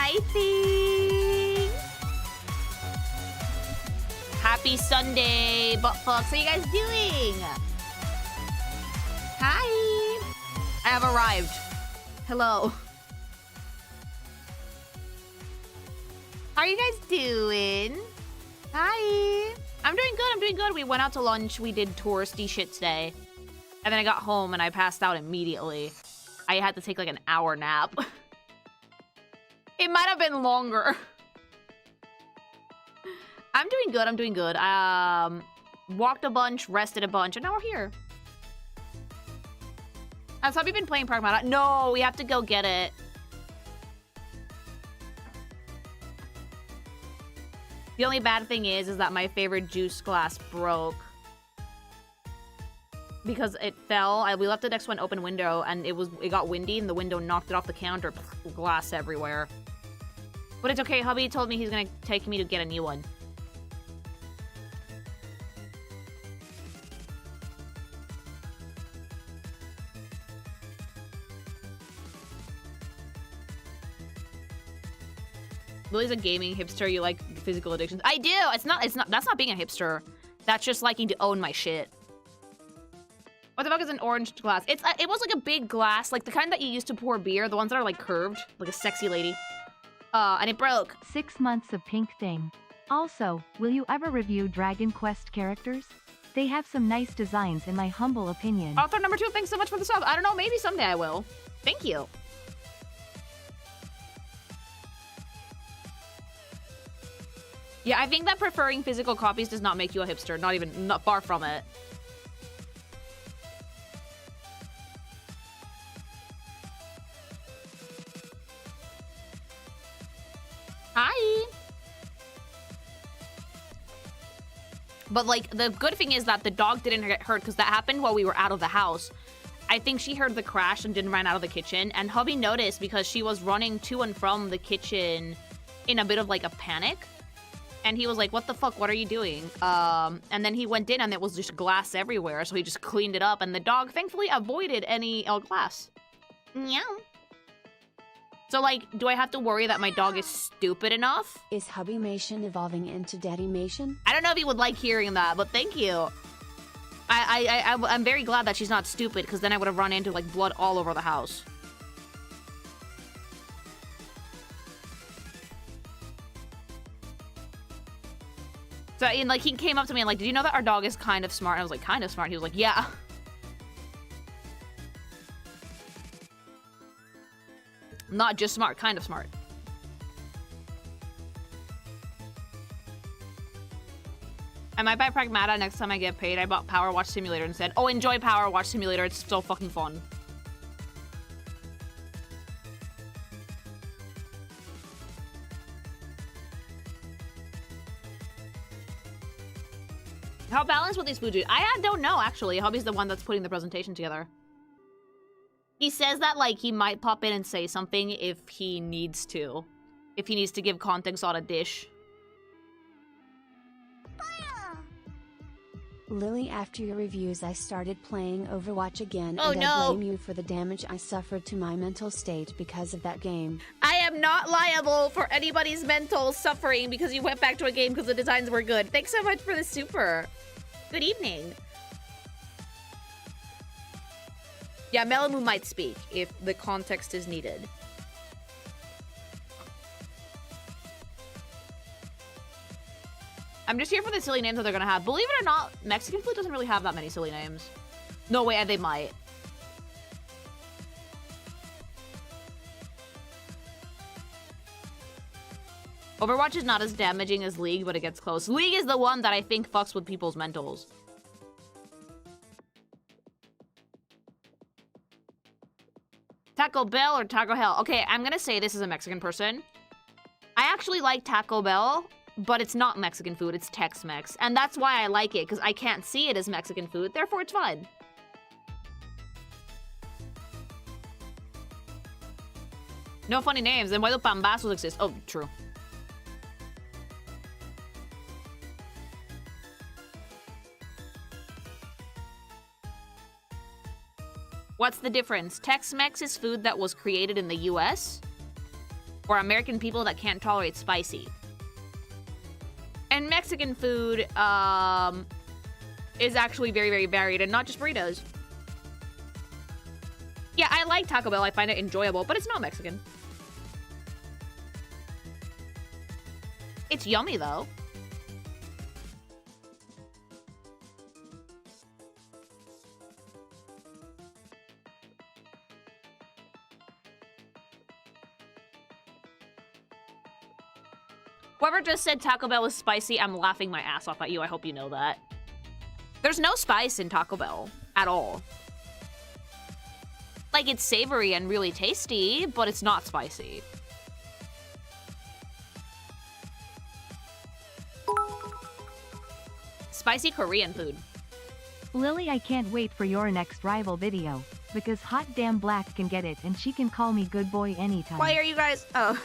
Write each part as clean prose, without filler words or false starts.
Hi, Thing. Happy Sunday, buttfucks. How you guys doing? Hi. I have arrived. Hello. How are you guys doing? Hi. I'm doing good. I'm doing good. We went out to lunch. We did touristy shit today. And then I got home and I passed out immediately. I had to take like an hour nap. It might have been longer. I'm doing good. I'm doing good. Walked a bunch, rested a bunch, and now we're here. Has Hubby been playing Pragmata? No, we have to go get it. The only bad thing is that my favorite juice glass broke. Because it fell. We left the next one open window, and it got windy, and the window knocked it off the counter. Glass everywhere. But it's okay. Hubby told me he's gonna take me to get a new one. Lily's a gaming hipster. You like physical addictions? I do. It's not. That's not being a hipster. That's just liking to own my shit. What the fuck is an orange glass? It was like a big glass, like the kind that you use to pour beer. The ones that are like curved, like a sexy lady. And it broke. 6 months of pink thing. Also, will you ever review Dragon Quest characters? They have some nice designs in my humble opinion. Author number 2, thanks so much for the sub. I don't know, maybe someday I will. Thank you. Yeah, I think that preferring physical copies does not make you a hipster. Not far from it. Hi. But, like, the good thing is that the dog didn't get hurt because that happened while we were out of the house. I think she heard the crash and didn't run out of the kitchen. And hubby noticed because she was running to and from the kitchen in a bit of, like, a panic. And he was like, what the fuck? What are you doing? And then he went in and it was just glass everywhere. So he just cleaned it up. And the dog, thankfully, avoided any glass. Meow. So, like, do I have to worry that my dog is stupid enough? Is Hubbymation evolving into Daddymation? I don't know if he would like hearing that, but thank you. I'm very glad that she's not stupid, because then I would have run into, like, blood all over the house. So, and, like, he came up to me and, like, did you know that our dog is kind of smart? And I was like, kind of smart? He was like, yeah. Not just smart, kind of smart. I might buy Pragmata next time I get paid. I bought Power Watch Simulator instead. Oh, enjoy Power Watch Simulator. It's so fucking fun. How balanced with these food? I don't know, actually. Hubby's the one that's putting the presentation together. He says that, like, he might pop in and say something if he needs to. If he needs to give context on a dish. Lily, after your reviews I started playing Overwatch again, Oh, and no. I blame you for the damage I suffered to my mental state because of that game. I am not liable for anybody's mental suffering because you went back to a game because the designs were good. Thanks so much for the super. Good evening. Yeah, Melamu might speak if the context is needed. I'm just here for the silly names that they're gonna have. Believe it or not, Mexican food doesn't really have that many silly names. No way, they might. Overwatch is not as damaging as League, but it gets close. League is the one that I think fucks with people's mentals. Taco Bell or Taco Hell? Okay, I'm gonna say this as a Mexican person. I actually like Taco Bell, but it's not Mexican food, it's Tex-Mex. And that's why I like it, because I can't see it as Mexican food, therefore it's fine. No funny names, then why do pambazos exist? Oh, true. What's the difference? Tex-Mex is food that was created in the US. or American people that can't tolerate spicy. And Mexican food is actually very, very varied, and not just burritos. Yeah, I like Taco Bell. I find it enjoyable, but it's not Mexican. It's yummy, though. Whoever just said Taco Bell is spicy, I'm laughing my ass off at you. I hope you know that. There's no spice in Taco Bell at all. Like, it's savory and really tasty, but it's not spicy. Spicy Korean food. Lily, I can't wait for your next rival video, because Hot Damn Black can get it and she can call me good boy anytime. Why are you guys... Oh.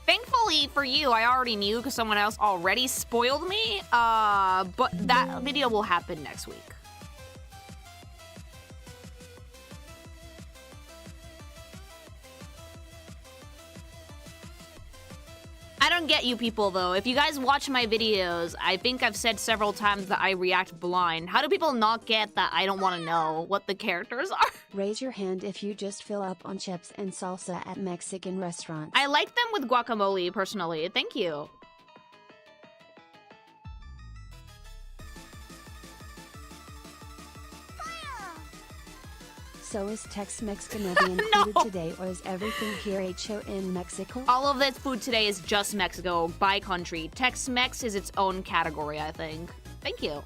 Thankfully for you, I already knew because someone else already spoiled me, but that video will happen next week. I don't get you people, though. If you guys watch my videos, I think I've said several times that I react blind. How do people not get that I don't want to know what the characters are? Raise your hand if you just fill up on chips and salsa at Mexican restaurants. I like them with guacamole, personally. Thank you. So is Tex-Mex gonna be included No. today, or is everything here HO in Mexico? All of this food today is just Mexico, by country. Tex-Mex is its own category, I think. Thank you.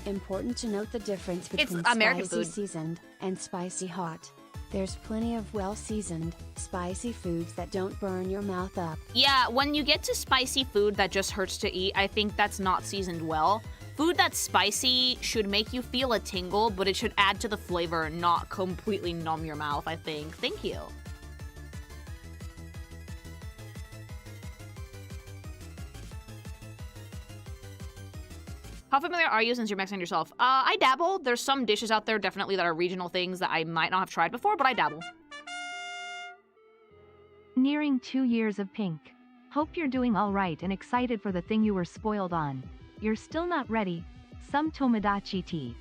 Important to note the difference It's between American spicy food. seasoned and spicy hot. There's plenty of well-seasoned, spicy foods that don't burn your mouth up. Yeah, when you get to spicy food that just hurts to eat, I think that's not seasoned well. Food that's spicy should make you feel a tingle, but it should add to the flavor, not completely numb your mouth, I think. Thank you. How familiar are you since you're Mexican yourself? I dabble. There's some dishes out there definitely that are regional things that I might not have tried before, but I dabble. Nearing 2 years of Pink. Hope you're doing alright and excited for the thing you were spoiled on. You're still not ready. Some Tomodachi tea.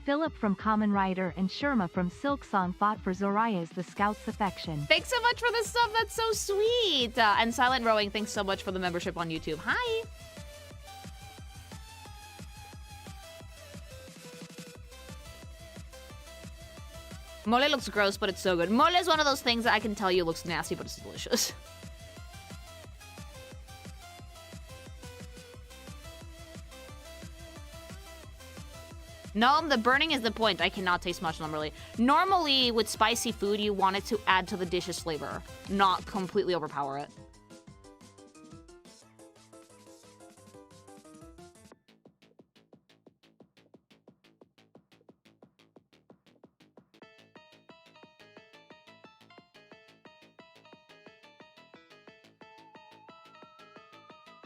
Philip from Kamen Rider and Sherma from Silk Song fought for Zoraya's the Scout's affection. Thanks so much for the stuff. That's so sweet. And Silent Rowing, thanks so much for the membership on YouTube. Hi. Mole looks gross, but it's so good. Mole is one of those things that I can tell you looks nasty, but it's delicious. No, the burning is the point. I cannot taste much normally. Normally, with spicy food, you want it to add to the dish's flavor, not completely overpower it.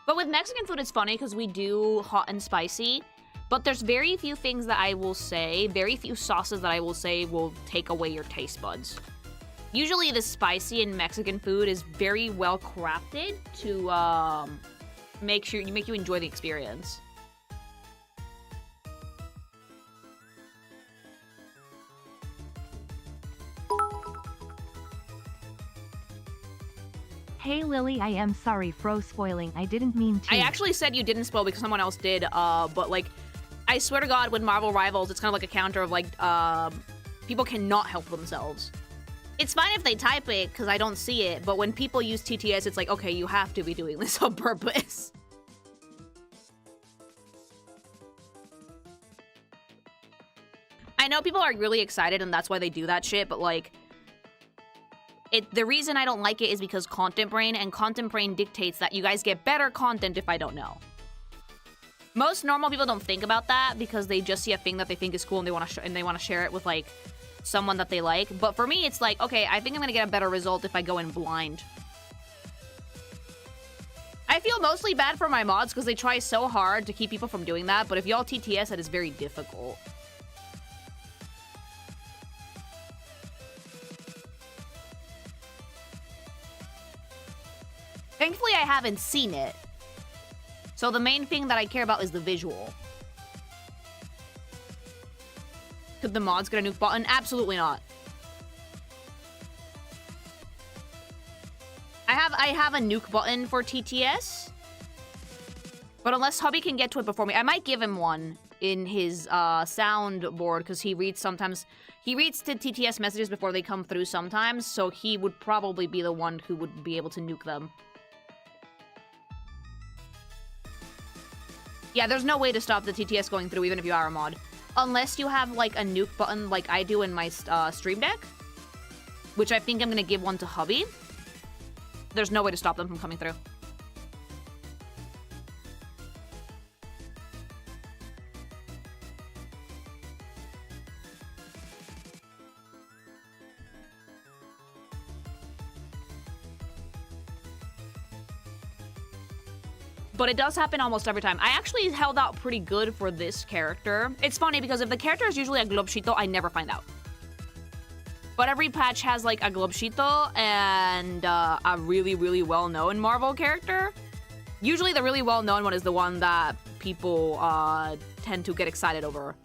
But with Mexican food, it's funny because we do hot and spicy. But there's very few things that I will say, very few sauces that I will say will take away your taste buds. Usually the spicy in Mexican food is very well crafted to make you enjoy the experience. Hey Lily, I am sorry for spoiling. I didn't mean to. I actually said you didn't spoil because someone else did, but like, I swear to God, with Marvel Rivals, it's kind of like a counter of like, people cannot help themselves. It's fine if they type it, because I don't see it, but when people use TTS, it's like, okay, you have to be doing this on purpose. I know people are really excited, and that's why they do that shit, but like, the reason I don't like it is because Content Brain, and Content Brain dictates that you guys get better content if I don't know. Most normal people don't think about that because they just see a thing that they think is cool and they want to share it with like someone that they like. But for me, it's like, okay, I think I'm gonna get a better result if I go in blind. I feel mostly bad for my mods because they try so hard to keep people from doing that. But if y'all TTS, that is very difficult. Thankfully, I haven't seen it. So the main thing that I care about is the visual. Could the mods get a nuke button? Absolutely not. I have a nuke button for TTS. But unless hubby can get to it before me, I might give him one in his soundboard, because he reads sometimes. He reads to TTS messages before they come through sometimes, so he would probably be the one who would be able to nuke them. Yeah, there's no way to stop the TTS going through even if you are a mod. Unless you have, like, a nuke button like I do in my Stream Deck, which I think I'm gonna give one to hubby. There's no way to stop them from coming through. But it does happen almost every time. I actually held out pretty good for this character. It's funny because if the character is usually a Globshito, I never find out. But every patch has like a Globshito and a really, really well-known Marvel character. Usually the really well-known one is the one that people tend to get excited over.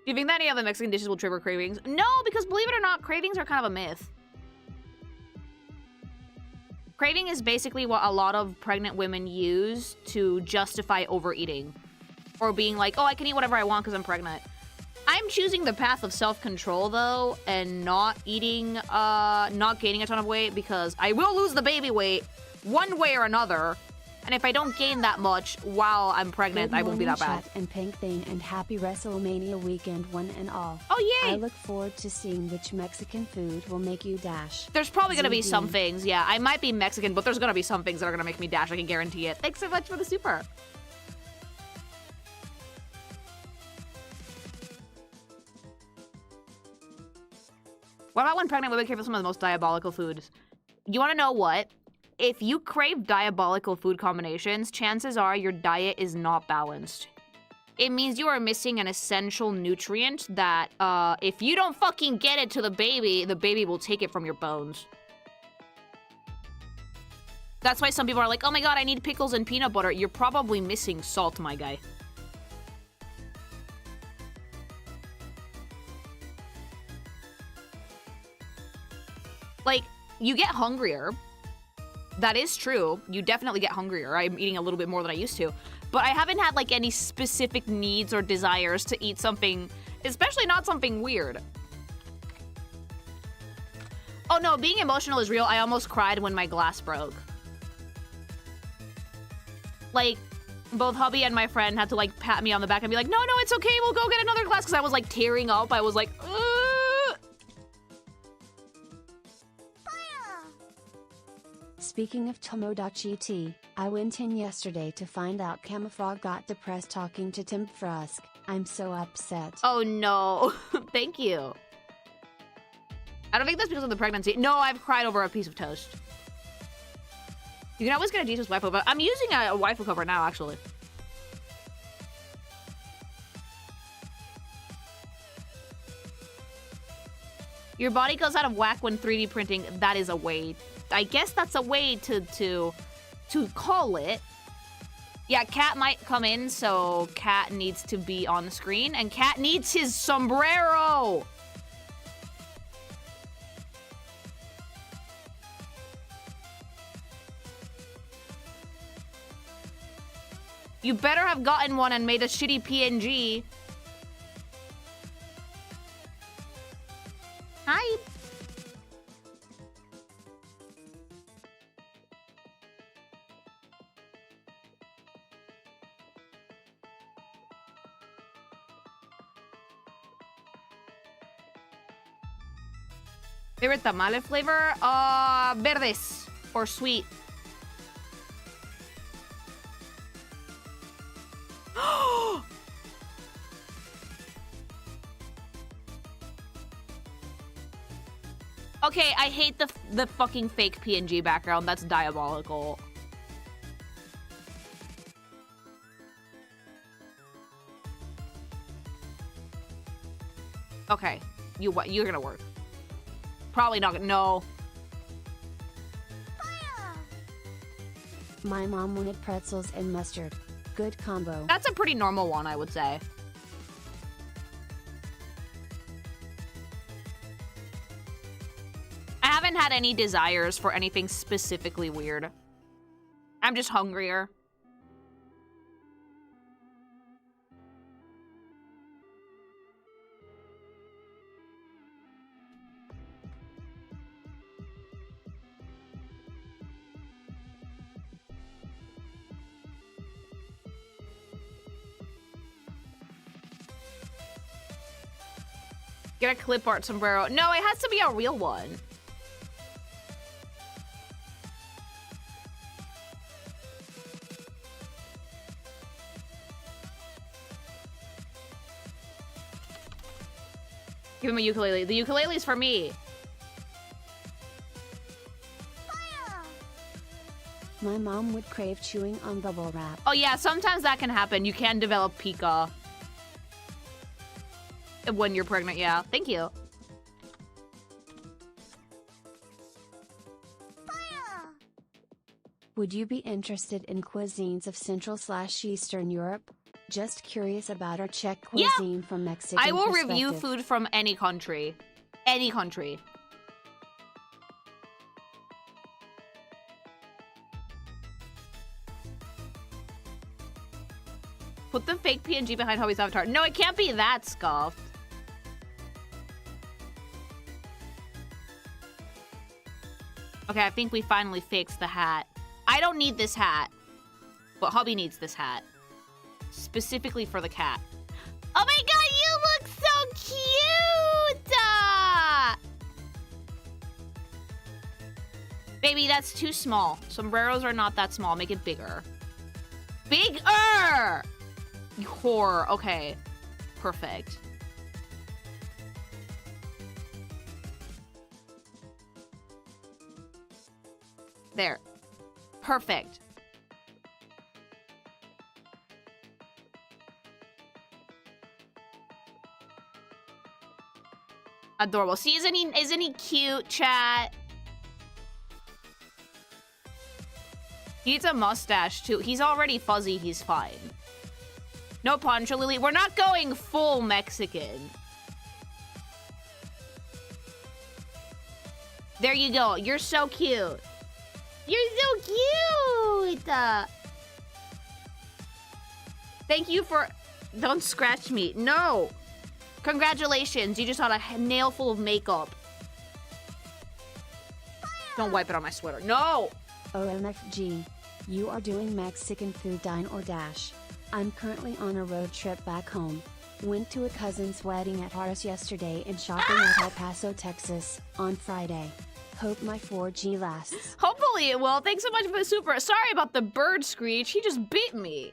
Do you think that any other Mexican dishes will trigger cravings? No, because believe it or not, cravings are kind of a myth. Craving is basically what a lot of pregnant women use to justify overeating. Or being like, oh, I can eat whatever I want because I'm pregnant. I'm choosing the path of self-control, though, and not eating, not gaining a ton of weight, because I will lose the baby weight one way or another. And if I don't gain that much while I'm pregnant, I won't be that bad. And Pink Thing and happy WrestleMania weekend, one and all. Oh, yay! I look forward to seeing which Mexican food will make you dash. There's probably gonna be some things, yeah. I might be Mexican, but there's gonna be some things that are gonna make me dash, I can guarantee it. Thanks so much for the super. What about when pregnant women crave some of the most diabolical foods? You wanna know what? If you crave diabolical food combinations, chances are your diet is not balanced. It means you are missing an essential nutrient that, if you don't fucking get it to the baby will take it from your bones. That's why some people are like, oh my god, I need pickles and peanut butter. You're probably missing salt, my guy. Like, you get hungrier. That is true. You definitely get hungrier. I'm eating a little bit more than I used to. But I haven't had, like, any specific needs or desires to eat something, especially not something weird. Oh no, being emotional is real. I almost cried when my glass broke. Like, both hubby and my friend had to, like, pat me on the back and be like, no, no, it's okay, we'll go get another glass, because I was, like, tearing up. I was like, ugh. Speaking of Tomodachi Tea, I went in yesterday to find out Camafrog got depressed talking to Tim Frusk. I'm so upset. Oh no. Thank you. I don't think that's because of the pregnancy. No, I've cried over a piece of toast. You can always get a Jesus waifu, but I'm using a waifu cover now, actually. Your body goes out of whack when 3D printing. That is a way. I guess that's a way to call it. Yeah, Cat might come in, so Cat needs to be on the screen, and Cat needs his sombrero! You better have gotten one and made a shitty PNG. Hi. Favorite tamale flavor? Verdes. Or sweet. Okay, I hate the fucking fake PNG background. That's diabolical. Okay. You're gonna work. Probably not gonna. No. My mom wanted pretzels and mustard. Good combo. That's a pretty normal one, I would say. I haven't had any desires for anything specifically weird. I'm just hungrier. Get a clip art sombrero. No, it has to be a real one. Give him a ukulele. The ukulele's for me. My mom would crave chewing on bubble wrap. Oh yeah, sometimes that can happen. You can develop pica when you're pregnant, yeah. Thank you. Would you be interested in cuisines of Central/Eastern Europe? Just curious about our Czech cuisine from Mexican I will perspective. review food from any country. Any country. Put the fake PNG behind Hobby's avatar. No, it can't be that scuffed. Okay, I think we finally fixed the hat. I don't need this hat, but Hobby needs this hat. Specifically for the cat. Oh my god, you look so cute! Baby, that's too small. Sombreros are not that small. Make it bigger. Bigger! You whore. Okay. Perfect. There. Perfect. Adorable. See, isn't he cute, chat? He needs a mustache, too. He's already fuzzy. He's fine. No Poncho Lily. We're not going full Mexican. There you go. You're so cute. You're so cute. Thank you for... Don't scratch me. No. Congratulations. You just had a nail full of makeup. Don't wipe it on my sweater. No. OMFG. You are doing Mexican food Dine or Dash. I'm currently on a road trip back home. Went to a cousin's wedding at Horace yesterday and shopping at El Paso, Texas, on Friday. Hope my 4G lasts. Hopefully it will. Thanks so much for the super. Sorry about the bird screech. He just bit me.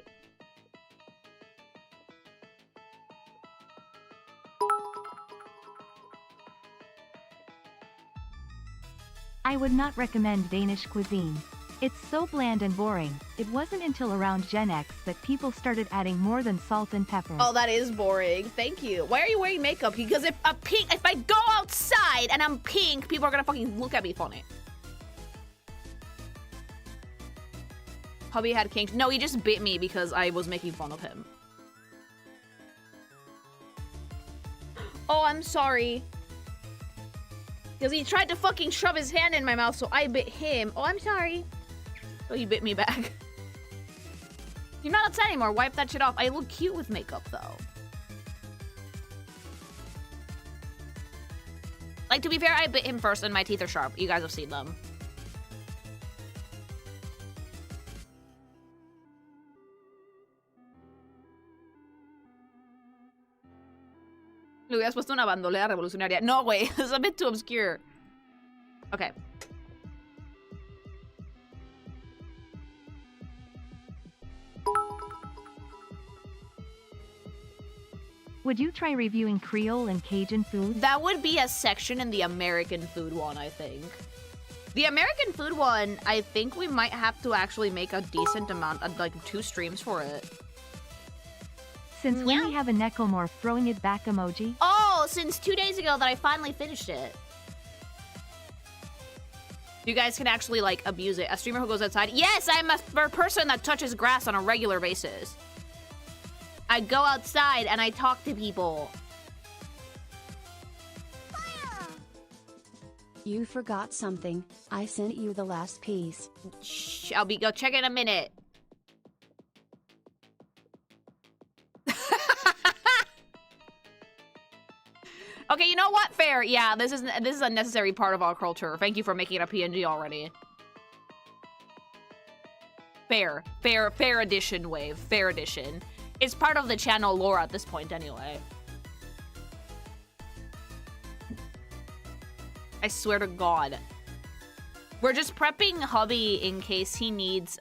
I would not recommend Danish cuisine. It's so bland and boring. It wasn't until around Gen X that people started adding more than salt and pepper. Oh, that is boring. Thank you. Why are you wearing makeup? Because if I go outside and I'm pink, people are gonna fucking look at me funny. Hubby had kink. No, he just bit me because I was making fun of him. Oh, I'm sorry. Because he tried to fucking shove his hand in my mouth, so I bit him. Oh, I'm sorry. So he bit me back. You're not outside anymore. Wipe that shit off. I look cute with makeup, though. Like, to be fair, I bit him first and my teeth are sharp. You guys have seen them. Le hubieras puesto una bandolera revolucionaria. No, güey. It's a bit too obscure. Okay. Would you try reviewing Creole and Cajun food? That would be a section in the American food one, I think. The American food one, I think we might have to actually make a decent amount of, like, 2 streams for it. Since when we have a necomorph throwing it back emoji? Oh, know since 2 days ago that I finally finished it. You guys can actually, like, abuse it. A streamer who goes outside. Yes, I'm a person that touches grass on a regular basis. I go outside and I talk to people. You forgot something. I sent you the last piece. Shh, I'll go check in a minute. Okay, you know what? Fair. Yeah, this is a necessary part of our culture. Thank you for making it a PNG already. Fair. Fair addition, Wave. Fair addition. It's part of the channel lore at this point anyway. I swear to God. We're just prepping hubby in case he needs,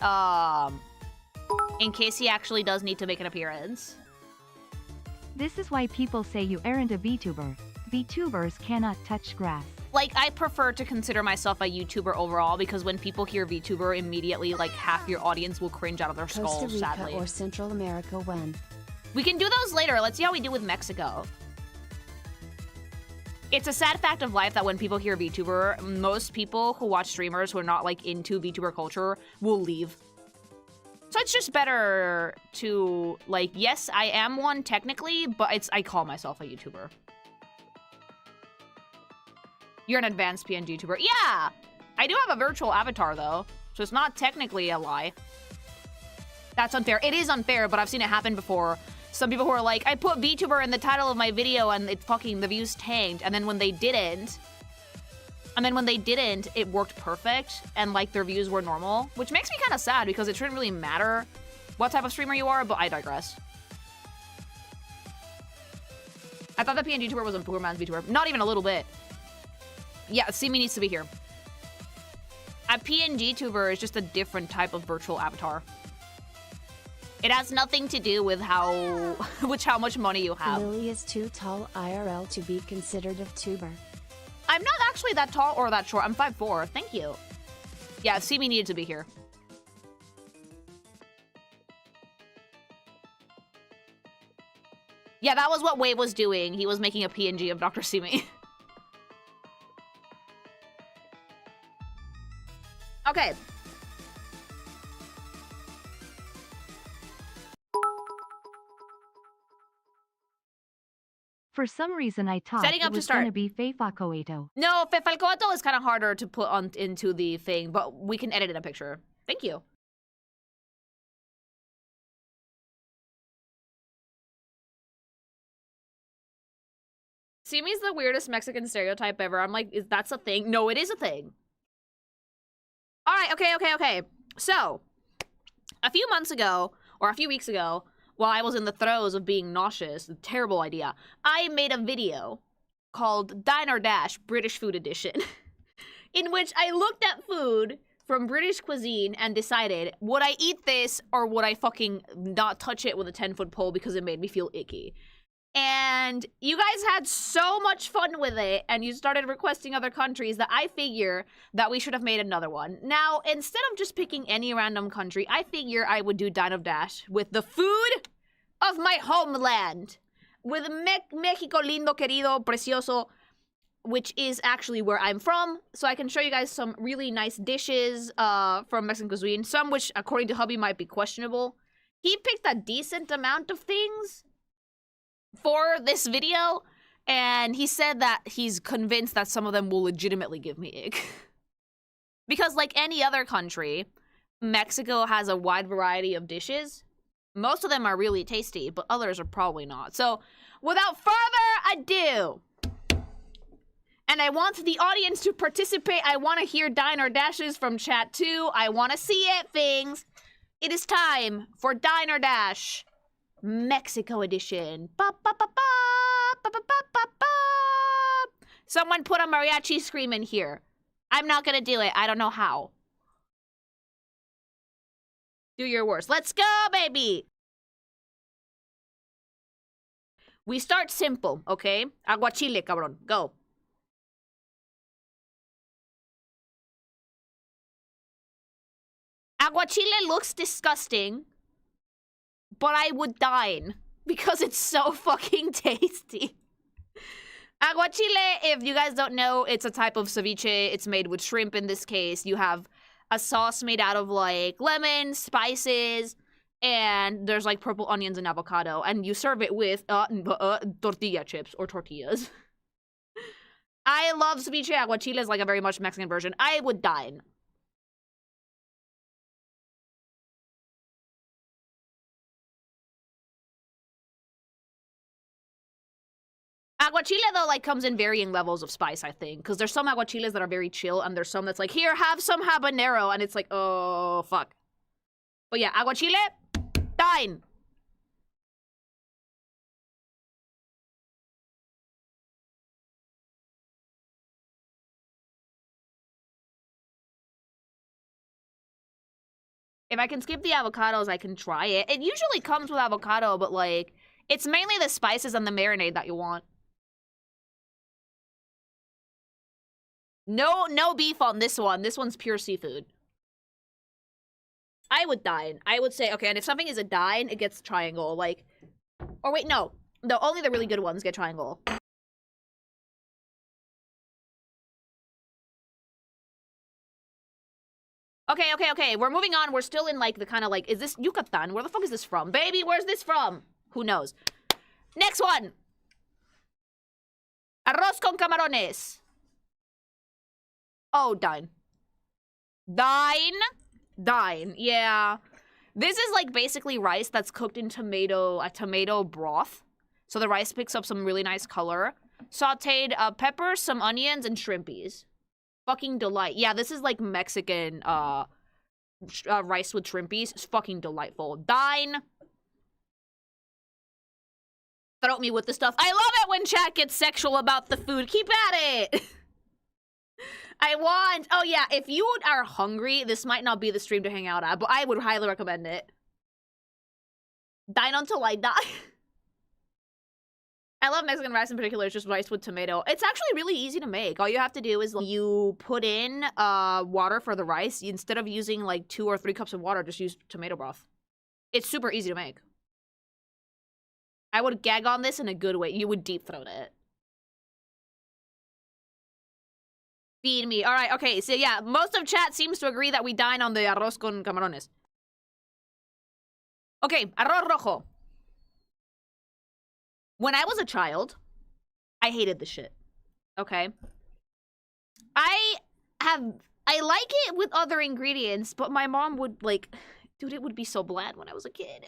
in case he actually does need to make an appearance. This is why people say you aren't a VTuber. VTubers cannot touch grass. Like, I prefer to consider myself a YouTuber overall because when people hear VTuber, immediately, like, half your audience will cringe out of their skulls, Costa Rica sadly. or Central America when? We can do those later. Let's see how we do with Mexico. It's a sad fact of life that when people hear VTuber, most people who watch streamers who are not, like, into VTuber culture will leave. So it's just better to, like, yes, I am one technically, but I call myself a YouTuber. You're an advanced PNG YouTuber. Yeah! I do have a virtual avatar, though, so it's not technically a lie. That's unfair. It is unfair, but I've seen it happen before. Some people who are like, I put VTuber in the title of my video and the views tanked, and then when they didn't, it worked perfect, and, like, their views were normal, which makes me kind of sad because it shouldn't really matter what type of streamer you are, but I digress. I thought the PNG YouTuber was a poor man's VTuber. Not even a little bit. Yeah, Simi needs to be here. A PNG tuber is just a different type of virtual avatar. It has nothing to do with how much money you have. Lily is too tall IRL to be considered a tuber. I'm not actually that tall or that short. I'm 5'4". Thank you. Yeah, Simi needed to be here. Yeah, that was what Wave was doing. He was making a PNG of Dr. Simi. Okay. For some reason I thought Setting up it to was start. gonna be Feifakoeto. No, Falcoato is kind of harder to put on into the thing, but we can edit in a picture. Thank you. Simi's the weirdest Mexican stereotype ever. I'm like, that's a thing? No, it is a thing. All right, okay. So, a few months ago, or a few weeks ago, while I was in the throes of being nauseous, a terrible idea, I made a video called Dine or Dash British Food Edition, in which I looked at food from British cuisine and decided, would I eat this or would I fucking not touch it with a 10-foot pole because it made me feel icky? And you guys had so much fun with it, and you started requesting other countries that I figure that we should have made another one. Now, instead of just picking any random country, I figure I would do Dine of Dash with the food of my homeland. With Mexico lindo, querido, precioso, which is actually where I'm from. So I can show you guys some really nice dishes from Mexican cuisine. Some which, according to hubby, might be questionable. He picked a decent amount of things for this video, and he said that he's convinced that some of them will legitimately give me ick. Because like any other country, Mexico has a wide variety of dishes. Most of them are really tasty, but others are probably not. So without further ado, and I want the audience to participate, I want to hear Dine or Dashes from chat too. I want to see it, things. It is time for Dine or Dash Mexico edition. Ba, ba, ba, ba, ba, ba, ba, ba, ba. Someone put a mariachi scream in here. I'm not gonna do it. I don't know how. Do your worst. Let's go, baby. We start simple, okay? Aguachile, cabrón. Go. Aguachile looks disgusting, but I would dine because it's so fucking tasty. Aguachile, if you guys don't know, it's a type of ceviche. It's made with shrimp in this case. You have a sauce made out of like lemon, spices, and there's like purple onions and avocado. And you serve it with tortilla chips or tortillas. I love ceviche. Aguachile is like a very much Mexican version. I would dine. Aguachile, though, like, comes in varying levels of spice, I think. Because there's some aguachiles that are very chill, and there's some that's like, here, have some habanero, and it's like, oh, fuck. But yeah, aguachile, dine. If I can skip the avocados, I can try it. It usually comes with avocado, but, like, it's mainly the spices and the marinade that you want. No beef on this one. This one's pure seafood. I would dine. I would say, okay, and if something is a dine, it gets triangle. Like, or wait, no. No, only the really good ones get triangle. Okay. We're moving on. We're still in, like, the kind of, like, is this Yucatan? Where the fuck is this from? Baby, where's this from? Who knows? Next one. Arroz con camarones. Oh, dine. Dine, yeah. This is like basically rice that's cooked in tomato broth. So the rice picks up some really nice color. Sauteed peppers, some onions, and shrimpies. Fucking delight. Yeah, this is like Mexican rice with shrimpies. It's fucking delightful. Dine. Throw me with the stuff. I love it when chat gets sexual about the food. Keep at it. Oh yeah, if you are hungry, this might not be the stream to hang out at, but I would highly recommend it. Dine until I die. I love Mexican rice in particular. It's just rice with tomato. It's actually really easy to make. All you have to do is you put in water for the rice. Instead of using like 2 or 3 cups of water, just use tomato broth. It's super easy to make. I would gag on this in a good way. You would deep throat it. Feed me. All right, okay. So yeah, most of chat seems to agree that we dine on the arroz con camarones. Okay, arroz rojo. When I was a child, I hated the shit. Okay? I like it with other ingredients, but my mom would like, dude, it would be so bland when I was a kid.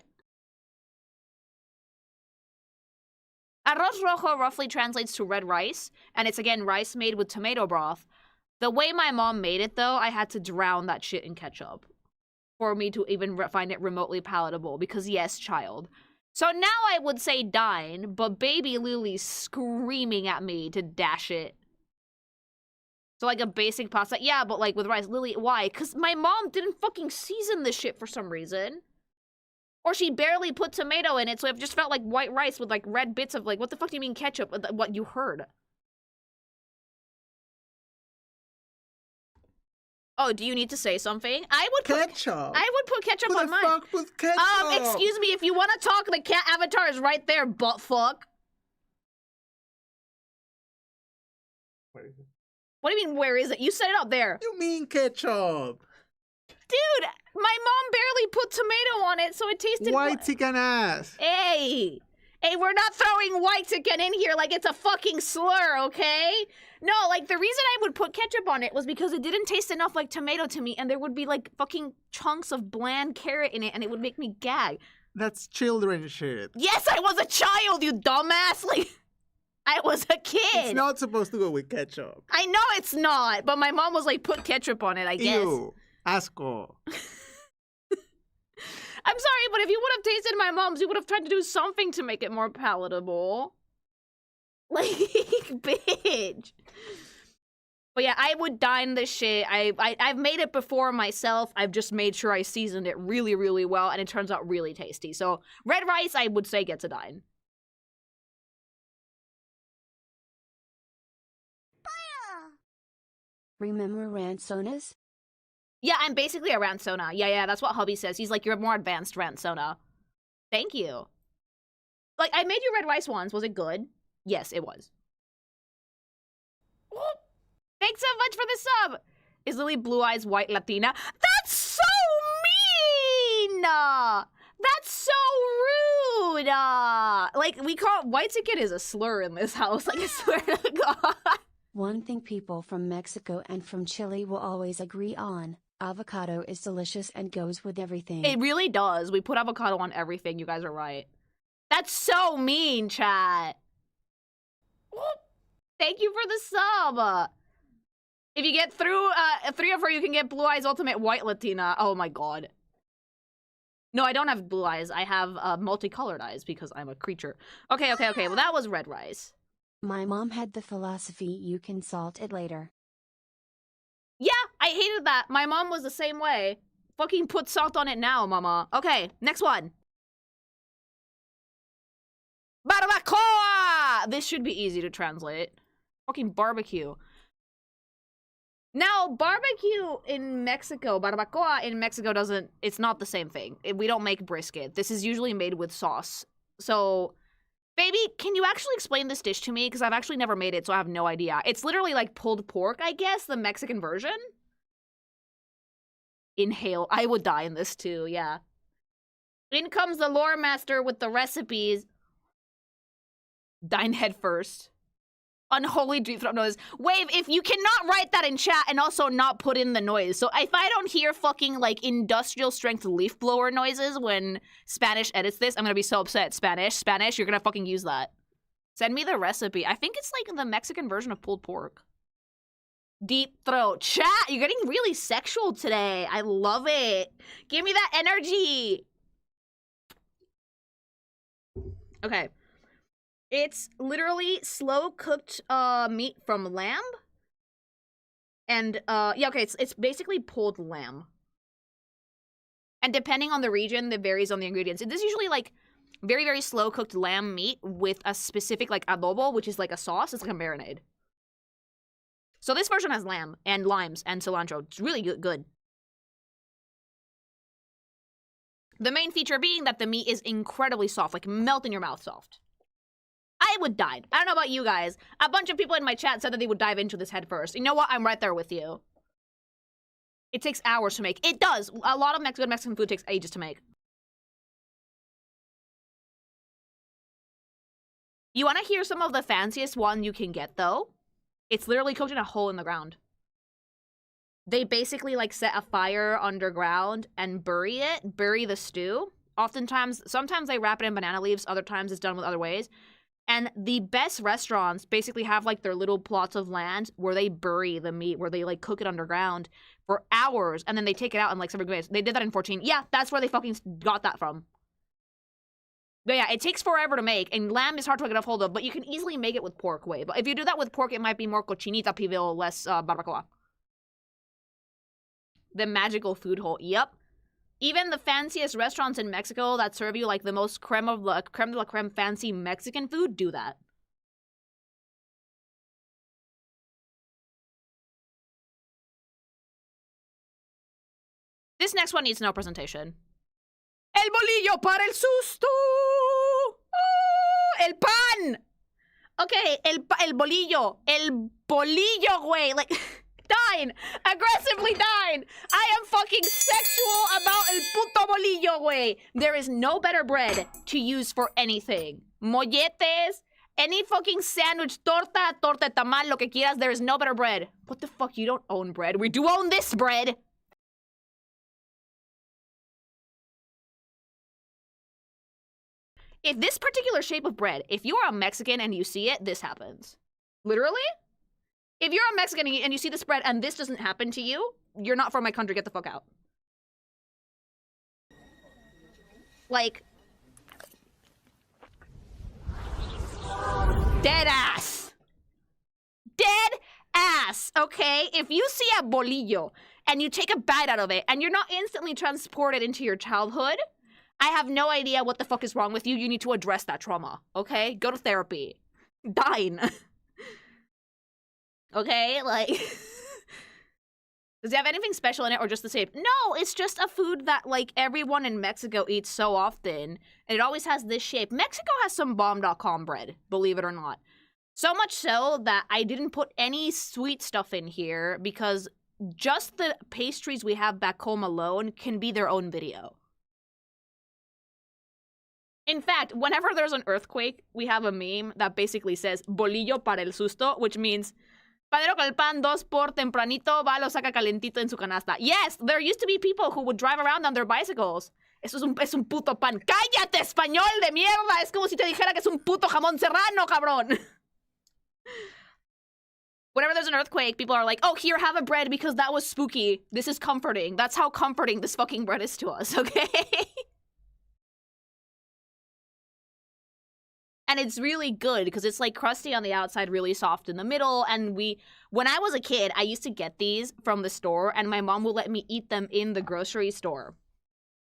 Arroz rojo roughly translates to red rice, and it's again rice made with tomato broth. The way my mom made it, though, I had to drown that shit in ketchup for me to even find it remotely palatable, because yes, child. So now I would say dine, but baby Lily's screaming at me to dash it. So like a basic pasta, yeah, but like with rice. Lily, why? Because my mom didn't fucking season this shit for some reason. Or she barely put tomato in it, so it just felt like white rice with like red bits of like, what the fuck do you mean ketchup? What you heard? Oh, do you need to say something? I would put ketchup. I would put ketchup on mine. What the fuck with ketchup? Excuse me, if you want to talk, the cat avatar is right there, butt fuck. Where is it? What do you mean, where is it? You set it up there. You mean ketchup. Dude, my mom barely put tomato on it, so it tasted white chicken ass. Hey, we're not throwing white chicken in here like it's a fucking slur, okay? No, like, the reason I would put ketchup on it was because it didn't taste enough like tomato to me, and there would be, like, fucking chunks of bland carrot in it, and it would make me gag. That's children shit. Yes, I was a child, you dumbass! Like, I was a kid! It's not supposed to go with ketchup. I know it's not, but my mom was like, put ketchup on it, I guess. Ew. Asco. I'm sorry, but if you would have tasted my mom's, you would have tried to do something to make it more palatable. Like, bitch. But yeah, I would dine this shit. I've made it before myself. I've just made sure I seasoned it really, really well, and it turns out really tasty. So, red rice, I would say, gets a dine. Remember ransonas? Yeah, I'm basically a ransona. Yeah, that's what hubby says. He's like, you're a more advanced ransona. Thank you. Like, I made you red rice once. Was it good? Yes, it was. Thanks so much for the sub. Is Lily Blue Eyes white Latina? That's so mean! That's so rude! Like, we call white-sicket is a slur in this house. Like, I swear to God. One thing people from Mexico and from Chile will always agree on, avocado is delicious and goes with everything. It really does. We put avocado on everything. You guys are right. That's so mean, chat. Thank you for the sub. If you get through 3 of her, you can get Blue Eyes Ultimate White Latina. Oh my God. No, I don't have blue eyes. I have multicolored eyes because I'm a creature. Okay. Well, that was red rice. My mom had the philosophy you can salt it later. Yeah, I hated that. My mom was the same way. Fucking put salt on it now, mama. Okay, next one. Barbacoa! This should be easy to translate. Fucking barbecue. Now, barbecue in Mexico, barbacoa in Mexico it's not the same thing. We don't make brisket. This is usually made with sauce. So, baby, can you actually explain this dish to me? Because I've actually never made it, so I have no idea. It's literally like pulled pork, I guess, the Mexican version. Inhale. I would die in this too, yeah. In comes the lore master with the recipes. Dine head first. Unholy deep throat noise. Wave, if you cannot write that in chat and also not put in the noise. So if I don't hear fucking like industrial strength leaf blower noises when Spanish edits this, I'm gonna be so upset. Spanish, you're gonna fucking use that. Send me the recipe. I think it's like the Mexican version of pulled pork. Deep throat. Chat, you're getting really sexual today. I love it. Give me that energy. Okay. It's literally slow-cooked meat from lamb. And, yeah, okay, it's basically pulled lamb. And depending on the region, it varies on the ingredients. This is usually, like, very, very slow-cooked lamb meat with a specific, like, adobo, which is like a sauce. It's like a marinade. So this version has lamb and limes and cilantro. It's really good. The main feature being that the meat is incredibly soft, like melt in your mouth soft. I would dive. I don't know about you guys. A bunch of people in my chat said that they would dive into this head first. You know what? I'm right there with you. It takes hours to make. It does. A lot of Mexican food takes ages to make. You want to hear some of the fanciest one you can get, though? It's literally cooked in a hole in the ground. They basically, like, set a fire underground and bury the stew. Sometimes they wrap it in banana leaves. Other times it's done with other ways. And the best restaurants basically have, like, their little plots of land where they bury the meat, where they, like, cook it underground for hours, and then they take it out in, like, several days. They did that in 14. Yeah, that's where they fucking got that from. But yeah, it takes forever to make, and lamb is hard to get a hold of, but you can easily make it with pork way. But if you do that with pork, it might be more cochinita pibil, less barbacoa. The magical food hole. Yep. Even the fanciest restaurants in Mexico that serve you like the most creme de la creme fancy Mexican food do that. This next one needs no presentation. El bolillo para el susto. Oh, el pan. Okay, el bolillo. El bolillo, güey. Like... Dine! Aggressively dine! I am fucking sexual about el puto bolillo, güey! There is no better bread to use for anything. Molletes, any fucking sandwich, torta, tamal, lo que quieras, there is no better bread. What the fuck, you don't own bread? We do own this bread! If this particular shape of bread, if you are a Mexican and you see it, this happens. Literally? If you're a Mexican and you see the spread and this doesn't happen to you, you're not from my country, get the fuck out. Like... Dead ass! Dead ass, okay? If you see a bolillo and you take a bite out of it and you're not instantly transported into your childhood, I have no idea what the fuck is wrong with you. You need to address that trauma, okay? Go to therapy. Dine. Okay, like... Does it have anything special in it or just the same? No, it's just a food that, like, everyone in Mexico eats so often. And it always has this shape. Mexico has some bomb.com bread, believe it or not. So much so that I didn't put any sweet stuff in here because just the pastries we have back home alone can be their own video. In fact, whenever there's an earthquake, we have a meme that basically says bolillo para el susto, which means padero con el pan dos por tempranito va lo saca calentito en su canasta. Yes, there used to be people who would drive around on their bicycles. Eso es un puto pan. ¡Cállate, español de mierda! Es como si te dijera que es un puto jamón serrano, cabrón. Whenever there's an earthquake, people are like, oh, here, have a bread because that was spooky. This is comforting. That's how comforting this fucking bread is to us, okay? And it's really good because it's like crusty on the outside, really soft in the middle. And when I was a kid, I used to get these from the store and my mom would let me eat them in the grocery store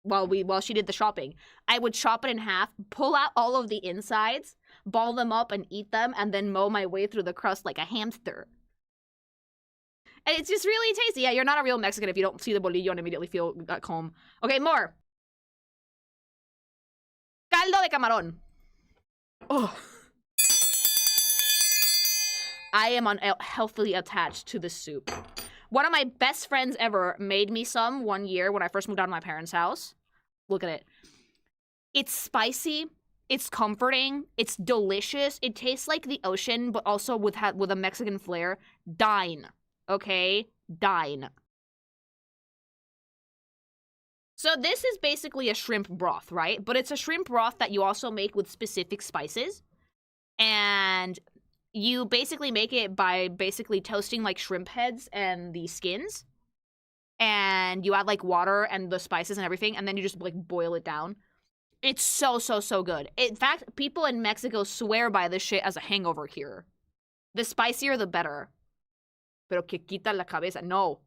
while she did the shopping. I would chop it in half, pull out all of the insides, ball them up and eat them, and then mow my way through the crust like a hamster. And it's just really tasty. Yeah, you're not a real Mexican if you don't see the bolillo and immediately feel at home. Okay, more. Caldo de camarón. Oh. I am unhealthily attached to this soup. One of my best friends ever made me some one year when I first moved out of my parents' house. Look at it. It's spicy. It's comforting. It's delicious. It tastes like the ocean, but also with a Mexican flair. Dine. Okay? Dine. So this is basically a shrimp broth, right? But it's a shrimp broth that you also make with specific spices. And you basically make it by basically toasting like shrimp heads and the skins. And you add like water and the spices and everything. And then you just like boil it down. It's so, so, so good. In fact, people in Mexico swear by this shit as a hangover cure. The spicier, the better. Pero que quita la cabeza. No.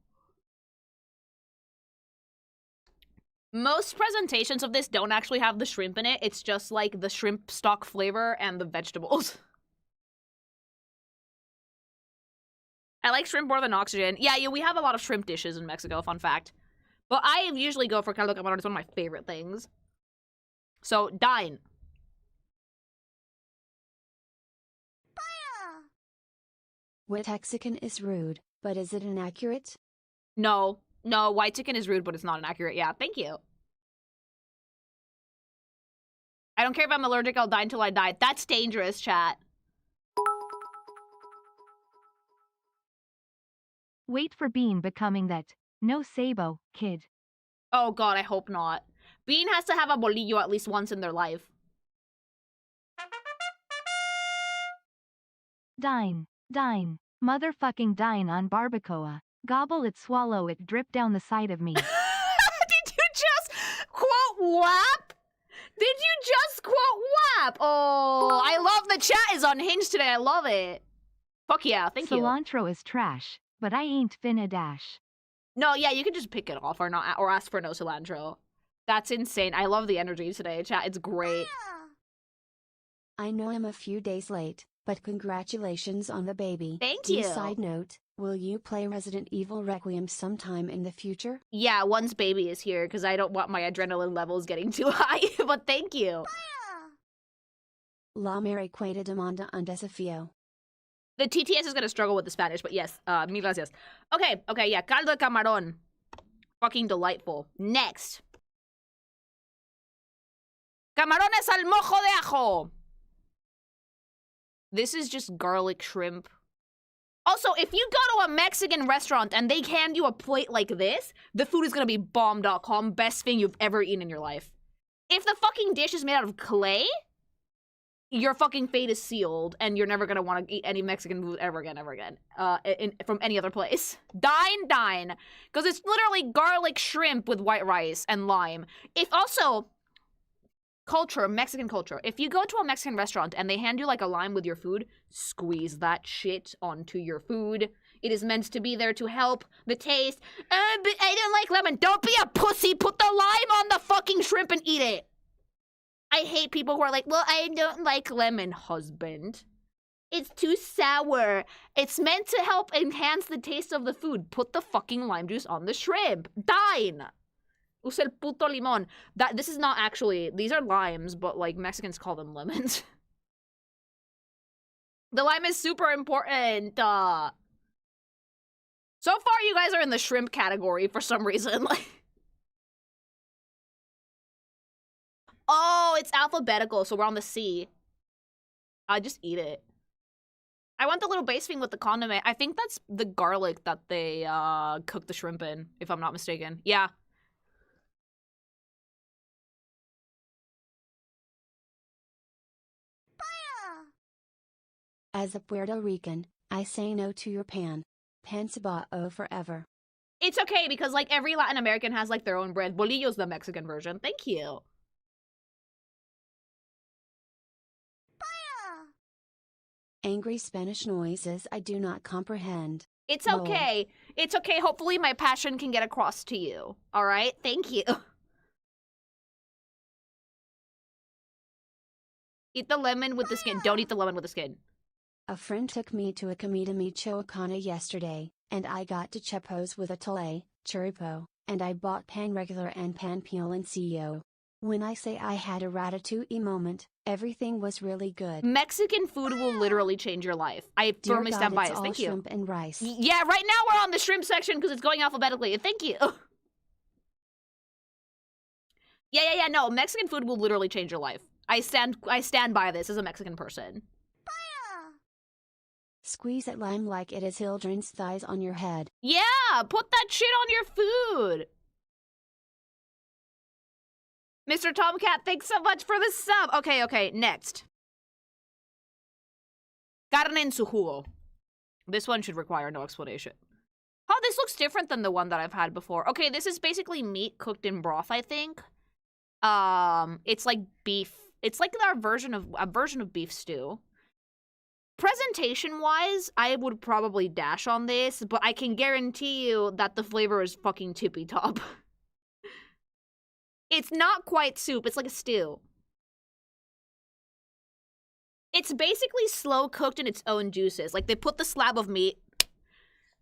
Most presentations of this don't actually have the shrimp in it. It's just like the shrimp stock flavor and the vegetables. I like shrimp more than oxygen. Yeah, we have a lot of shrimp dishes in Mexico, fun fact. But I usually go for caldo camarón. It's one of my favorite things. So, Dine. White Texican is rude, but is it inaccurate? No. No, white chicken is rude, but it's not inaccurate. Yeah, thank you. I don't care if I'm allergic, I'll die until I die. That's dangerous, chat. Wait for Bean becoming that no sabo kid. Oh god, I hope not. Bean has to have a bolillo at least once in their life. Dine. Dine. Motherfucking dine on barbacoa. Gobble it, swallow it, drip down the side of me. Did you just quote WAP? Did you just quote WAP? Oh, I love the chat is unhinged today. I love it. Fuck yeah, thank you. Cilantro is trash, but I ain't finna dash. No, yeah, you can just pick it off or not, or ask for no cilantro. That's insane. I love the energy today, chat. It's great. I know I'm a few days late, but congratulations on the baby. Thank you. Side note, will you play Resident Evil Requiem sometime in the future? Yeah, once baby is here, because I don't want my adrenaline levels getting too high, but thank you. La Mariqueta demanda un desafío. The TTS is going to struggle with the Spanish, but yes, mil gracias. Okay, yeah, caldo de camarón. Fucking delightful. Next. Camarones al mojo de ajo. This is just garlic shrimp. Also, if you go to a Mexican restaurant and they hand you a plate like this, the food is gonna be bomb.com. Best thing you've ever eaten in your life. If the fucking dish is made out of clay, your fucking fate is sealed and you're never gonna want to eat any Mexican food ever again. From any other place. Dine. Because it's literally garlic shrimp with white rice and lime. If also... Mexican culture. If you go to a Mexican restaurant and they hand you like a lime with your food, squeeze that shit onto your food. It is meant to be there to help the taste. But I don't like lemon. Don't be a pussy. Put the lime on the fucking shrimp and eat it. I hate people who are like, well, I don't like lemon, husband. It's too sour. It's meant to help enhance the taste of the food. Put the fucking lime juice on the shrimp. Dine. Usa el puto limón. This is not actually, these are limes, but like Mexicans call them lemons. The lime is super important. So far, you guys are in the shrimp category for some reason. Oh, it's alphabetical, so we're on the C. I just eat it. I want the little base thing with the condiment. I think that's the garlic that they cook the shrimp in, if I'm not mistaken. Yeah. As a Puerto Rican, I say no to your pan. Pan sabao forever. It's okay because like every Latin American has like their own bread. Bolillo's the Mexican version. Thank you. Angry Spanish noises I do not comprehend. It's Lol. okay. It's okay. Hopefully my passion can get across to you. All right? Thank you. Eat the lemon with the skin. Don't eat the lemon with the skin. A friend took me to a comida Michoacana yesterday, and I got to chepos with atole, choripo, and I bought pan regular and pan piloncillo. When I say I had a ratatouille moment, everything was really good. Mexican food will literally change your life. I firmly stand by it. Thank you. Shrimp and rice. Yeah, right now we're on the shrimp section because it's going alphabetically. Thank you. Yeah. No, Mexican food will literally change your life. I stand by this as a Mexican person. Squeeze that lime like it is children's thighs on your head. Yeah, put that shit on your food. Mr. Tomcat, thanks so much for the sub. Okay, next. Carne en su jugo. This one should require no explanation. Oh, this looks different than the one that I've had before. Okay, this is basically meat cooked in broth, I think. It's like beef. It's like a version of beef stew. Presentation-wise, I would probably dash on this, but I can guarantee you that the flavor is fucking tippy-top. It's not quite soup, it's like a stew. It's basically slow cooked in its own juices. Like, they put the slab of meat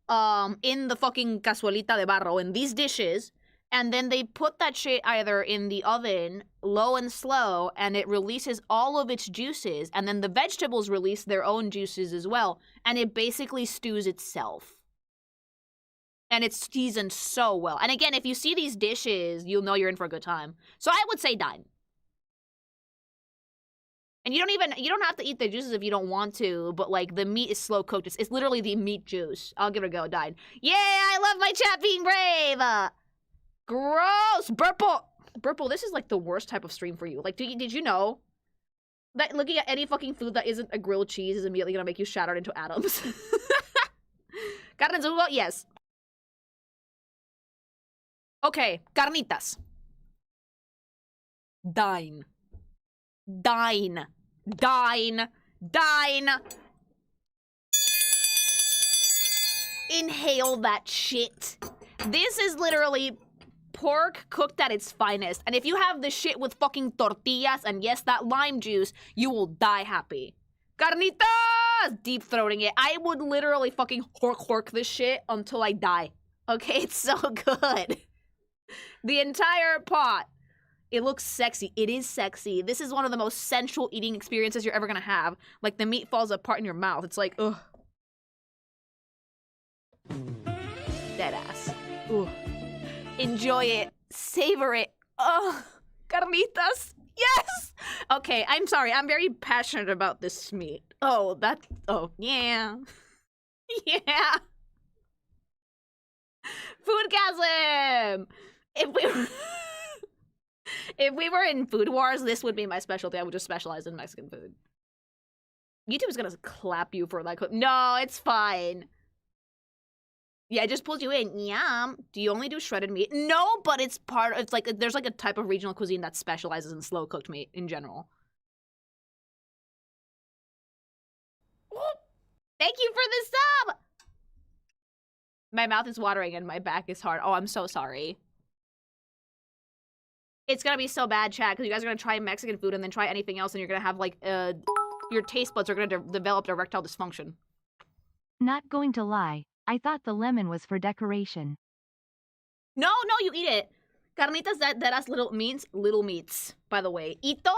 in the fucking cazuelita de barro, in these dishes, and then they put that shit either in the oven, low and slow, and it releases all of its juices, and then the vegetables release their own juices as well, and it basically stews itself. And it's seasoned so well. And again, if you see these dishes, you'll know you're in for a good time. So I would say Dine. And you don't have to eat the juices if you don't want to, but like the meat is slow cooked. It's literally the meat juice. I'll give it a go, Dine. Yeah, I love my chat being brave. Gross. Burple, this is like the worst type of stream for you. Like, did you know that looking at any fucking food that isn't a grilled cheese is immediately gonna make you shattered into atoms? Carne en su jugo? Yes. Okay, carnitas. Dine. Inhale that shit. This is literally pork cooked at its finest. And if you have this shit with fucking tortillas and yes, that lime juice, you will die happy. Carnitas! Deep throating it. I would literally fucking hork this shit until I die. Okay, it's so good. The entire pot. It looks sexy. It is sexy. This is one of the most sensual eating experiences you're ever gonna have. Like, the meat falls apart in your mouth. It's like, ugh. Deadass. Ugh. Enjoy it. Savor it. Ugh. Carnitas. Yes! Okay, I'm sorry. I'm very passionate about this meat. Oh, yeah. Yeah. Foodgasm! If we were in Food Wars, this would be my specialty. I would just specialize in Mexican food. YouTube's gonna clap you for that clip. No, it's fine. Yeah, it just pulls you in. Yum. Do you only do shredded meat? No, but it's like, there's like a type of regional cuisine that specializes in slow cooked meat in general. Thank you for the sub! My mouth is watering and my back is hard. Oh, I'm so sorry. It's gonna be so bad, chat, because you guys are gonna try Mexican food and then try anything else and you're gonna have, like, your taste buds are gonna develop erectile dysfunction. Not going to lie, I thought the lemon was for decoration. No, you eat it. Carnitas, that's little meats, by the way. Ito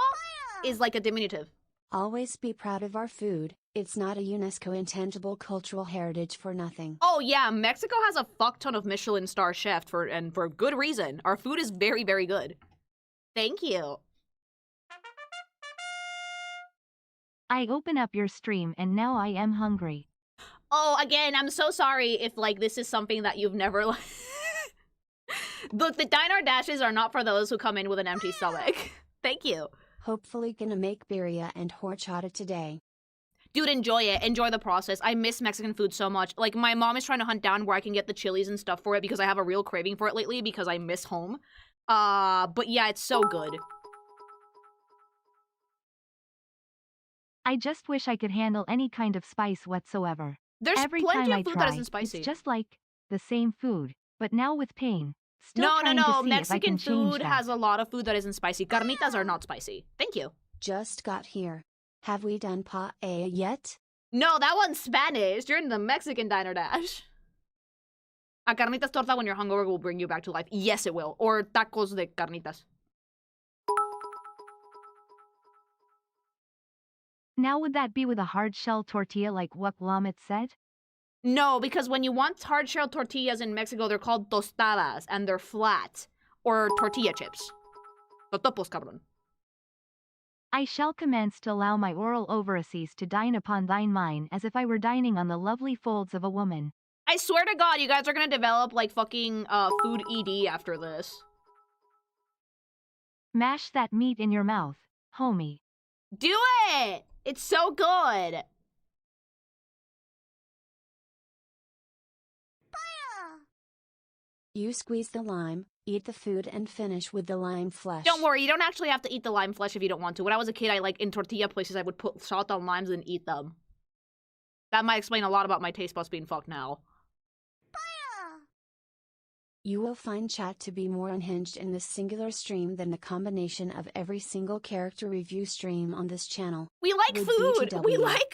is like a diminutive. Always be proud of our food, it's not a UNESCO intangible cultural heritage for nothing. Oh yeah, Mexico has a fuck ton of Michelin star chefs and for good reason. Our food is very, very good. Thank you. I open up your stream and now I am hungry. Oh, again, I'm so sorry if, like, this is something that you've never, like... Look, the Dine or Dashes are not for those who come in with an empty stomach. Thank you. Hopefully gonna make birria and horchata today. Dude, enjoy it. Enjoy the process. I miss Mexican food so much. Like, my mom is trying to hunt down where I can get the chilies and stuff for it because I have a real craving for it lately because I miss home. But yeah, it's so good. I just wish I could handle any kind of spice whatsoever. There's Every plenty time of food I try, that isn't spicy. it's just like the same food, but now with pain. Still No. trying to see if I Mexican can change food that. has a lot of food that isn't spicy. Carnitas are not spicy. Thank you. Just got here. Have we done paella yet? No, that one's Spanish. You're in the Mexican Diner Dash. A carnitas torta when you're hungover will bring you back to life. Yes, it will. Or tacos de carnitas. Now would that be with a hard shell tortilla like what Lamet said? No, because when you want hard shell tortillas in Mexico, they're called tostadas, and they're flat. Or tortilla chips. Totopos, cabrón. I shall commence to allow my oral overseas to dine upon thine mine as if I were dining on the lovely folds of a woman. I swear to God, you guys are gonna develop, like, fucking, food ED after this. Mash that meat in your mouth, homie. Do it! It's so good! You squeeze the lime, eat the food and finish with the lime flesh. Don't worry, you don't actually have to eat the lime flesh if you don't want to. When I was a kid, in tortilla places, I would put salt on limes and eat them. That might explain a lot about my taste buds being fucked now. You will find chat to be more unhinged in this singular stream than the combination of every single character review stream on this channel. We like With food! BTW.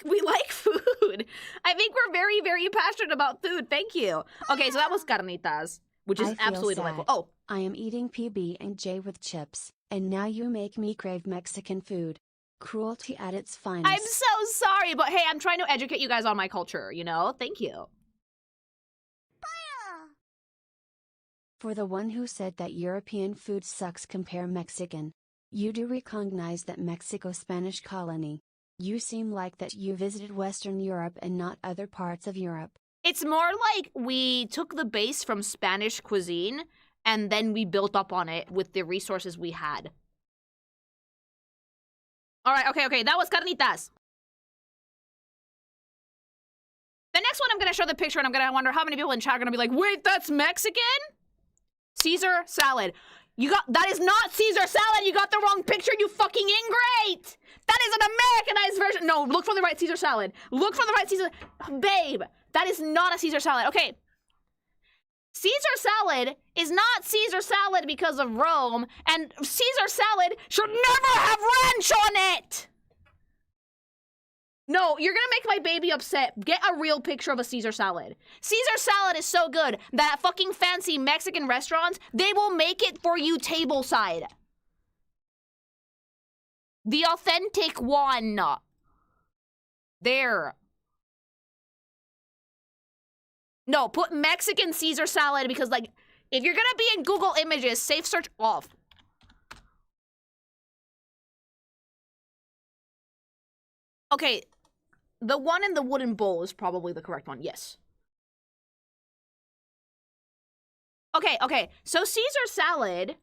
We like food! I think we're very, very passionate about food. Thank you. Okay, so that was carnitas, which is I feel absolutely sad. delightful. Oh, I am eating PB&J with chips, and now you make me crave Mexican food. Cruelty at its finest. I'm so sorry, but hey, I'm trying to educate you guys on my culture, you know? Thank you. For the one who said that European food sucks, compare Mexican. You do recognize that Mexico Spanish colony. You seem like that you visited Western Europe and not other parts of Europe. It's more like we took the base from Spanish cuisine and then we built up on it with the resources we had. All right, okay, that was carnitas. The next one I'm going to show the picture and I'm going to wonder how many people in chat are going to be like, wait, that's Mexican? Caesar salad. That is not Caesar salad. You got the wrong picture, you fucking ingrate. That is an Americanized version. No, look for the right Caesar salad. Look for the right Caesar. Babe, that is not a Caesar salad. Okay. Caesar salad is not Caesar salad because of Rome, and Caesar salad should never have ranch on it. No, you're gonna make my baby upset. Get a real picture of a Caesar salad. Caesar salad is so good that at fucking fancy Mexican restaurants, they will make it for you tableside. The authentic one. There. No, put Mexican Caesar salad because, like, if you're gonna be in Google Images, safe search off. Okay. The one in the wooden bowl is probably the correct one, yes. Okay, so Caesar salad,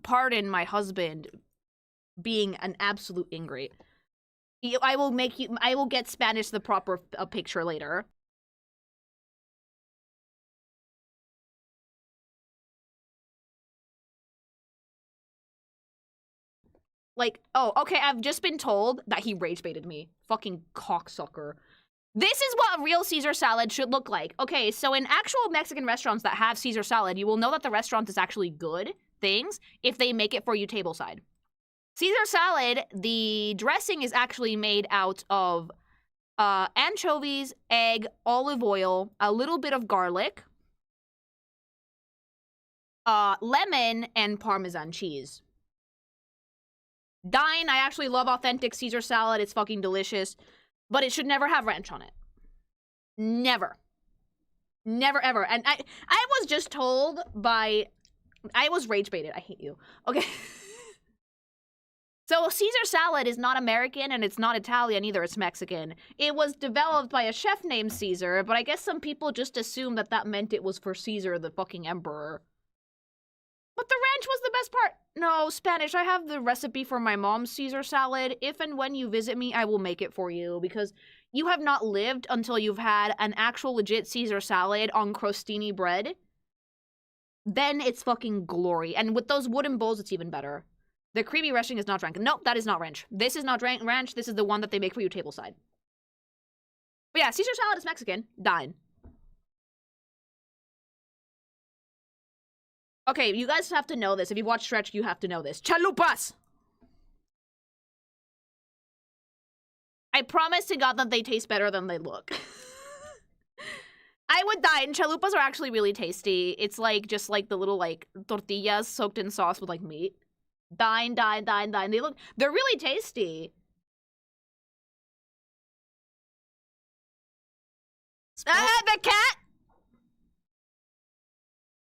pardon my husband being an absolute ingrate. I will get Spanish the proper picture later. Like, oh, okay, I've just been told that he rage baited me. Fucking cocksucker. This is what a real Caesar salad should look like. Okay, so in actual Mexican restaurants that have Caesar salad, you will know that the restaurant is actually good things if they make it for you tableside. Caesar salad, the dressing is actually made out of anchovies, egg, olive oil, a little bit of garlic, lemon, and Parmesan cheese. Dine, I actually love authentic Caesar salad. It's fucking delicious. But it should never have ranch on it. Never. Never, ever. And I was just told by... I was rage baited. I hate you. Okay. So Caesar salad is not American and it's not Italian either. It's Mexican. It was developed by a chef named Caesar, but I guess some people just assumed that that meant it was for Caesar, the fucking emperor. But the ranch was the best part. No, Spanish. I have the recipe for my mom's Caesar salad. If and when you visit me, I will make it for you because you have not lived until you've had an actual legit Caesar salad on crostini bread. Then it's fucking glory. And with those wooden bowls, it's even better. The creamy dressing is not ranch. Nope, that is not ranch. This is not ranch. This is the one that they make for you tableside. But yeah, Caesar salad is Mexican. Dine. Okay, you guys have to know this. If you've watched Stretch, you have to know this. Chalupas! I promise to God that they taste better than they look. I would dine. Chalupas are actually really tasty. It's like, just like the little, like, tortillas soaked in sauce with, like, meat. Dine, dine, dine, dine. They're really tasty. The cat!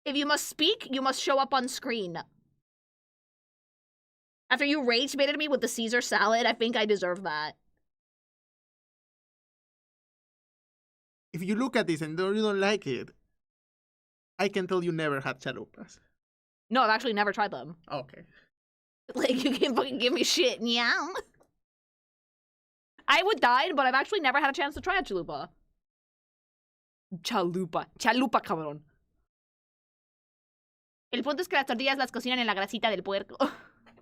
If you must speak, you must show up on screen. After you rage baited me with the Caesar salad, I think I deserve that. If you look at this and you don't like it, I can tell you never had chalupas. No, I've actually never tried them. Okay. Like, you can fucking give me shit, yeah. I would dine, but I've actually never had a chance to try a chalupa. Chalupa, cabrón. El punto es que las tortillas las cocinan en la grasita del puerco.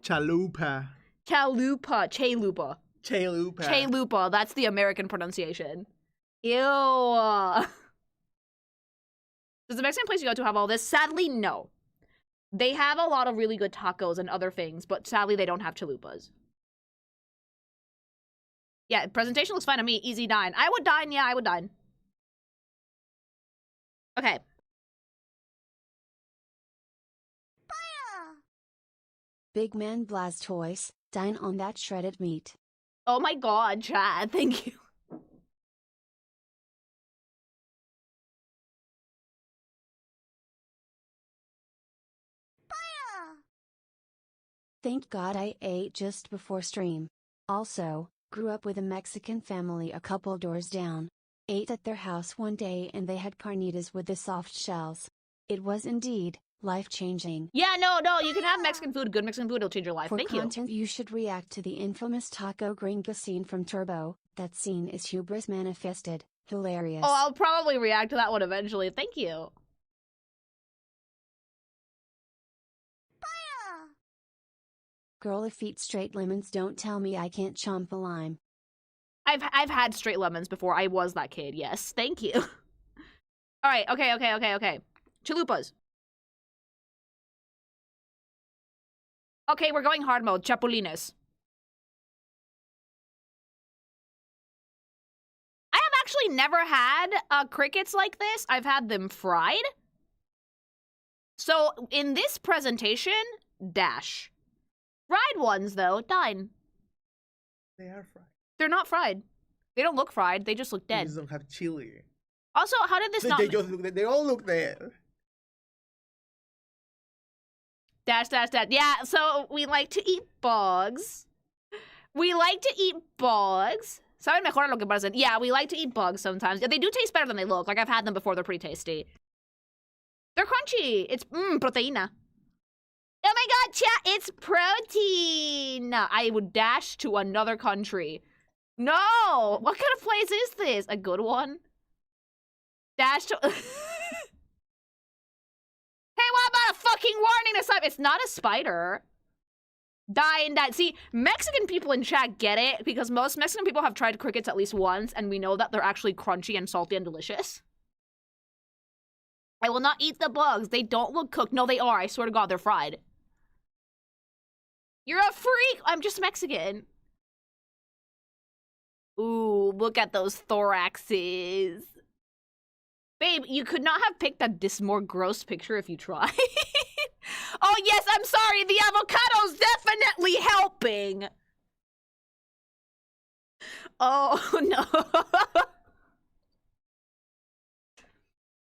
Chalupa. Chalupa. Chalupa. Chalupa. Chalupa. That's the American pronunciation. Ew. Does the Mexican place you go to have all this? Sadly, no. They have a lot of really good tacos and other things, but sadly they don't have chalupas. Yeah, presentation looks fine to me. Easy dine. I would dine. Yeah, I would dine. Okay. Big Man Blastoise, dine on that shredded meat. Oh my god, Chad. Thank you. Thank God I ate just before stream. Also, grew up with a Mexican family a couple doors down. Ate at their house one day and they had carnitas with the soft shells. It was indeed life-changing. Yeah, no, you can have Mexican food. Good Mexican food will change your life. For Thank you. content, you should react to the infamous taco gringa scene from Turbo. That scene is hubris manifested. Hilarious. Oh, I'll probably react to that one eventually. Thank you. Girl, if eat straight lemons, don't tell me I can't chomp a lime. I've had straight lemons before. I was that kid. Yes, thank you. All right. Okay. Chalupas. Okay, we're going hard mode. Chapulines. I have actually never had crickets like this. I've had them fried. So in this presentation, dash. Fried ones, though, dine. They are fried. They're not fried. They don't look fried. They just look They dead. just don't have chili. Also, how did this not... They all look dead. Dash. Yeah, so we like to eat bugs. Saben mejor a lo que parecen. Yeah, we like to eat bugs sometimes. Yeah, they do taste better than they look. Like, I've had them before. They're pretty tasty. They're crunchy. It's, proteína. Oh my god, chat, it's protein! I would dash to another country. No! What kind of place is this? A good one? Dash to... Hey, what about a fucking warning to stop? It's not a spider. Dine. See, Mexican people in chat get it, because most Mexican people have tried crickets at least once, and we know that they're actually crunchy and salty and delicious. I will not eat the bugs. They don't look cooked. No, they are. I swear to God, they're fried. You're a freak! I'm just Mexican. Ooh, look at those thoraxes. Babe, you could not have picked this more gross picture if you tried. Oh Oh, yes, I'm sorry. The avocado's definitely helping. Oh, no.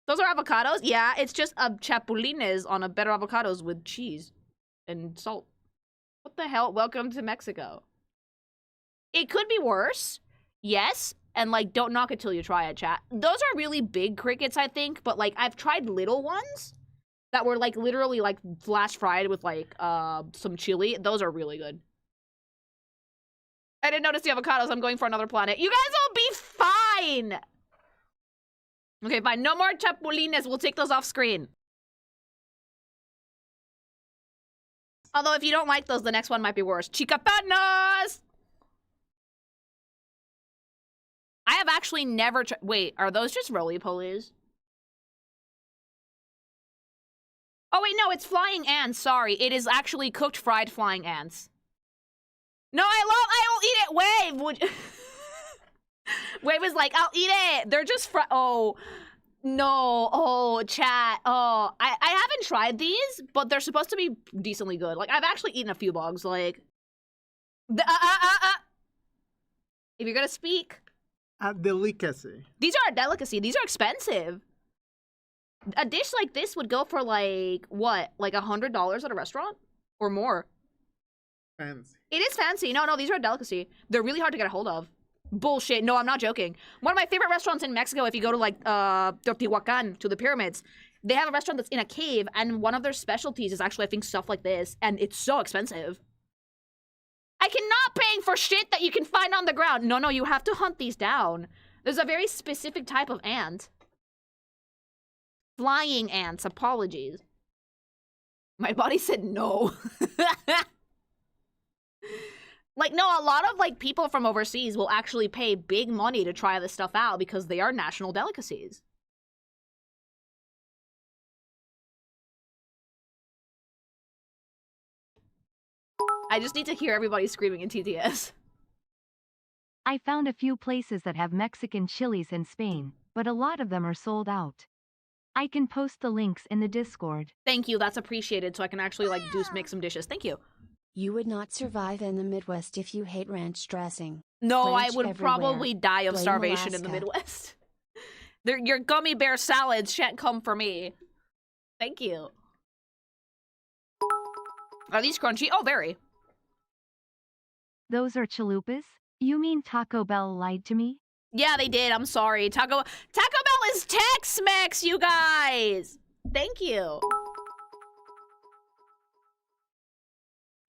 Those are avocados? Yeah, it's just chapulines on a better avocados with cheese and salt. What the hell? Welcome to Mexico. It could be worse. Yes. And, like, don't knock it till you try it, chat. Those are really big crickets, I think. But, like, I've tried little ones that were, like, literally, like, flash fried with, like, some chili. Those are really good. I didn't notice the avocados. I'm going for another planet. You guys will be fine! Okay, fine. No more chapulines. We'll take those off screen. Although, if you don't like those, the next one might be worse. Chicatanas! I have actually never wait, are those just roly-polies? Oh, wait, no, it's flying ants. Sorry. It is actually cooked fried flying ants. No, I'll eat it. Wave! Would Wave is like, I'll eat it. They're just oh. No. Oh, chat. Oh, I haven't tried these, but they're supposed to be decently good. Like, I've actually eaten a few bugs. Like, if you're gonna speak. A delicacy. These are a delicacy. These are expensive. A dish like this would go for like, what? Like $100 at a restaurant? Or more. Fancy. It is fancy. No, these are a delicacy. They're really hard to get a hold of. Bullshit. No, I'm not joking. One of my favorite restaurants in Mexico, if you go to like Teotihuacan, to the pyramids, they have a restaurant that's in a cave, and one of their specialties is actually, I think, stuff like this, and it's so expensive. I cannot paying for shit that you can find on the ground. No, you have to hunt these down. There's a very specific type of ant. Flying ants. Apologies. My body said no. Like, no, a lot of, like, people from overseas will actually pay big money to try this stuff out because they are national delicacies. I just need to hear everybody screaming in TTS. I found a few places that have Mexican chilies in Spain, but a lot of them are sold out. I can post the links in the Discord. Thank you, that's appreciated, so I can actually, like, make some dishes. Thank you. You would not survive in the Midwest if you hate ranch dressing. No, Ranch I would everywhere. probably die of Blame starvation in the Alaska. Midwest. Your gummy bear salads shan't come for me. Thank you. Are these crunchy? Oh, very. Those are chalupas? You mean Taco Bell lied to me? Yeah, they did. I'm sorry. Taco Bell is Tex-Mex, you guys! Thank you.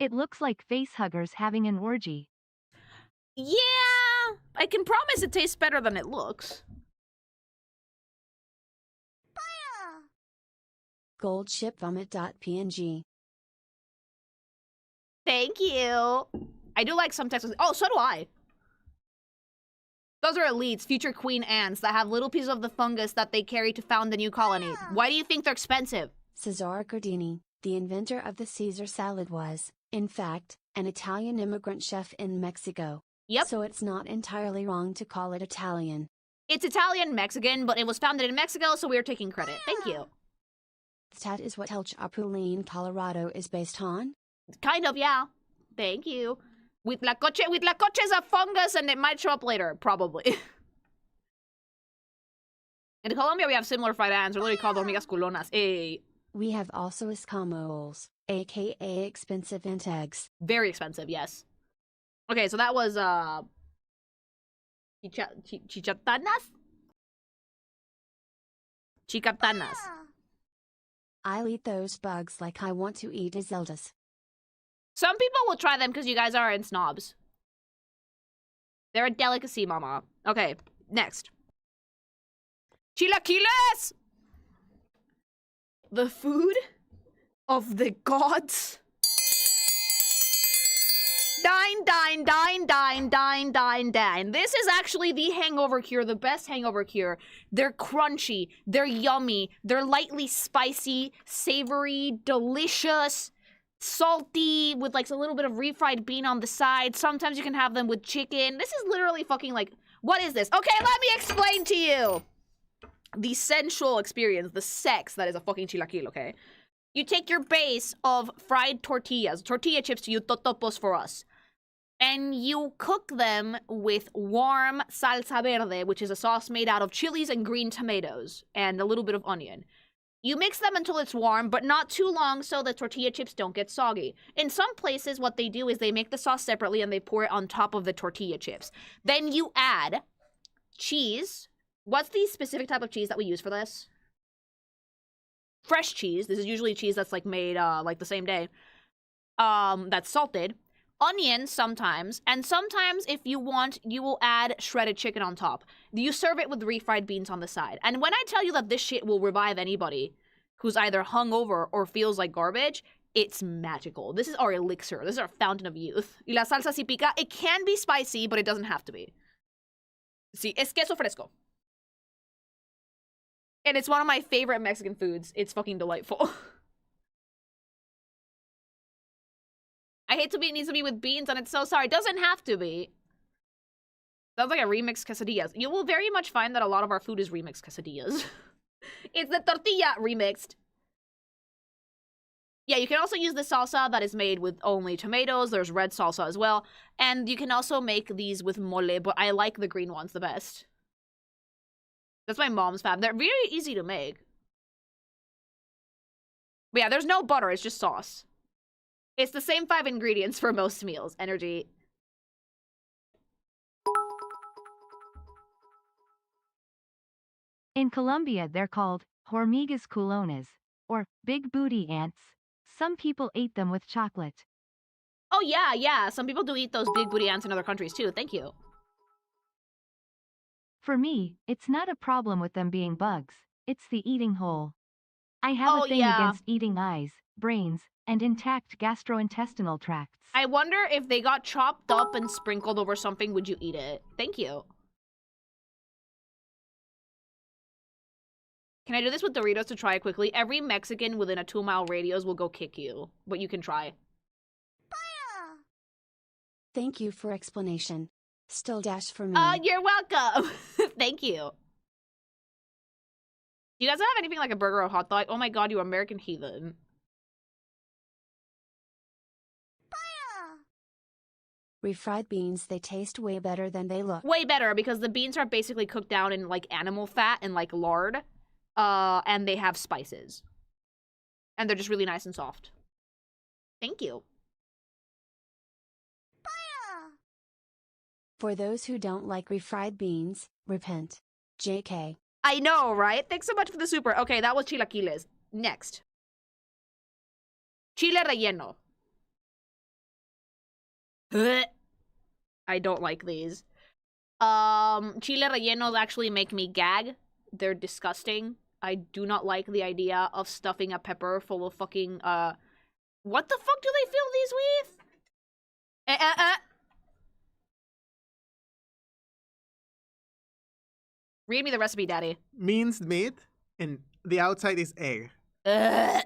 It looks like facehuggers having an orgy. Yeah, I can promise it tastes better than it looks. Goldshipvomit.png. Thank you. I do like some Texas. Oh, so do I. Those are elites, future queen ants that have little pieces of the fungus that they carry to found the new colony. Why do you think they're expensive? Cesare Gardini, the inventor of the Caesar salad, was, in fact, an Italian immigrant chef in Mexico. Yep. So it's not entirely wrong to call it Italian. It's Italian-Mexican, but it was founded in Mexico, so we're taking credit. Thank you. That is what El Chapulín, Colorado is based on? Kind of, yeah. Thank you. Huitlacoche is a fungus, and it might show up later, probably. In Colombia, we have similar fried ants. They're literally called hormigas culonas. Hey. We have also escamoles, aka expensive ant eggs. Very expensive, yes. Okay, so that was, Chicatanas? Chicatanas. I'll eat those bugs like I want to eat Zeldas. Some people will try them because you guys aren't snobs. They're a delicacy, mama. Okay, next. Chilaquiles! The food of the gods. Dine, dine, dine, dine, dine, dine, dine. This is actually the hangover cure, the best hangover cure. They're crunchy, they're yummy, they're lightly spicy, savory, delicious, salty, with like a little bit of refried bean on the side. Sometimes you can have them with chicken. This is literally fucking like, what is this? Okay, let me explain to you. The sensual experience, the sex that is a fucking chilaquil, okay? You take your base of fried tortillas, tortilla chips to you totopos for us, and you cook them with warm salsa verde, which is a sauce made out of chilies and green tomatoes and a little bit of onion. You mix them until it's warm, but not too long so the tortilla chips don't get soggy. In some places, what they do is they make the sauce separately and they pour it on top of the tortilla chips. Then you add cheese. What's the specific type of cheese that we use for this? Fresh cheese. This is usually cheese that's like made like the same day. That's salted. Onions sometimes, and sometimes if you want, you will add shredded chicken on top. You serve it with refried beans on the side. And when I tell you that this shit will revive anybody who's either hungover or feels like garbage, it's magical. This is our elixir. This is our fountain of youth. Y la salsa si pica, it can be spicy, but it doesn't have to be. Sí, es queso fresco. And it's one of my favorite Mexican foods. It's fucking delightful. I hate to be, it needs to be with beans, and it's so sorry. It doesn't have to be. Sounds like a remixed quesadillas. You will very much find that a lot of our food is remixed quesadillas. It's the tortilla remixed. Yeah, you can also use the salsa that is made with only tomatoes. There's red salsa as well. And you can also make these with mole, but I like the green ones the best. That's my mom's fab. They're very easy to make. But yeah, there's no butter. It's just sauce. It's the same 5 ingredients for most meals. Energy. In Colombia, they're called hormigas culonas, or big booty ants. Some people ate them with chocolate. Oh, yeah. Some people do eat those big booty ants in other countries, too. Thank you. For me, it's not a problem with them being bugs. It's the eating hole. I have a thing against eating eyes, brains, and intact gastrointestinal tracts. I wonder if they got chopped up and sprinkled over something, would you eat it? Thank you. Can I do this with Doritos to try it quickly? Every Mexican within a 2-mile radius will go kick you, but you can try. Thank you for explanation. Still dash for me. You're welcome. Thank you. You guys have anything like a burger or hot dog? Oh my god, you American heathen. Refried beans, they taste way better than they look. Way better, because the beans are basically cooked down in like animal fat and like lard. And they have spices. And they're just really nice and soft. Thank you. For those who don't like refried beans, repent. JK. I know, right? Thanks so much for the super. Okay, that was chilaquiles. Next. Chile relleno. I don't like these. Chile rellenos actually make me gag. They're disgusting. I do not like the idea of stuffing a pepper full of fucking, what the fuck do they fill these with? Read me the recipe, Daddy. Minced meat, and the outside is egg. I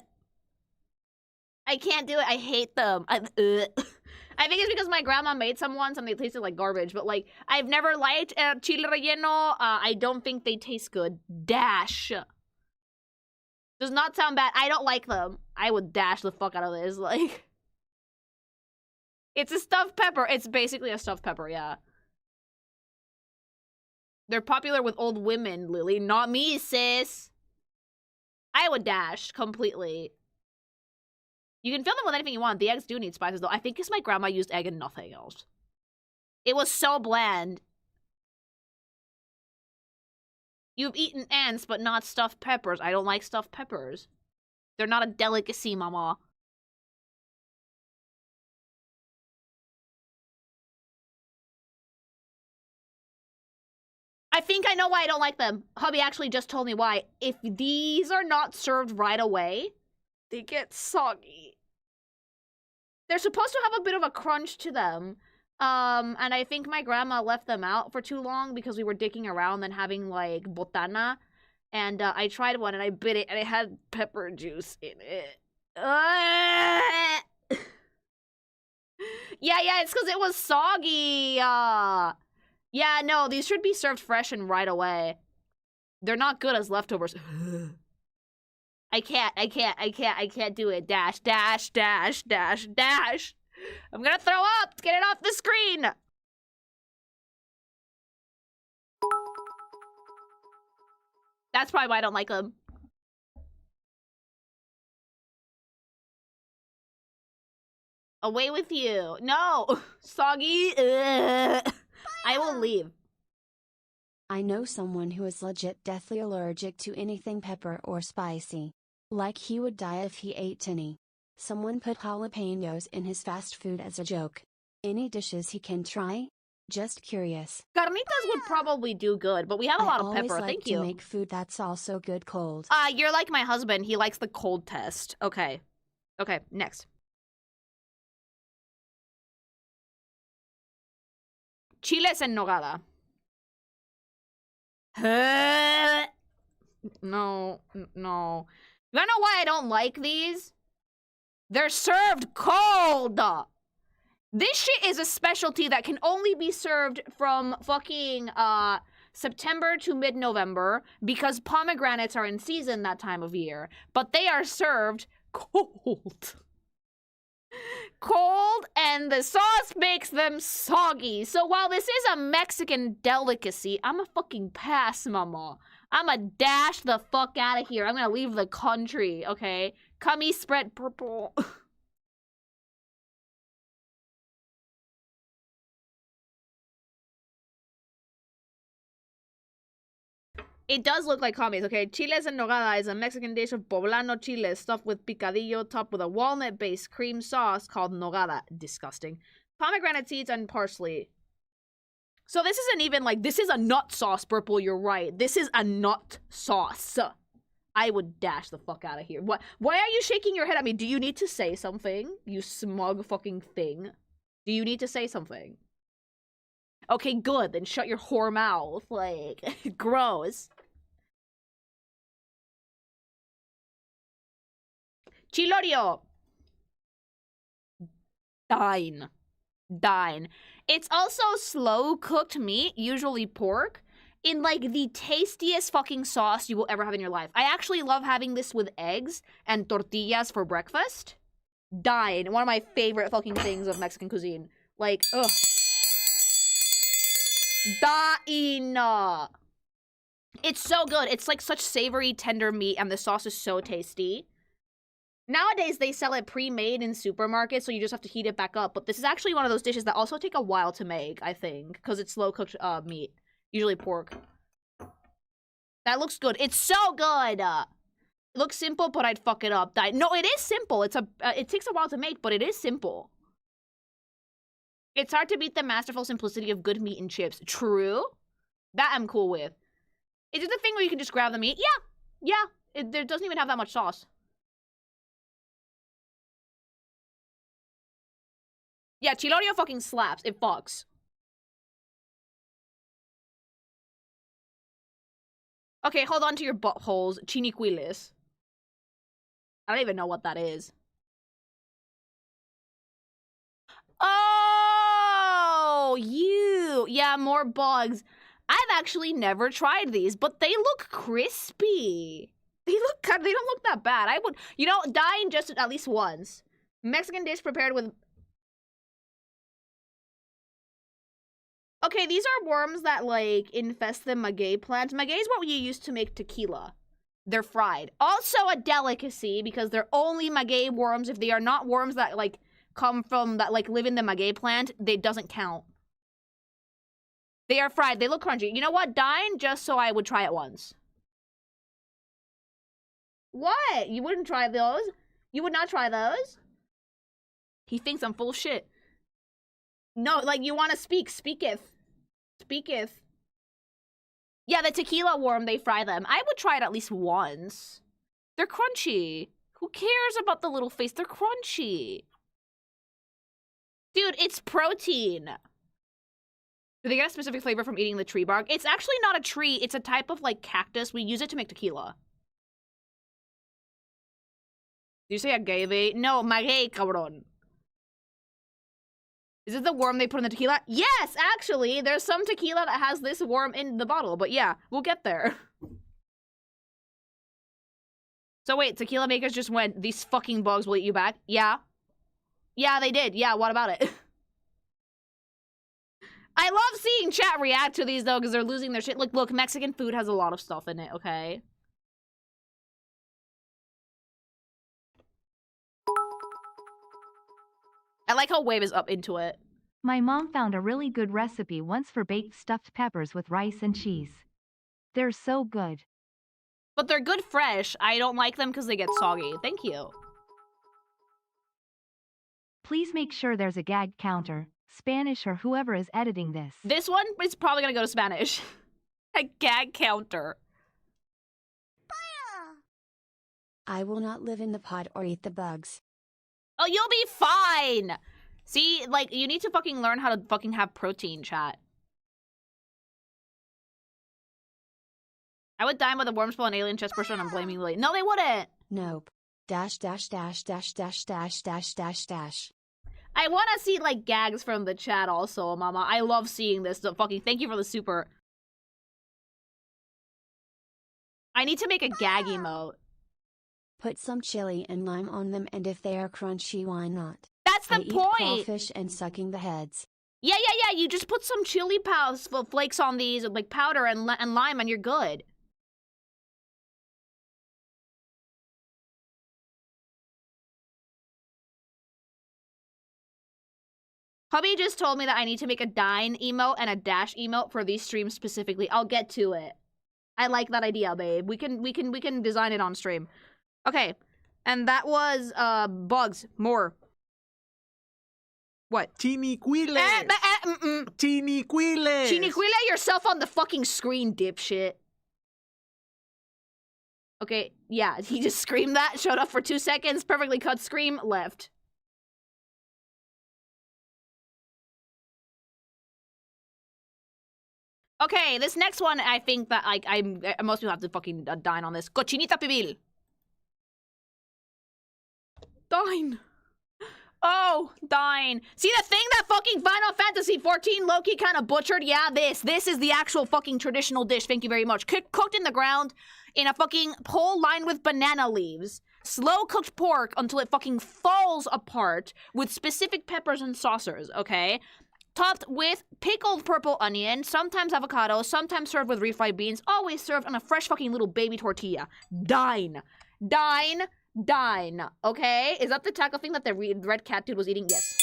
can't do it. I hate them. I think it's because my grandma made some once and they tasted like garbage. But, like, I've never liked chile relleno. I don't think they taste good. Dash. Does not sound bad. I don't like them. I would dash the fuck out of this. Like, it's a stuffed pepper. It's basically a stuffed pepper, yeah. They're popular with old women, Lily. Not me, sis. I would dash completely. You can fill them with anything you want. The eggs do need spices, though. I think it's my grandma used egg and nothing else. It was so bland. You've eaten ants, but not stuffed peppers. I don't like stuffed peppers. They're not a delicacy, mama. I think I know why I don't like them. Hubby actually just told me why. If these are not served right away, they get soggy. They're supposed to have a bit of a crunch to them. And I think my grandma left them out for too long because we were dicking around and having, like, botana. And I tried one and I bit it and it had pepper juice in it. Yeah, it's because it was soggy. Yeah, no, these should be served fresh and right away. They're not good as leftovers. I can't do it. Dash, dash, dash, dash, dash. I'm gonna throw up. Get it off the screen. That's probably why I don't like them. Away with you. No. Soggy. Ugh. I will leave. I know someone who is legit deathly allergic to anything pepper or spicy. Like he would die if he ate any. Someone put jalapenos in his fast food as a joke. Any dishes he can try? Just curious. Carnitas would probably do good, but we have a lot of pepper. I always like Thank you. to make food that's also good cold. You're like my husband. He likes the cold test. Okay. Okay, next. Chiles en nogada. No. You wanna know why I don't like these? They're served cold! This shit is a specialty that can only be served from fucking, September to mid-November because pomegranates are in season that time of year. But they are served cold. Cold, and the sauce makes them soggy. So while this is a Mexican delicacy, I'm a fucking pass, mama. I'm a dash the fuck out of here. I'm gonna leave the country, okay? Cummy spread purple. It does look like commies, okay? Chiles en nogada is a Mexican dish of poblano chile stuffed with picadillo topped with a walnut-based cream sauce called nogada. Disgusting. Pomegranate seeds and parsley. So this isn't even like, this is a nut sauce, Purple, you're right. This is a nut sauce. I would dash the fuck out of here. What? Why are you shaking your head at me? Do you need to say something? You smug fucking thing. Do you need to say something? Okay, good. Then shut your whore mouth. Like, gross. Chilorio. Dine. It's also slow-cooked meat, usually pork, in, like, the tastiest fucking sauce you will ever have in your life. I actually love having this with eggs and tortillas for breakfast. Dine. One of my favorite fucking things of Mexican cuisine. Like, ugh. Dine. It's so good. It's, like, such savory, tender meat, and the sauce is so tasty. Nowadays, they sell it pre-made in supermarkets, so you just have to heat it back up. But this is actually one of those dishes that also take a while to make, I think, because it's slow-cooked meat. Usually pork. That looks good. It's so good! It looks simple, but I'd fuck it up. No, it is simple. It takes a while to make, but it is simple. It's hard to beat the masterful simplicity of good meat and chips. True. That I'm cool with. Is it the thing where you can just grab the meat? Yeah. It doesn't even have that much sauce. Yeah, Chilorio fucking slaps. It fucks. Okay, hold on to your buttholes. Chiniquiles. I don't even know what that is. Oh, you. Yeah, more bugs. I've actually never tried these, but they look crispy. They don't look that bad. I would, dine just at least once. Mexican dish prepared with... Okay, these are worms that, like, infest the maguey plant. Maguey is what you use to make tequila. They're fried. Also a delicacy, because they're only maguey worms. If they are not worms that, like, come from, that, like, live in the maguey plant, they doesn't count. They are fried. They look crunchy. You know what? Dine just so I would try it once. What? You wouldn't try those? You would not try those? He thinks I'm full shit. No, like, you want to speak. Speaketh. Yeah, the tequila worm, they fry them. I would try it at least once. They're crunchy. Who cares about the little face? They're crunchy. Dude, it's protein. Do they get a specific flavor from eating the tree bark? It's actually not a tree. It's a type of, like, cactus. We use it to make tequila. Did you say agave? No, maguey, cabron. Is it the worm they put in the tequila? Yes, actually. There's some tequila that has this worm in the bottle. But yeah, we'll get there. So wait, tequila makers just went, these fucking bugs will eat you back? Yeah. Yeah, they did. Yeah, what about it? I love seeing chat react to these, though, because they're losing their shit. Look, Mexican food has a lot of stuff in it, okay? I like how Wave is up into it. My mom found a really good recipe once for baked stuffed peppers with rice and cheese. They're so good. But they're good fresh. I don't like them because they get soggy. Thank you. Please make sure there's a gag counter, Spanish or whoever is editing this. This one is probably gonna go to Spanish. A gag counter. I will not live in the pod or eat the bugs. Oh, you'll be fine! See, like, you need to fucking learn how to fucking have protein, chat. I would dine with a worm spell and alien chest person and I'm blaming Lily. No, they wouldn't! Nope. Dash dash dash dash dash dash dash dash dash. I want to see, like, gags from the chat also, mama. I love seeing this. So fucking thank you for the super. I need to make a gag emote. Put some chili and lime on them, and if they are crunchy, why not? That's the I eat point! crawfish and sucking the heads. Yeah. You just put some chili flakes on these, like powder and lime, and you're good. Hubby just told me that I need to make a Dine emote and a Dash emote for these streams specifically. I'll get to it. I like that idea, babe. We can design it on stream. Okay. And that was bugs. More. What? Chinicuiles! Chinicuiles! Chinicuile yourself on the fucking screen, dipshit. Okay, yeah, he just screamed that, showed up for 2 seconds, perfectly cut scream, left. Okay, this next one, I think that, like, most people have to fucking dine on this. Cochinita pibil. Dine. Oh, Dine. See the thing that fucking Final Fantasy 14 Loki kind of butchered? Yeah, this is the actual fucking traditional dish. Thank you very much. Cooked in the ground in a fucking pole lined with banana leaves. Slow cooked pork until it fucking falls apart with specific peppers and saucers, okay? Topped with pickled purple onion, sometimes avocado, sometimes served with refried beans, always served on a fresh fucking little baby tortilla. Dine. Dine. Dine. Okay? Is that the taco thing that the red cat dude was eating? Yes.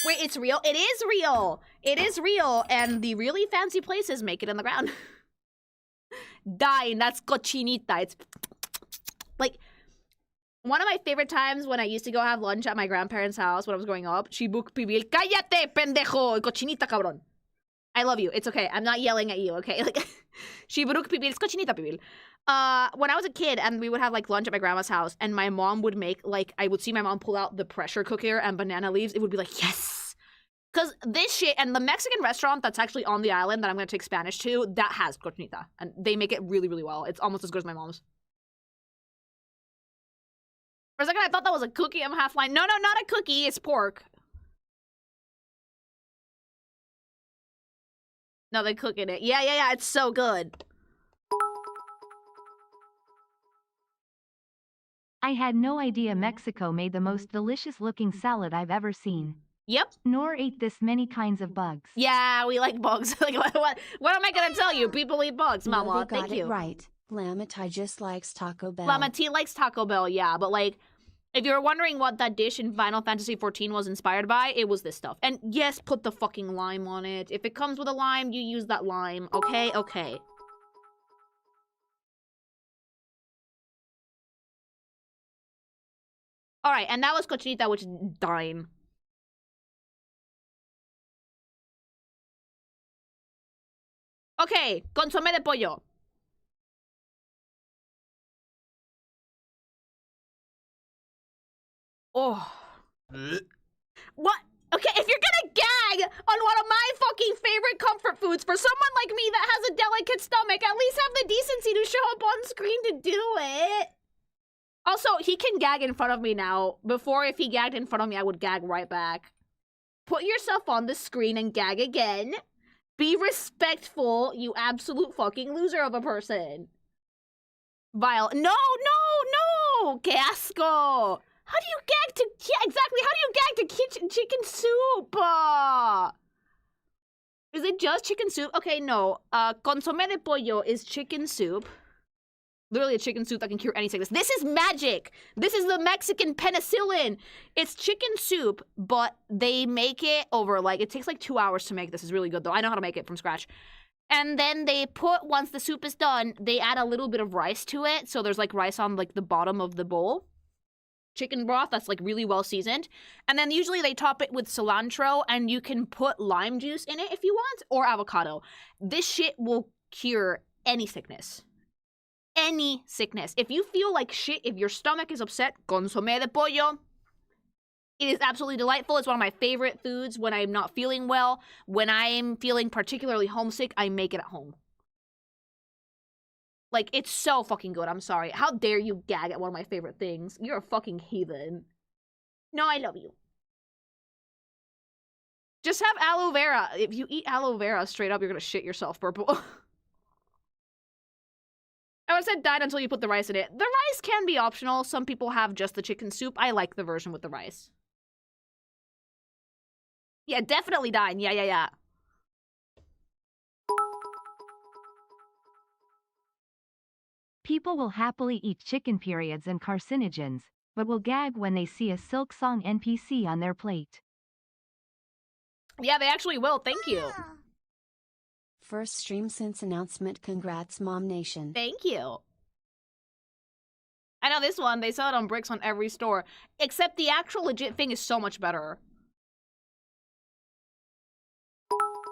Wait, it's real? It is real! It is real, and the really fancy places make it in the ground. Dine. That's cochinita. It's like... One of my favorite times when I used to go have lunch at my grandparents' house when I was growing up, Shibuk pibil, cállate, pendejo, cochinita cabrón. I love you. It's okay. I'm not yelling at you, okay? Like, Shiburuk pibil, it's cochinita pibil. When I was a kid and we would have like lunch at my grandma's house and my mom would make like, I would see my mom pull out the pressure cooker and banana leaves, it would be like, yes! Because this shit, and the Mexican restaurant that's actually on the island that I'm going to take Spanish to, that has cochinita. And they make it really, really well. It's almost as good as my mom's. For a second, I thought that was a cookie. I'm half lying. No, not a cookie. It's pork. No, they cook in it. Yeah. It's so good. I had no idea Mexico made the most delicious looking salad I've ever seen. Yep. Nor ate this many kinds of bugs. Yeah, we like bugs. Like, what am I gonna tell you? People eat bugs, No, mama. they got Thank you. it right. Lamatai just likes Taco Bell. Lama T likes Taco Bell, yeah, but like, if you were wondering what that dish in Final Fantasy 14 was inspired by, it was this stuff. And yes, put the fucking lime on it. If it comes with a lime, you use that lime. Okay? Okay. Alright, and that was cochinita, which is Dine. Okay, consomé de pollo. Oh. What? Okay, if you're gonna gag on one of my fucking favorite comfort foods for someone like me that has a delicate stomach, at least have the decency to show up on screen to do it. Also, he can gag in front of me now. Before, if he gagged in front of me, I would gag right back. Put yourself on the screen and gag again. Be respectful, you absolute fucking loser of a person. Vile. No, no, no! Que asco! How do you gag to... Yeah, exactly. How do you gag to chicken soup? Is it just chicken soup? Okay, no. Consomé de pollo is chicken soup. Literally a chicken soup that can cure any sickness. This is magic! This is the Mexican penicillin! It's chicken soup, but they make it over, like, it takes like 2 hours to make this. It's really good, though. I know how to make it from scratch. And then they put, once the soup is done, they add a little bit of rice to it. So there's, like, rice on, like, the bottom of the bowl. Chicken broth that's, like, really well seasoned. And then usually they top it with cilantro, and you can put lime juice in it if you want, or avocado. This shit will cure any sickness. Any sickness. If you feel like shit, if your stomach is upset, consomé de pollo. It is absolutely delightful. It's one of my favorite foods when I'm not feeling well. When I'm feeling particularly homesick, I make it at home. Like, it's so fucking good. I'm sorry. How dare you gag at one of my favorite things? You're a fucking heathen. No, I love you. Just have aloe vera. If you eat aloe vera straight up, you're gonna shit yourself, Purple. I would have said Dine until you put the rice in it. The rice can be optional. Some people have just the chicken soup. I like the version with the rice. Yeah, definitely Dine. Yeah. People will happily eat chicken periods and carcinogens, but will gag when they see a Silk Song NPC on their plate. Yeah, they actually will. Thank you. First stream since announcement. Congrats, Mom Nation. Thank you. I know this one, they sell it on bricks on every store. Except the actual legit thing is so much better.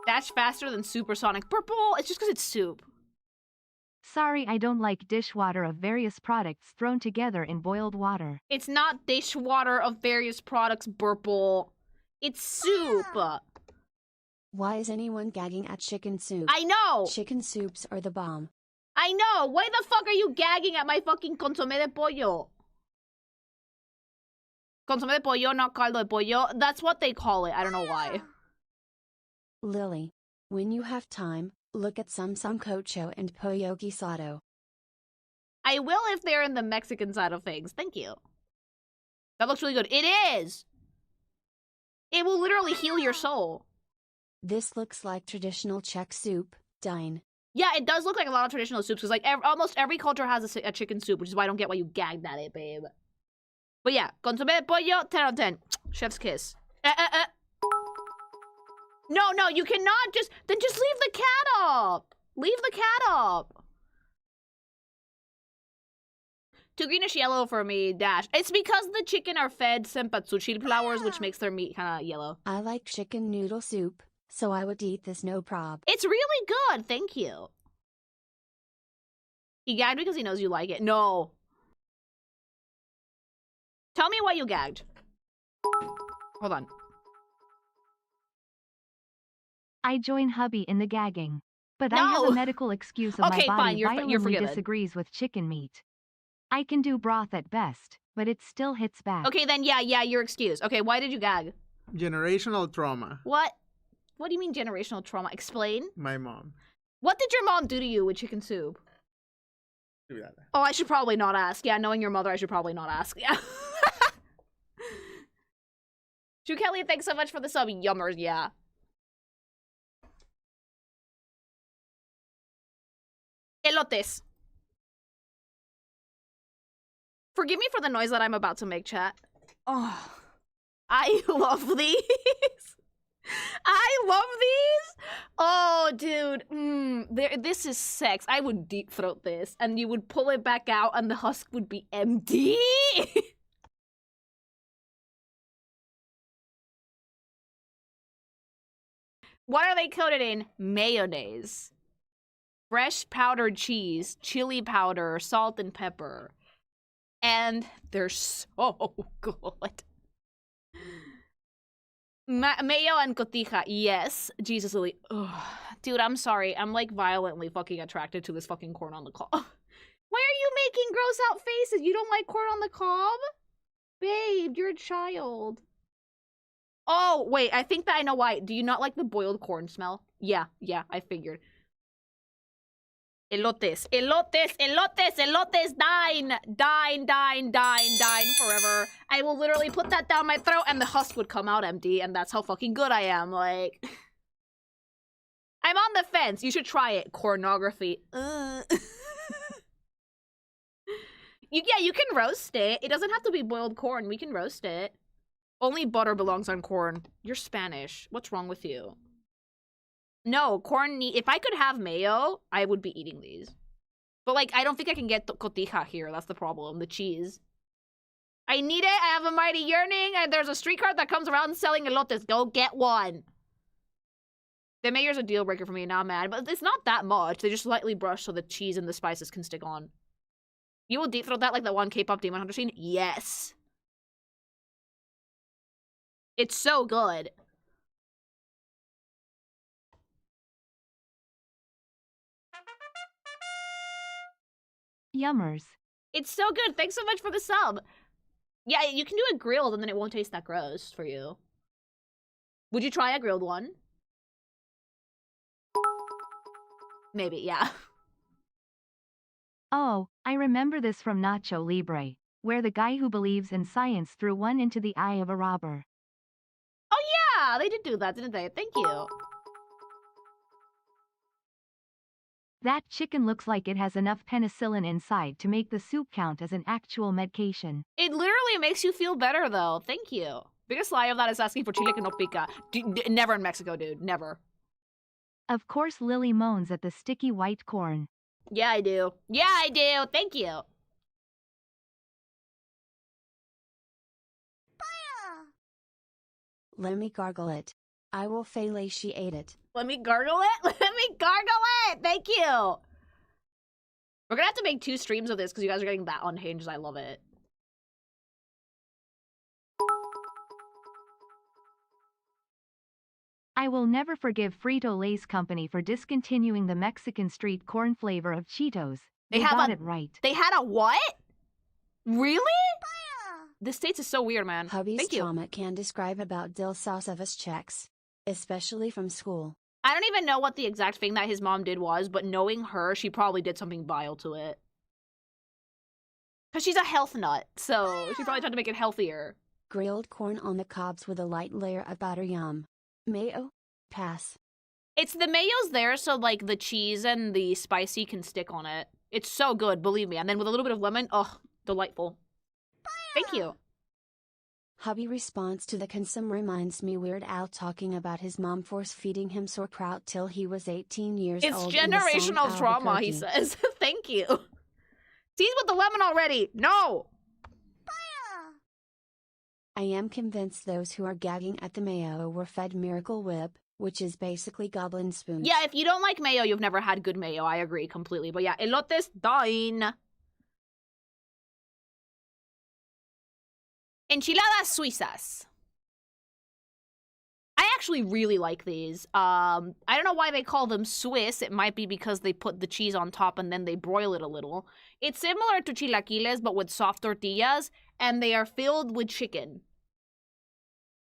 Dash faster than supersonic. Purple, it's just because it's soup. Sorry, I don't like dishwater of various products thrown together in boiled water. It's not dishwater of various products, Purple. It's soup. Why is anyone gagging at chicken soup? I know! Chicken soups are the bomb. I know! Why the fuck are you gagging at my fucking consomé de pollo? Consomé de pollo, not caldo de pollo. That's what they call it. I don't know why. Lily, when you have time, look at some sancocho and pollo guisado. I will if they're in the Mexican side of things. Thank you. That looks really good. It is! It will literally heal your soul. This looks like traditional Czech soup, Dine. Yeah, it does look like a lot of traditional soups, because like almost every culture has a chicken soup, which is why I don't get why you gagged at it, babe. But yeah, consomé de pollo, 10 out of 10. Chef's kiss. No, you cannot then just leave the cat up. Leave the cat up. Too greenish yellow for me, Dash. It's because the chicken are fed senpatsuchi flowers, which makes their meat kind of yellow. I like chicken noodle soup, so I would eat this no prob. It's really good, thank you. He gagged because he knows you like it. No. Tell me why you gagged. Hold on. I join hubby in the gagging. But No! I have a medical excuse of Okay, my fine, body you're violently forgiven. disagrees with chicken meat. I can do broth at best, but it still hits back. Okay, then yeah, you're excused. Okay, why did you gag? Generational trauma. What? What do you mean generational trauma? Explain. My mom. What did your mom do to you with chicken soup? Do that. Oh, I should probably not ask. Yeah, knowing your mother, I should probably not ask. Yeah. Drew Kelly, thanks so much for the sub. Yummers, yeah. Elotes. Forgive me for the noise that I'm about to make, chat. Oh, I love these. I love these. Oh, dude. This is sex. I would deep throat this, and you would pull it back out, and the husk would be empty. What are they coated in? Mayonnaise. Fresh powdered cheese, chili powder, salt and pepper. And they're so good. Mayo and cotija, yes. Jesus, Lily. Ugh. Dude, I'm sorry. I'm like violently fucking attracted to this fucking corn on the cob. Why are you making gross out faces? You don't like corn on the cob? Babe, you're a child. Oh, wait, I think that I know why. Do you not like the boiled corn smell? Yeah, I figured. Elotes, elotes, elotes, elotes, dine, dine, dine, dine, dine forever. I will literally put that down my throat and the husk would come out empty, and that's how fucking good I am, like... I'm on the fence. You should try it. Cornography. Yeah, you can roast it. It doesn't have to be boiled corn. We can roast it. Only butter belongs on corn. You're Spanish. What's wrong with you? No, corn... If I could have mayo, I would be eating these. But, like, I don't think I can get cotija here. That's the problem. The cheese. I need it. I have a mighty yearning. And there's a streetcar that comes around selling elotes. Go get one. The mayo's a deal breaker for me. Now I'm mad. But it's not that much. They just lightly brush so the cheese and the spices can stick on. You will deep throat that like that one K-pop Demon Hunter scene? Yes. It's so good. Yummers. It's so good. Thanks so much for the sub. Yeah, you can do it grilled and then it won't taste that gross for you. Would you try a grilled one? Maybe, yeah. Oh, I remember this from Nacho Libre, where the guy who believes in science threw one into the eye of a robber. Oh yeah, they did do that, didn't they? Thank you. That chicken looks like it has enough penicillin inside to make the soup count as an actual medication. It literally makes you feel better, though. Thank you. Biggest lie of that is asking for chile que no pica. Never in Mexico, dude. Never. Of course Lily moans at the sticky white corn. Yeah, I do. Yeah, I do. Thank you. Let me gargle it. I will fail she ate it. Let me gargle it? Let me gargle it! Thank you! We're gonna have to make 2 streams of this because you guys are getting that unhinged. I love it. I will never forgive Frito-Lay's company for discontinuing the Mexican street corn flavor of Cheetos. They got it right. They had a what? Really? The States is so weird, man. Hubby's trauma can describe about dill sauce of us checks. Especially from school. I don't even know what the exact thing that his mom did was, but knowing her, she probably did something vile to it. Because she's a health nut, so she probably tried to make it healthier. Grilled corn on the cobs with a light layer of butter, yum. Mayo? Pass. It's the mayo's there so, like, the cheese and the spicy can stick on it. It's so good, believe me. And then with a little bit of lemon, oh, delightful. Thank you. Hubby response to the consume reminds me Weird Al talking about his mom force-feeding him sauerkraut till he was 18 years old. It's generational trauma, he says. Thank you. Tease with the lemon already. No! I am convinced those who are gagging at the mayo were fed Miracle Whip, which is basically goblin spoons. Yeah, if you don't like mayo, you've never had good mayo. I agree completely. But yeah, elotes, dine. Enchiladas suizas. I actually really like these. I don't know why they call them Swiss. It might be because they put the cheese on top and then they broil it a little. It's similar to chilaquiles, but with soft tortillas, and they are filled with chicken.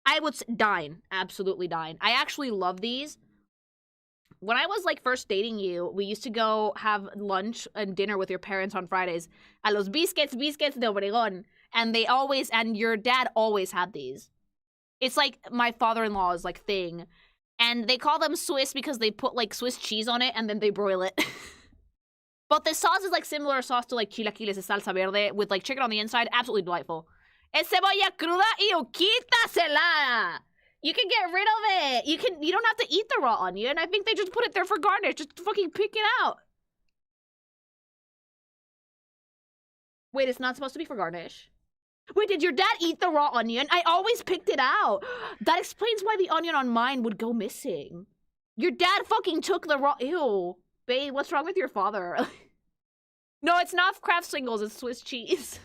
I would dine. Absolutely dine. I actually love these. When I was, like, first dating you, we used to go have lunch and dinner with your parents on Fridays. A los biscuits de Obregón. And they always, and your dad always had these. It's like my father-in-law's, like, thing. And they call them Swiss because they put, like, Swiss cheese on it and then they broil it. But the sauce is, like, similar sauce to, like, chilaquiles de salsa verde with, like, chicken on the inside. Absolutely delightful. Es cebolla cruda y quítasela. You can get rid of it. You don't have to eat the raw onion. I think they just put it there for garnish. Just fucking pick it out. Wait, it's not supposed to be for garnish? Wait, did your dad eat the raw onion? I always picked it out. That explains why the onion on mine would go missing. Your dad fucking took the raw... Ew. Babe, what's wrong with your father? No, it's not Kraft Singles. It's Swiss cheese.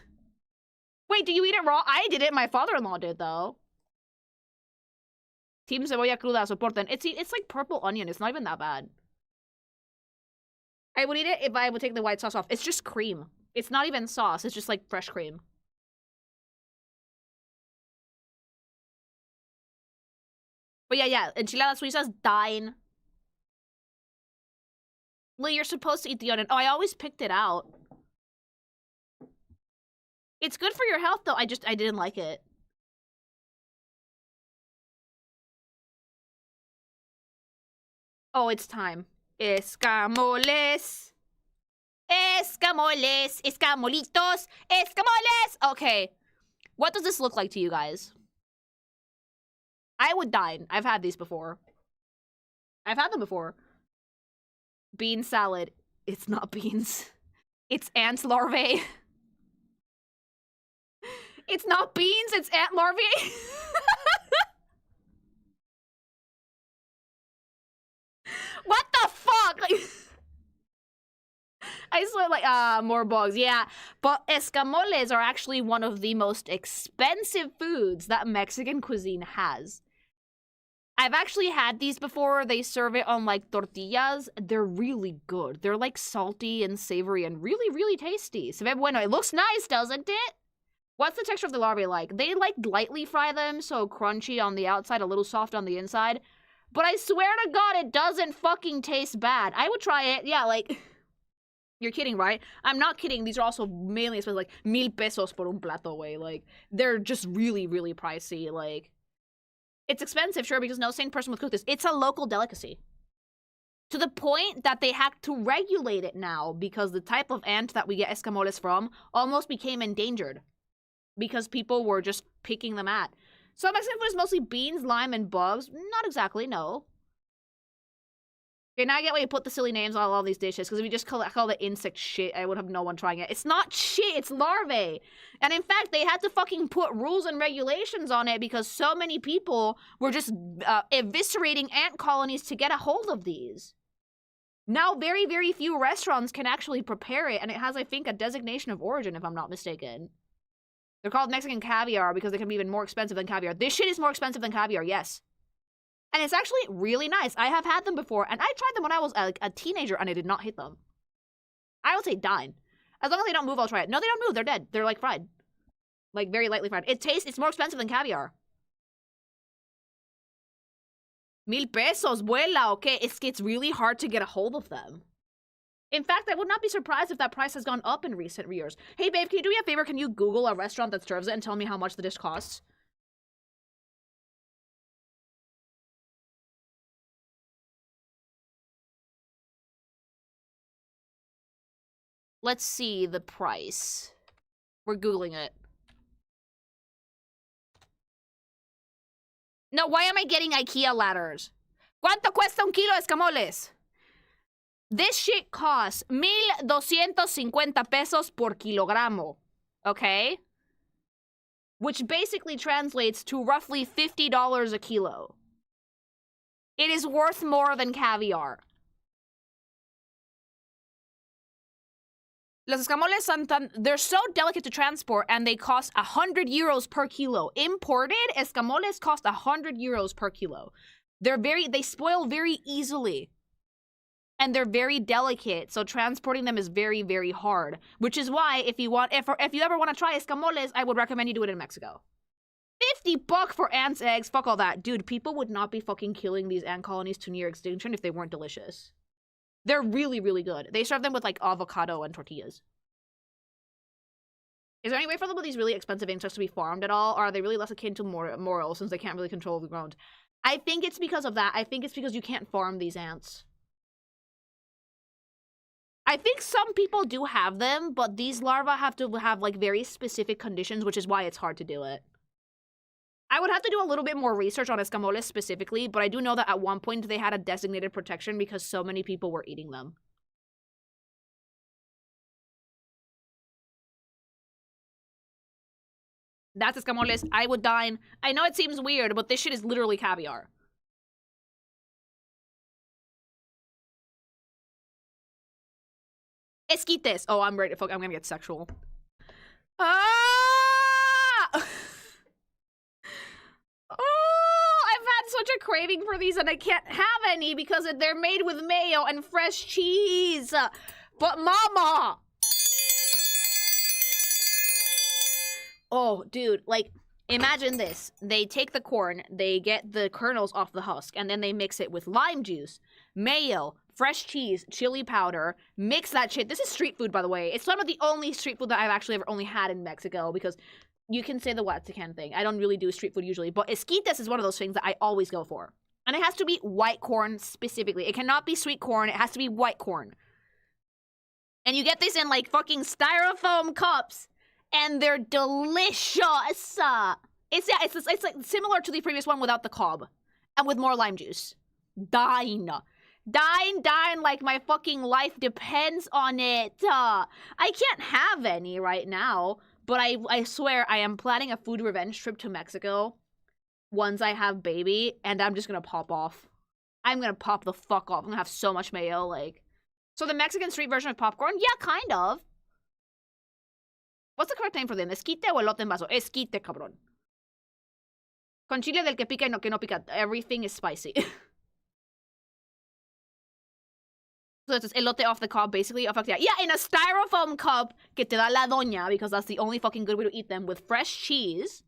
Wait, do you eat it raw? I did it. My father-in-law did, though. Team cebolla cruda soporten. It's like purple onion. It's not even that bad. I would eat it if I would take the white sauce off. It's just cream. It's not even sauce. It's just like fresh cream. But yeah, enchiladas suizas, dine. Lee, you're supposed to eat the onion. Oh, I always picked it out. It's good for your health, though. I didn't like it. Oh, it's time. Escamoles. Escamoles. Escamolitos. Escamoles. Okay. What does this look like to you guys? I would dine. I've had these before. I've had them before. Bean salad. It's not beans. It's ants larvae. It's not beans, it's ant larvae. What the fuck? Like, I swear, like, more bugs. Yeah, but escamoles are actually one of the most expensive foods that Mexican cuisine has. I've actually had these before. They serve it on, like, tortillas. They're really good. They're, like, salty and savory and really, really tasty. Se ve bueno. It looks nice, doesn't it? What's the texture of the larvae like? They, like, lightly fry them, so crunchy on the outside, a little soft on the inside. But I swear to God, it doesn't fucking taste bad. I would try it. Yeah, like... You're kidding, right? I'm not kidding. These are also mainly expensive, like, 1,000 pesos por un plato, way. Like, they're just really, really pricey. Like, it's expensive, sure, because no sane person would cook this. It's a local delicacy. To the point that they had to regulate it now because the type of ant that we get escamoles from almost became endangered. Because people were just picking them at. So Mexican food is mostly beans, lime, and bugs. Not exactly, no. Okay, now I get why you put the silly names on all these dishes, because if you just call it insect shit, I would have no one trying it. It's not shit, it's larvae. And in fact, they had to fucking put rules and regulations on it because so many people were just eviscerating ant colonies to get a hold of these. Now very, very few restaurants can actually prepare it, and it has, I think, a designation of origin, if I'm not mistaken. They're called Mexican caviar because they can be even more expensive than caviar. This shit is more expensive than caviar, yes. And it's actually really nice. I have had them before, and I tried them when I was a teenager, and I did not hate them. I would say dine. As long as they don't move, I'll try it. No, they don't move. They're dead. They're, like, fried. Like, very lightly fried. It's more expensive than caviar. 1,000 pesos, vuela, okay? It's really hard to get a hold of them. In fact, I would not be surprised if that price has gone up in recent years. Hey, babe, can you do me a favor? Can you Google a restaurant that serves it and tell me how much the dish costs? Let's see the price. We're Googling it. No, why am I getting IKEA ladders? ¿Cuánto cuesta un kilo de escamoles? This shit costs 1,250 pesos por kilogramo. Okay? Which basically translates to roughly $50 a kilo. It is worth more than caviar. Los escamoles son they're so delicate to transport, and they cost 100 euros per kilo. Imported escamoles cost 100 euros per kilo. They spoil very easily. And they're very delicate, so transporting them is very, very hard. Which is why, if you ever want to try escamoles, I would recommend you do it in Mexico. $50 for ants' eggs, fuck all that. Dude, people would not be fucking killing these ant colonies to near extinction if they weren't delicious. They're really, really good. They serve them with, like, avocado and tortillas. Is there any way for them with these really expensive insects to be farmed at all? Or are they really less akin to morels since they can't really control the ground? I think it's because of that. I think it's because you can't farm these ants. I think some people do have them, but these larvae have to have, like, very specific conditions, which is why it's hard to do it. I would have to do a little bit more research on escamoles specifically, but I do know that at one point they had a designated protection because so many people were eating them. That's escamoles. I would dine. I know it seems weird, but this shit is literally caviar. Esquites. Oh, I'm ready to fuck. I'm gonna get sexual. Ah! Oh, I've had such a craving for these, and I can't have any because they're made with mayo and fresh cheese. But mama! Oh, dude, like, imagine this. They take the corn, they get the kernels off the husk, and then they mix it with lime juice, mayo, fresh cheese, chili powder, mix that shit. This is street food, by the way. It's some of the only street food that I've actually ever only had in Mexico, because you can say the Huaxtecan thing. I don't really do street food usually, but esquites is one of those things that I always go for. And it has to be white corn specifically. It cannot be sweet corn. It has to be white corn. And you get this in like fucking styrofoam cups, and they're delicious. It's like similar to the previous one without the cob, and with more lime juice. Dine, like my fucking life depends on it. I can't have any right now, but I swear I am planning a food revenge trip to Mexico once I have baby, and I'm just gonna pop off. I'm gonna pop the fuck off. I'm gonna have so much mayo, like. So the Mexican street version of popcorn? Yeah, kind of. What's the correct name for them? Esquite o elote en vaso? Esquite, cabrón. Con chile del que pica y no que no pica. Everything is spicy. So it's elote off the cob, basically. Oh, fuck yeah. Yeah, in a styrofoam cup que te da la doña, because that's the only fucking good way to eat them, with fresh cheese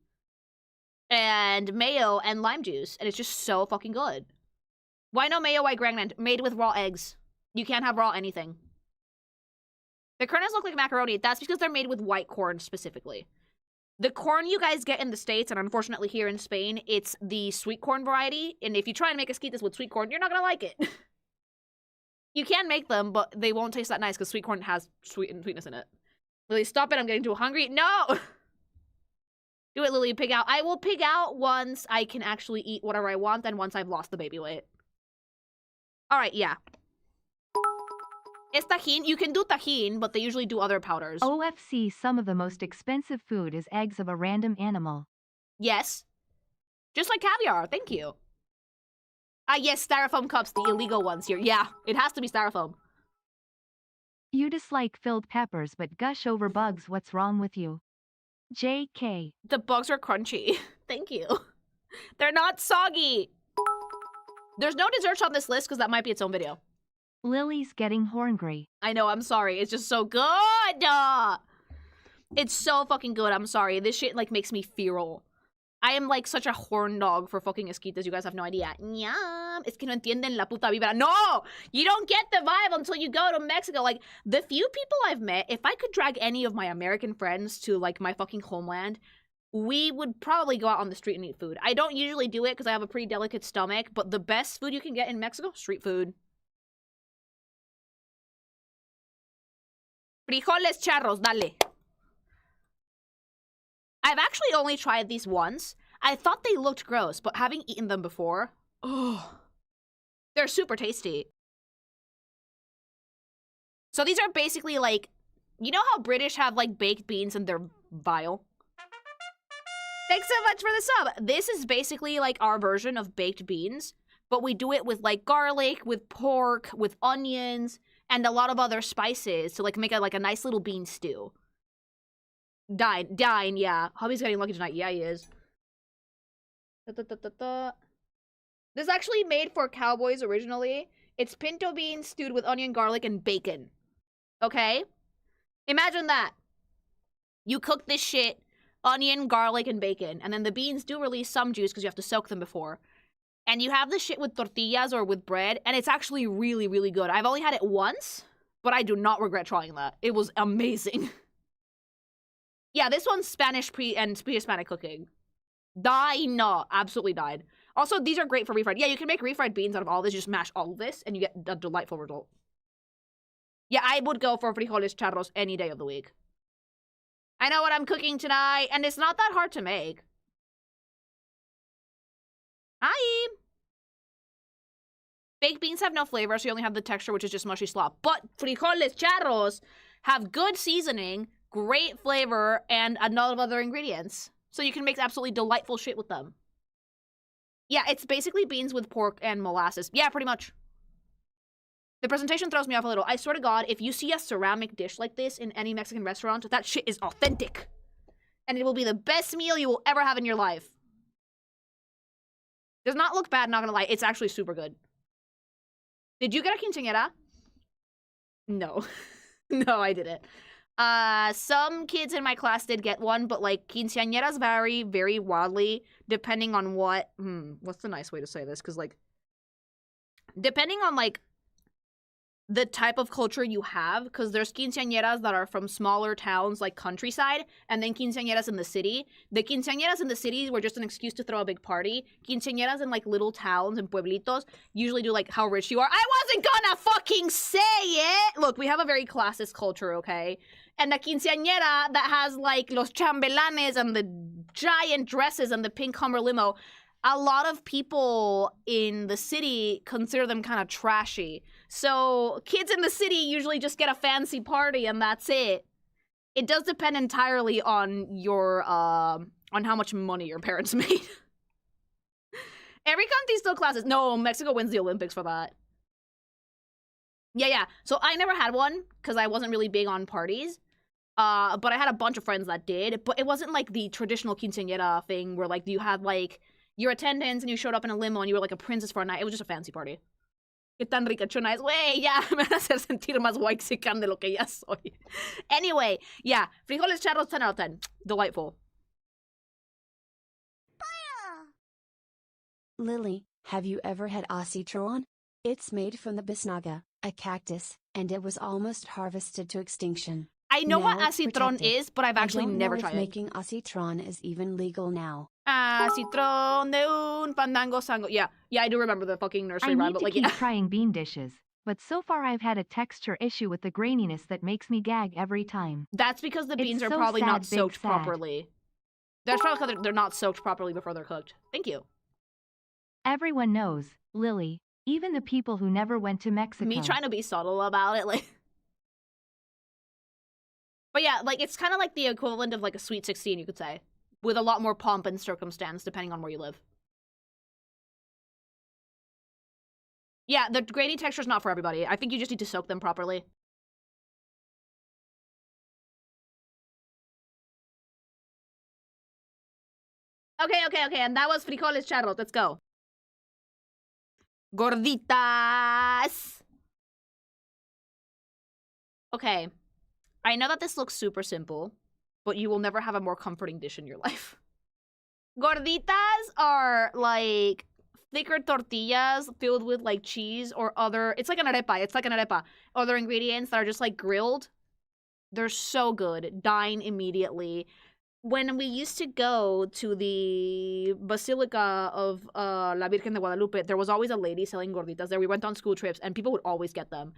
and mayo and lime juice. And it's just so fucking good. Why no mayo, why Grangland? Made with raw eggs. You can't have raw anything. The kernels look like macaroni. That's because they're made with white corn specifically. The corn you guys get in the States, and unfortunately here in Spain, it's the sweet corn variety. And if you try and make esquites with sweet corn, you're not gonna like it. You can make them, but they won't taste that nice because sweet corn has sweetness in it. Lily, stop it. I'm getting too hungry. No! Do it, Lily. Pig out. I will pig out once I can actually eat whatever I want and once I've lost the baby weight. Alright, yeah. It's tajin. You can do tajin, but they usually do other powders. OFC, some of the most expensive food is eggs of a random animal. Yes. Just like caviar. Thank you. Yes, styrofoam cups, the illegal ones here. Yeah, it has to be styrofoam. You dislike filled peppers but gush over bugs. What's wrong with you? JK. The bugs are crunchy. Thank you. They're not soggy. There's no desserts on this list because that might be its own video. Lily's getting horngry. I know, I'm sorry. It's just so good. It's so fucking good. I'm sorry. This shit, like, makes me feral. I am, like, such a horn dog for fucking esquites. You guys have no idea. Nyam. Es que no entienden la puta vibra. No! You don't get the vibe until you go to Mexico. Like, the few people I've met, if I could drag any of my American friends to, like, my fucking homeland, we would probably go out on the street and eat food. I don't usually do it because I have a pretty delicate stomach, but the best food you can get in Mexico, street food. Frijoles charros, dale. I've actually only tried these once. I thought they looked gross, but having eaten them before, oh, they're super tasty. So these are basically like, you know how British have like baked beans in their vial? Thanks so much for the sub. This is basically like our version of baked beans, but we do it with like garlic, with pork, with onions, and a lot of other spices to like make it like a nice little bean stew. Dine, yeah. Hubby's getting lucky tonight. Yeah, he is. This is actually made for cowboys originally. It's pinto beans stewed with onion, garlic, and bacon. Okay? Imagine that. You cook this shit, onion, garlic, and bacon, and then the beans do release some juice because you have to soak them before. And you have this shit with tortillas or with bread, and it's actually really, really good. I've only had it once, but I do not regret trying that. It was amazing. Yeah, this one's Spanish and pre-Hispanic cooking. No, absolutely died. Also, these are great for refried. Yeah, you can make refried beans out of all this. You just mash all of this, and you get a delightful result. Yeah, I would go for frijoles charros any day of the week. I know what I'm cooking tonight, and it's not that hard to make. Hi! Baked beans have no flavor, so you only have the texture, which is just mushy slop. But frijoles charros have good seasoning, great flavor, and a lot of other ingredients. So you can make absolutely delightful shit with them. Yeah, it's basically beans with pork and molasses. Yeah, pretty much. The presentation throws me off a little. I swear to God, if you see a ceramic dish like this in any Mexican restaurant, that shit is authentic. And it will be the best meal you will ever have in your life. Does not look bad, not gonna lie. It's actually super good. Did you get a quinceañera? No. No, I didn't. Some kids in my class did get one, but like quinceañeras vary very wildly depending on what's the nice way to say this? Because like, depending on like the type of culture you have, because there's quinceañeras that are from smaller towns like countryside, and then quinceañeras in the city. The quinceañeras in the cities were just an excuse to throw a big party. Quinceañeras in like little towns and pueblitos usually do like how rich you are. I wasn't gonna fucking say it! Look, we have a very classist culture, okay? And the quinceañera that has like los chambelanes and the giant dresses and the pink Hummer limo, a lot of people in the city consider them kind of trashy. So kids in the city usually just get a fancy party and that's it. It does depend entirely on your on how much money your parents made. Every country's still classes. No, Mexico wins the Olympics for that. Yeah. So I never had one because I wasn't really big on parties. But I had a bunch of friends that did. But it wasn't like the traditional quinceañera thing where like you had like your attendance and you showed up in a limo and you were like a princess for a night. It was just a fancy party. ¿Qué tan ricachona es? Güey, ya, me van a hacer sentir más whitexican de lo que ya soy. Anyway, yeah, frijoles charros, 10 out of 10. Delightful. Lily, have you ever had acitron? It's made from the bisnaga, a cactus, and it was almost harvested to extinction. I know what Now it's acitron protected. is, but I've actually never tried it. Making acitron is even legal now. Acitron de un fandango sango. Yeah, I do remember the fucking nursery I rhyme, need but to like, keep yeah. trying bean dishes, but so far I've had a texture issue with the graininess that makes me gag every time. That's because the It's beans are so probably not sad, big soaked sad. properly. That's probably because they're not soaked properly before they're cooked. Thank you. Everyone knows, Lily, even the people who never went to Mexico. Me trying to be subtle about it, like. But yeah, like, it's kind of like the equivalent of like a Sweet 16, you could say. With a lot more pomp and circumstance, depending on where you live. Yeah, the grainy texture is not for everybody. I think you just need to soak them properly. Okay, and that was frijoles charros. Let's go. Gorditas! Okay. I know that this looks super simple, but you will never have a more comforting dish in your life. Gorditas are like thicker tortillas filled with like cheese or other, it's like an arepa, other ingredients that are just like grilled. They're so good. Dine immediately. When we used to go to the Basilica of La Virgen de Guadalupe, there was always a lady selling gorditas there. We went on school trips and people would always get them.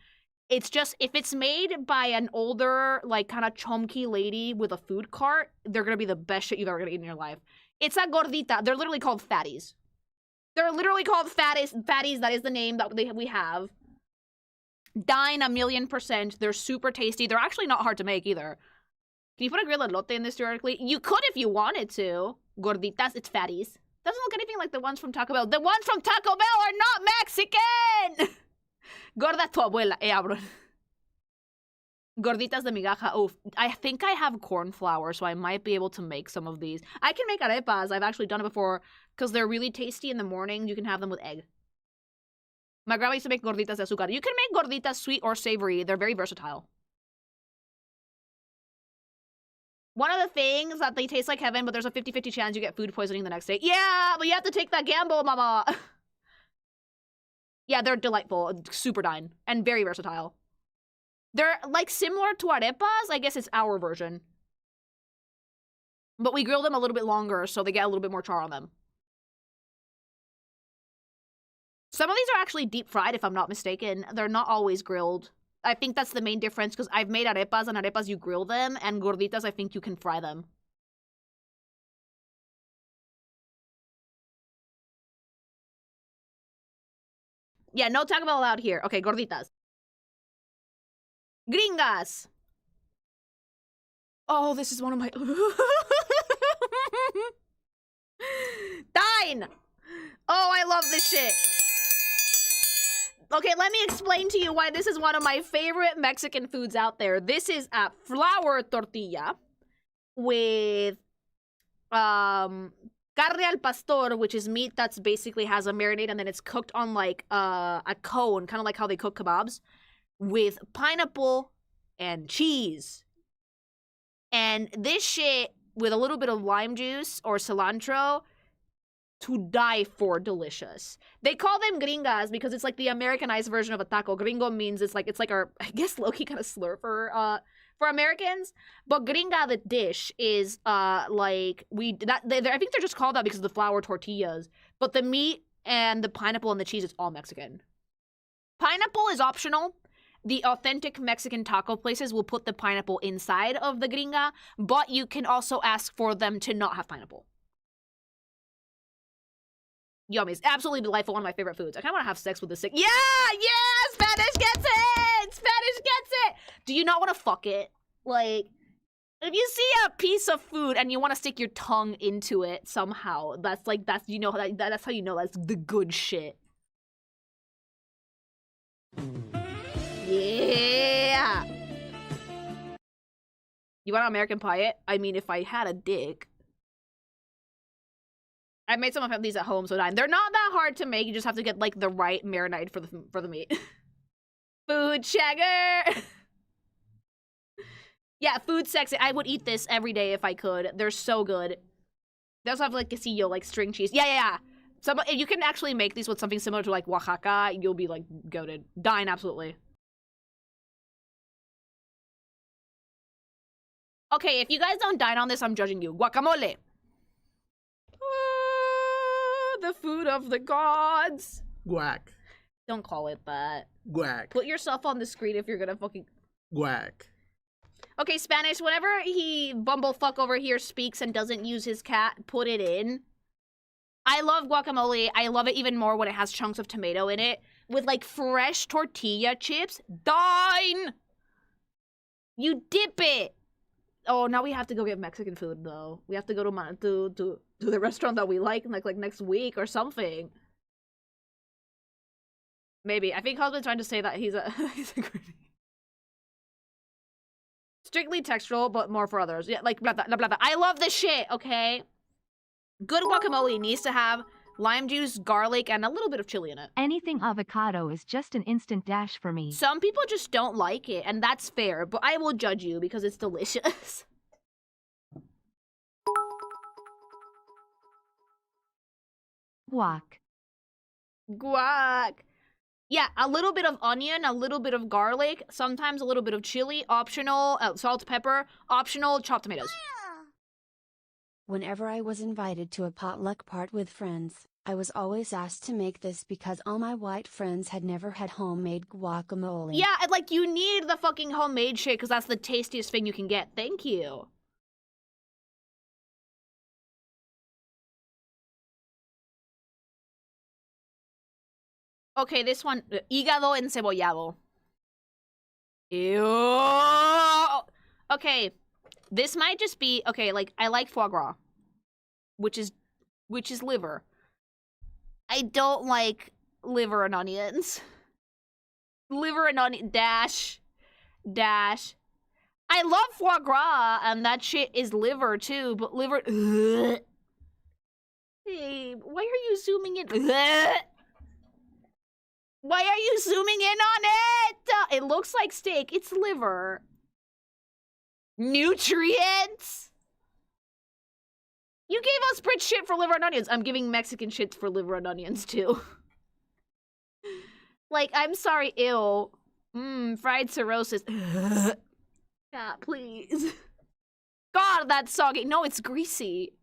It's just, if it's made by an older, like, kind of chomky lady with a food cart, they're gonna be the best shit you've ever gonna eat in your life. It's a gordita. They're literally called fatties. They're literally called fatties. Fatties, that is the name that we have. Dine 1,000,000%. They're super tasty. They're actually not hard to make either. Can you put a grilled elote in this directly? You could if you wanted to. Gorditas, it's fatties. Doesn't look anything like the ones from Taco Bell. The ones from Taco Bell are not Mexican! Gorda tu abuela, abro. Gorditas de migaja. Oh, I think I have corn flour, so I might be able to make some of these. I can make arepas. I've actually done it before because they're really tasty in the morning. You can have them with egg. My grandma used to make gorditas de azúcar. You can make gorditas sweet or savory. They're very versatile. One of the things that they taste like heaven, but there's a 50-50 chance you get food poisoning the next day. Yeah, but you have to take that gamble, mama. Yeah, they're delightful. Super Dine. And very versatile. They're, like, similar to arepas. I guess it's our version. But we grill them a little bit longer, so they get a little bit more char on them. Some of these are actually deep fried, if I'm not mistaken. They're not always grilled. I think that's the main difference, because I've made arepas, and arepas you grill them, and gorditas, I think you can fry them. Yeah, no Taco Bell allowed here. Okay, gorditas. Gringas. Oh, this is one of my... Dine! Oh, I love this shit. Okay, let me explain to you why this is one of my favorite Mexican foods out there. This is a flour tortilla with carne al pastor, which is meat that's basically has a marinade and then it's cooked on like a cone, kind of like how they cook kebabs, with pineapple and cheese. And this shit with a little bit of lime juice or cilantro, to die for delicious. They call them gringas because it's like the Americanized version of a taco. Gringo means it's like our, I guess, low-key kind of slur for Americans. But gringa, the dish, is like I think they're just called that because of the flour tortillas. But the meat and the pineapple and the cheese is all Mexican. Pineapple is optional. The authentic Mexican taco places will put the pineapple inside of the gringa, but you can also ask for them to not have pineapple. Yummy. It's absolutely delightful. One of my favorite foods. I kind of want to have sex with this sick. Yeah! Spanish gets it! Spanish gets it! Do you not want to fuck it? Like, if you see a piece of food and you want to stick your tongue into it somehow, that's how you know that's the good shit. Yeah! You want to American Pie it? I mean, if I had a dick. I made some of these at home, so Dine. They're not that hard to make. You just have to get, like, the right marinade for the meat. Food shagger! Yeah, food sexy. I would eat this every day if I could. They're so good. They also have, like, quesillo, like, string cheese. Yeah. If you can actually make these with something similar to, like, Oaxaca, you'll be, like, goated. Dine, absolutely. Okay, if you guys don't dine on this, I'm judging you. Guacamole. The food of the gods. Guac. Don't call it that. Guac. Put yourself on the screen if you're gonna fucking... Guac. Okay, Spanish, whenever he bumblefuck over here speaks and doesn't use his cat, put it in. I love guacamole. I love it even more when it has chunks of tomato in it. With, like, fresh tortilla chips. Dine! You dip it! Oh, now we have to go get Mexican food, though. We have to go to the restaurant that we like next week or something. Maybe. I think husband's trying to say that he's a groupie. Strictly textural, but more for others. Yeah, like blah, blah, blah, blah. I love this shit, okay? Good guacamole needs to have lime juice, garlic, and a little bit of chili in it. Anything avocado is just an instant dash for me. Some people just don't like it, and that's fair, but I will judge you because it's delicious. Guac. Guac. Yeah, a little bit of onion, a little bit of garlic, sometimes a little bit of chili, optional, salt, pepper, optional, chopped tomatoes. Whenever I was invited to a potluck part with friends, I was always asked to make this because all my white friends had never had homemade guacamole. Yeah, and like, you need the fucking homemade shit because that's the tastiest thing you can get. Thank you. Okay, this one, hígado encebollado. Ew. Okay, this might just be, okay, like, I like foie gras, which is liver. I don't like liver and onions. Liver and onion, dash. I love foie gras, and that shit is liver, too, but liver, ugh. Hey, why are you zooming in? Ugh. Why are you zooming in on it? It looks like steak. It's liver. Nutrients? You gave us British shit for liver and onions. I'm giving Mexican shit for liver and onions, too. Like, I'm sorry, ew. Fried cirrhosis. Yeah, please. God, that's soggy. No, it's greasy.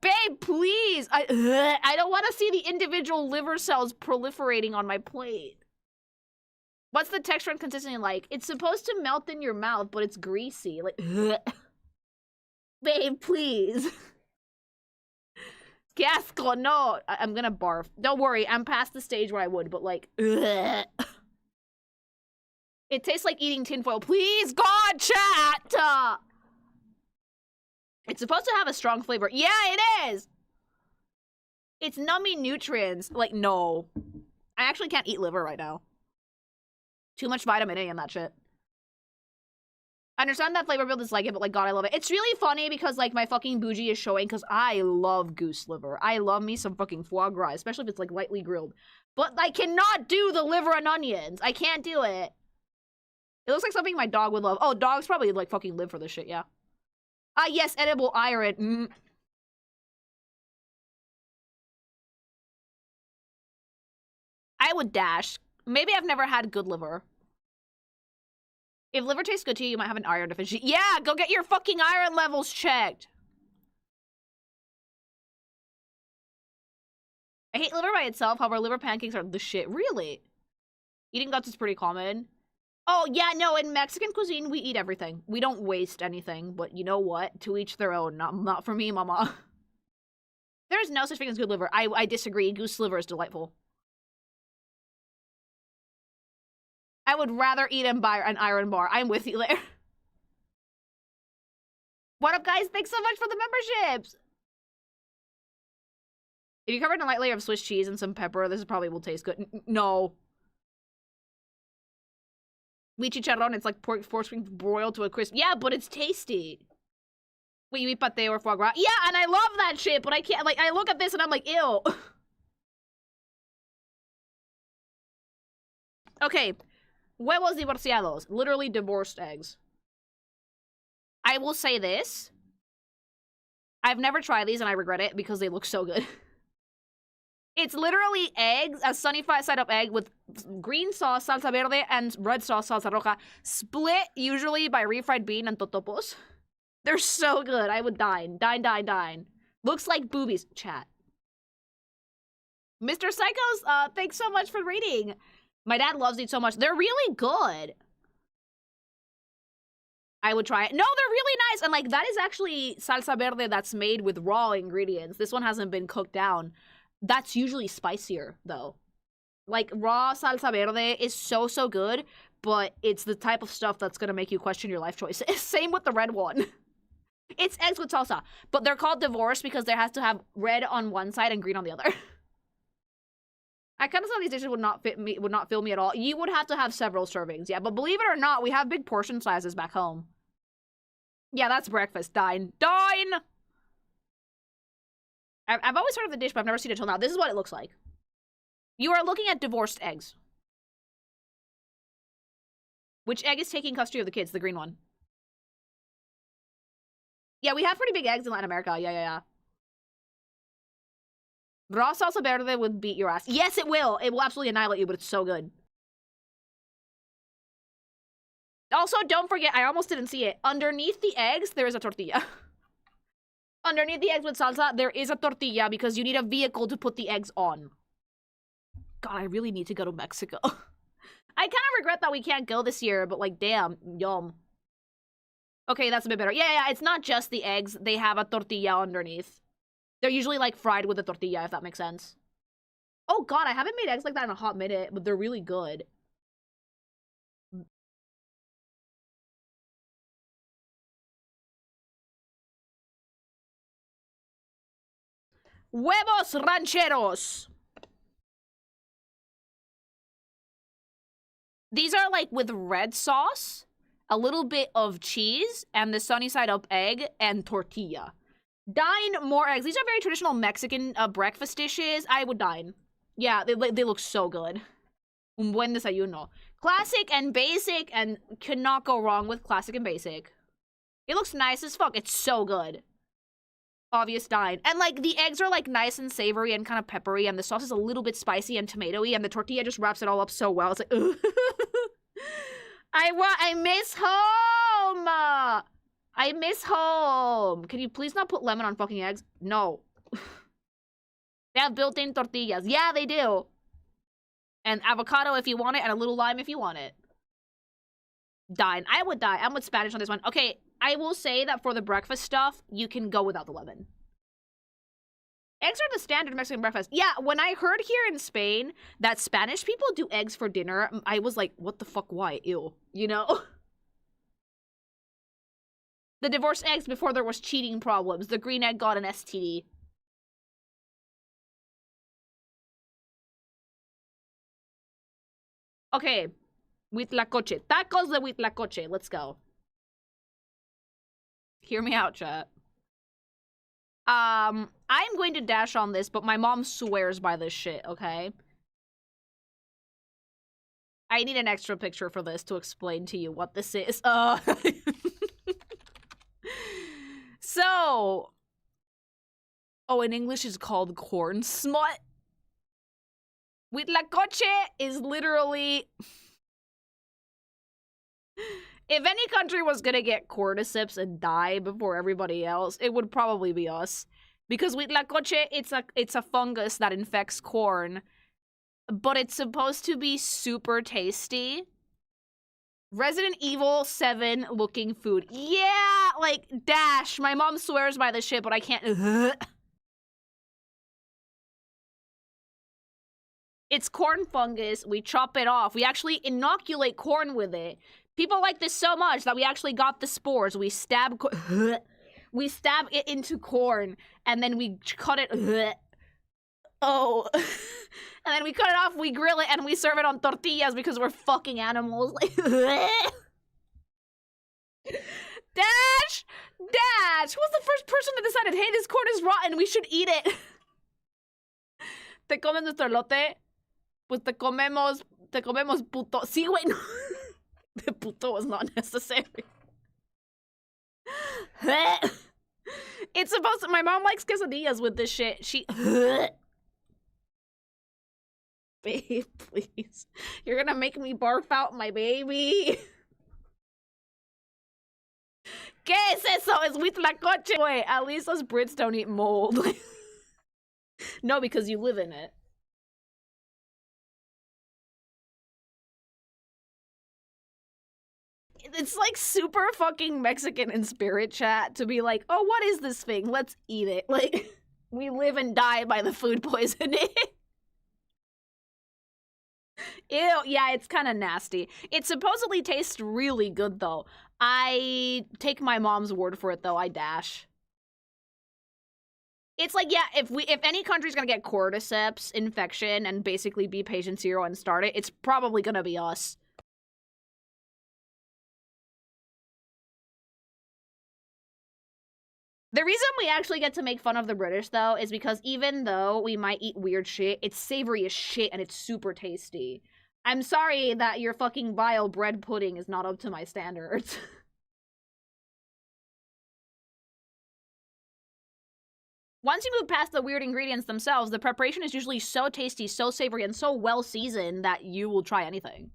Babe, please. I don't want to see the individual liver cells proliferating on my plate. What's the texture and consistency like? It's supposed to melt in your mouth, but it's greasy. Like, babe, please. Que asco, no. I'm gonna barf. Don't worry, I'm past the stage where I would, but like, it tastes like eating tinfoil. Please, God, chat! It's supposed to have a strong flavor. Yeah, it is! It's numbing nutrients. Like, no. I actually can't eat liver right now. Too much vitamin A in that shit. I understand that flavor build is like it, but like, God, I love it. It's really funny because like my fucking bougie is showing because I love goose liver. I love me some fucking foie gras, especially if it's like lightly grilled. But I cannot do the liver and onions. I can't do it. It looks like something my dog would love. Oh, dogs probably like fucking live for this shit, yeah. Ah, yes, edible iron. I would dash. Maybe I've never had good liver. If liver tastes good to you, you might have an iron deficiency. Yeah, go get your fucking iron levels checked. I hate liver by itself, however, liver pancakes are the shit. Really? Eating guts is pretty common. Oh, yeah, no, in Mexican cuisine, we eat everything. We don't waste anything, but you know what? To each their own. Not for me, mama. There is no such thing as good liver. I disagree. Goose liver is delightful. I would rather eat an iron bar. I'm with you there. What up, guys? Thanks so much for the memberships. If you covered in a light layer of Swiss cheese and some pepper, this probably will taste good. No. Wheat chicharron, it's like pork force-wing broiled to a crisp. Yeah, but it's tasty. Wait, you eat pate or foie gras? Yeah, and I love that shit, but I can't, like, I look at this and I'm like, ew. Okay. Huevos divorciados. Literally divorced eggs. I will say this. I've never tried these and I regret it because they look so good. It's literally eggs, a sunny side up egg with green sauce, salsa verde, and red sauce, salsa roja, split usually by refried bean and totopos. They're so good. I would dine. Dine. Looks like boobies. Chat. Mr. Psychos, thanks so much for reading. My dad loves these so much. They're really good. I would try it. No, they're really nice. And like, that is actually salsa verde that's made with raw ingredients. This one hasn't been cooked down. That's usually spicier, though. Like, raw salsa verde is so good, but it's the type of stuff that's gonna make you question your life choices. Same with the red one. It's eggs with salsa, but they're called divorced because there has to have red on one side and green on the other. I kind of thought these dishes would not fill me at all. You would have to have several servings, yeah. But believe it or not, we have big portion sizes back home. Yeah, that's breakfast. Dine. I've always heard of the dish, but I've never seen it till now. This is what it looks like. You are looking at divorced eggs. Which egg is taking custody of the kids? The green one. Yeah, we have pretty big eggs in Latin America. Yeah. Raw salsa verde would beat your ass. Yes, it will. It will absolutely annihilate you, but it's so good. Also, don't forget, I almost didn't see it. Underneath the eggs, there is a tortilla. Underneath the eggs with salsa, there is a tortilla because you need a vehicle to put the eggs on. God, I really need to go to Mexico. I kind of regret that we can't go this year, but like, damn, yum. Okay, that's a bit better. Yeah, it's not just the eggs. They have a tortilla underneath. They're usually like fried with a tortilla, if that makes sense. Oh god, I haven't made eggs like that in a hot minute, but they're really good. Huevos rancheros. These are like with red sauce, a little bit of cheese, and the sunny side up egg and tortilla. Dine more eggs. These are very traditional Mexican breakfast dishes. I would dine. Yeah, they look so good. Un buen desayuno. Classic and basic, and cannot go wrong with classic and basic. It looks nice as fuck. It's so good. Obvious dine. And like the eggs are like nice and savory and kind of peppery, and the sauce is a little bit spicy and tomatoey, and the tortilla just wraps it all up so well. It's like, I miss home. I miss home. Can you please not put lemon on fucking eggs? No. They have built-in tortillas. Yeah, they do. And avocado if you want it, and a little lime if you want it. Dine. I would die. I'm with Spanish on this one. Okay, I will say that for the breakfast stuff, you can go without the lemon. Eggs are the standard Mexican breakfast. Yeah, when I heard here in Spain that Spanish people do eggs for dinner, I was like, what the fuck, why? Ew. You know? The divorced eggs before there was cheating problems. The green egg got an STD. Okay. Huitlacoche. Tacos de huitlacoche. Let's go. Hear me out, chat. I'm going to dash on this, but my mom swears by this shit, okay? I need an extra picture for this to explain to you what this is. So, oh, in English it's called corn smut. Huitlacoche is literally... If any country was gonna get cordyceps and die before everybody else, it would probably be us. Because huitlacoche, it's a fungus that infects corn, but it's supposed to be super tasty. Resident Evil 7 looking food. Yeah, like, dash. My mom swears by this shit, but I can't. It's corn fungus. We chop it off. We actually inoculate corn with it. People like this so much that we actually got the spores. We stab we stab it into corn, and then we cut it. Oh. And then we cut it off, we grill it, and we serve it on tortillas because we're fucking animals. Dash! Dash! Who was the first person that decided, hey, this corn is rotten, we should eat it? ¿Te comes nuestro elote? Pues te comemos puto. Sí, güey, no. The puto was not necessary. It's supposed to, my mom likes quesadillas with this shit. She... Babe, please. You're gonna make me barf out my baby. ¿Qué es eso? Es huitlacoche. Wait, at least us Brits don't eat mold. No, because you live in it. It's like super fucking Mexican in spirit, chat, to be like, oh, what is this thing? Let's eat it. Like, we live and die by the food poisoning. Ew, yeah, it's kind of nasty. It supposedly tastes really good, though. I take my mom's word for it, though. I dash. It's like, yeah, if any country's gonna get cordyceps infection and basically be patient zero and start it, it's probably gonna be us. The reason we actually get to make fun of the British, though, is because even though we might eat weird shit, it's savory as shit and it's super tasty. I'm sorry that your fucking vile bread pudding is not up to my standards. Once you move past the weird ingredients themselves, the preparation is usually so tasty, so savory, and so well seasoned that you will try anything.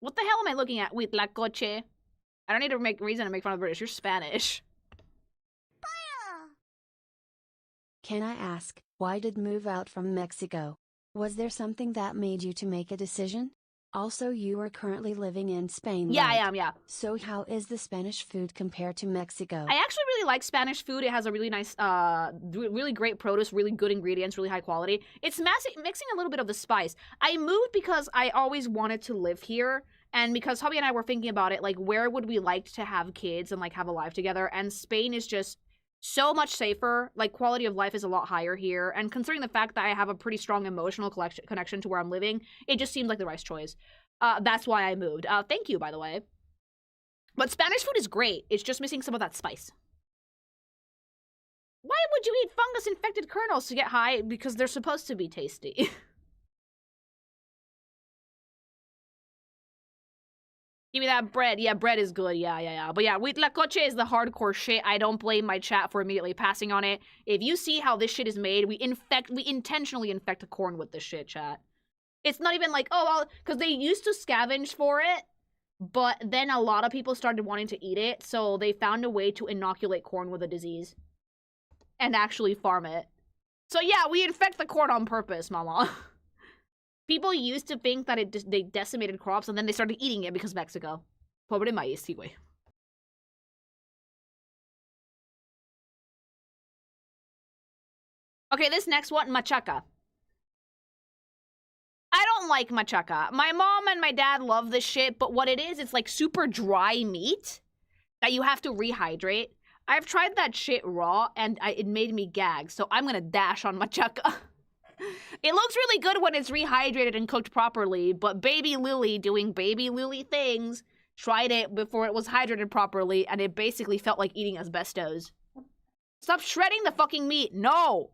What the hell am I looking at? Huitlacoche. I don't need to make reason to make fun of the British. You're Spanish. Can I ask, why did move out from Mexico? Was there something that made you to make a decision? Also, you are currently living in Spain, Yeah, right? I am, yeah. So how is the Spanish food compared to Mexico? I actually really like Spanish food. It has a really nice, really great produce, really good ingredients, really high quality. It's mixing a little bit of the spice. I moved because I always wanted to live here. And because hubby and I were thinking about it, like, where would we like to have kids and, like, have a life together? And Spain is just so much safer. Like, quality of life is a lot higher here. And considering the fact that I have a pretty strong emotional connection to where I'm living, it just seemed like the right choice. That's why I moved. Thank you, by the way. But Spanish food is great. It's just missing some of that spice. Why would you eat fungus-infected kernels to get high? Because they're supposed to be tasty. Give me that bread. Yeah, bread is good. Yeah. But yeah, huitlacoche is the hardcore shit. I don't blame my chat for immediately passing on it. If you see how this shit is made, we intentionally infect the corn with this shit, chat. It's not even like, oh, well, because they used to scavenge for it, but then a lot of people started wanting to eat it, so they found a way to inoculate corn with a disease and actually farm it. So yeah, we infect the corn on purpose, mama. People used to think that they decimated crops, and then they started eating it because Mexico. Pobre maíz, sí, güey. Okay, this next one, machaca. I don't like machaca. My mom and my dad love this shit, but what it is, it's like super dry meat that you have to rehydrate. I've tried that shit raw, and it made me gag, so I'm gonna dash on machaca. It looks really good when it's rehydrated and cooked properly, but Baby Lily doing Baby Lily things tried it before it was hydrated properly, and it basically felt like eating asbestos. Stop shredding the fucking meat. No!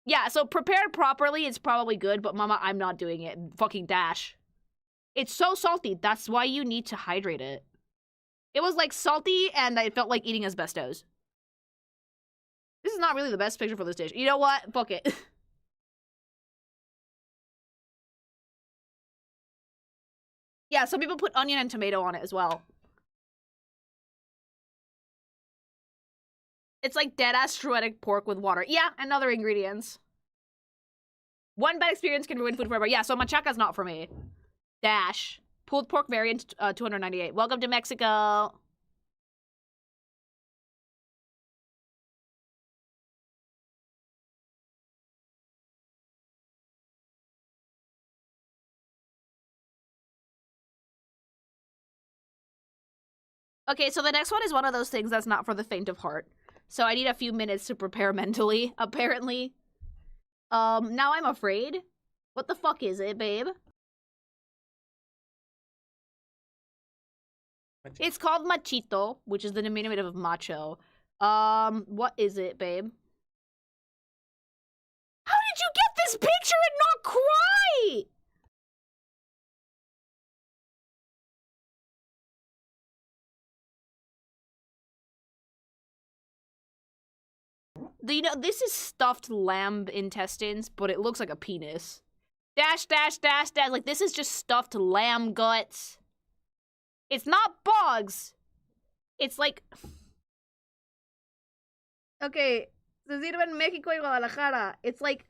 Yeah, so prepared properly, it's probably good, but mama, I'm not doing it. Fucking dash. It's so salty. That's why you need to hydrate it. It was like salty and I felt like eating asbestos. This is not really the best picture for this dish. You know what? Fuck it. Yeah, some people put onion and tomato on it as well. It's like dead-ass shredded pork with water. Yeah, and other ingredients. One bad experience can ruin food forever. Yeah, so machaca's not for me. Dash. Pulled pork variant, 298. Welcome to Mexico. Okay, so the next one is one of those things that's not for the faint of heart. So I need a few minutes to prepare mentally, apparently. Now I'm afraid. What the fuck is it, babe? It's called machito, which is the diminutive of macho. What is it, babe? How did you get this picture and not cry? You know, this is stuffed lamb intestines, but it looks like a penis. Dash, dash, dash, dash. Like, this is just stuffed lamb guts. It's not bugs. It's like... Okay, se sirve en México y Guadalajara. It's like...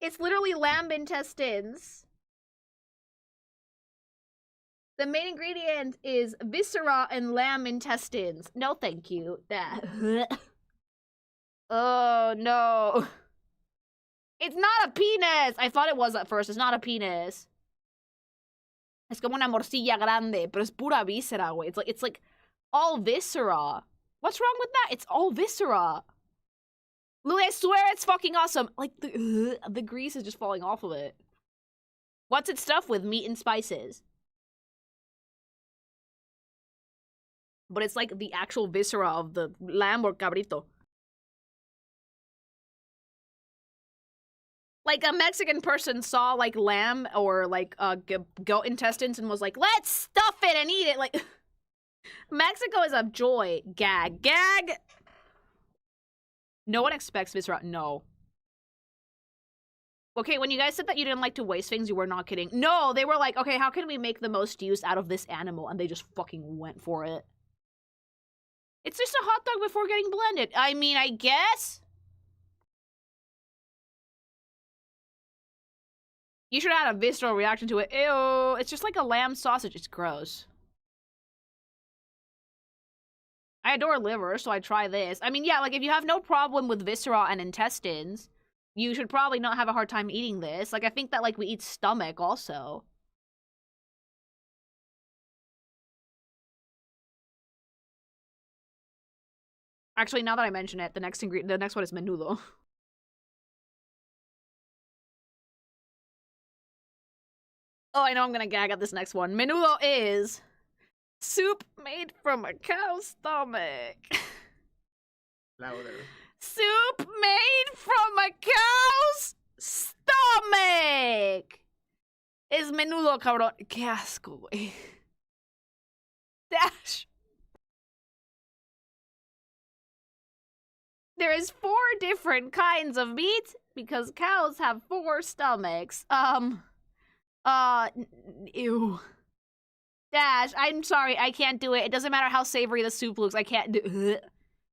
It's literally lamb intestines. The main ingredient is viscera and lamb intestines. No, thank you. Oh, no. It's not a penis! I thought it was at first. It's not a penis. Es como una morcilla grande, pero es pura víscera, güey. It's like all viscera. What's wrong with that? It's all viscera. Lily, I swear it's fucking awesome. Like, the grease is just falling off of it. What's it stuffed with? Meat and spices. But it's like the actual viscera of the lamb or cabrito. Like, a Mexican person saw, like, lamb or, like, goat intestines and was like, let's stuff it and eat it. Like, Mexico is a joy. Gag. Gag! No one expects viscera. No. Okay, when you guys said that you didn't like to waste things, you were not kidding. No, they were like, okay, how can we make the most use out of this animal? And they just fucking went for it. It's just a hot dog before getting blended. I mean, I guess... You should have had a visceral reaction to it. Ew, it's just like a lamb sausage. It's gross. I adore liver, so I try this. I mean, yeah, like, if you have no problem with viscera and intestines, you should probably not have a hard time eating this. Like, I think that, like, we eat stomach also. Actually, now that I mention it, the next one is menudo. Oh, I know I'm gonna gag at this next one. Menudo is soup made from a cow's stomach. Louder. Soup made from a cow's stomach. Es menudo, cabrón. Qué asco, güey. Dash. There is 4 different kinds of meat because cows have 4 stomachs. Ew. Dash, I'm sorry, I can't do it. It doesn't matter how savory the soup looks, I can't do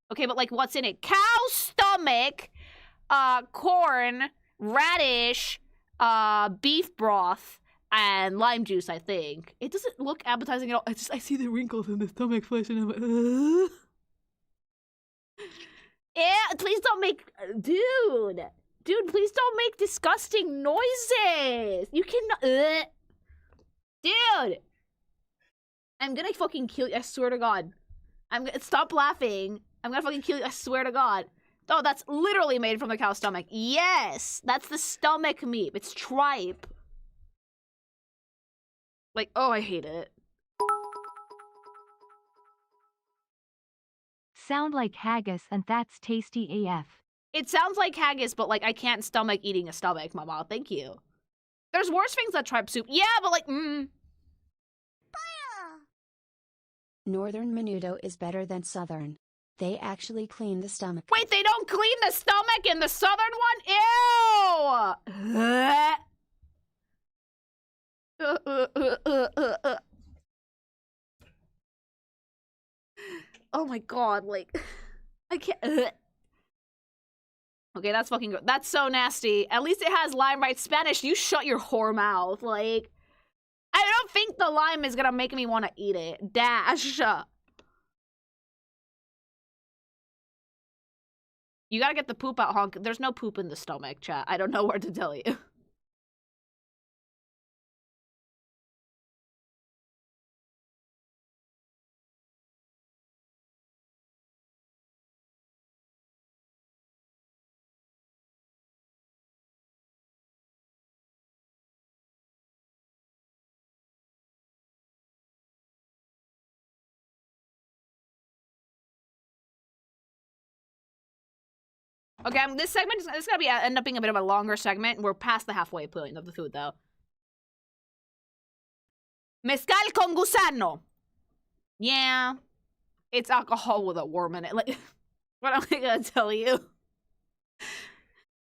Okay, but like, what's in it? Cow stomach, corn, radish, beef broth, and lime juice, I think. It doesn't look appetizing at all. I see the wrinkles in the stomach flesh and I'm like, Yeah, please don't make... Dude, please don't make disgusting noises. You cannot... Dude! I'm gonna fucking kill you. I swear to God. I'm gonna... Stop laughing. I'm gonna fucking kill you. I swear to God. Oh, that's literally made from the cow's stomach. Yes! That's the stomach meat. It's tripe. Like, oh, I hate it. Sound like haggis and that's tasty AF. It sounds like haggis, but, like, I can't stomach eating a stomach, mama. Thank you. There's worse things than tripe soup. Yeah, but, like, Northern menudo is better than southern. They actually clean the stomach. Wait, they don't clean the stomach in the southern one? Ew! Oh my god, like, I can't. Okay, that's fucking good. That's so nasty. At least it has lime, right? Spanish, you shut your whore mouth. Like, I don't think the lime is gonna make me want to eat it. Dash. You gotta get the poop out, honk. There's no poop in the stomach, chat. I don't know what to tell you. Okay, this segment is gonna be end up being a bit of a longer segment. We're past the halfway point of the food, though. Mezcal con gusano. Yeah, it's alcohol with a worm in it. Like, what am I gonna tell you?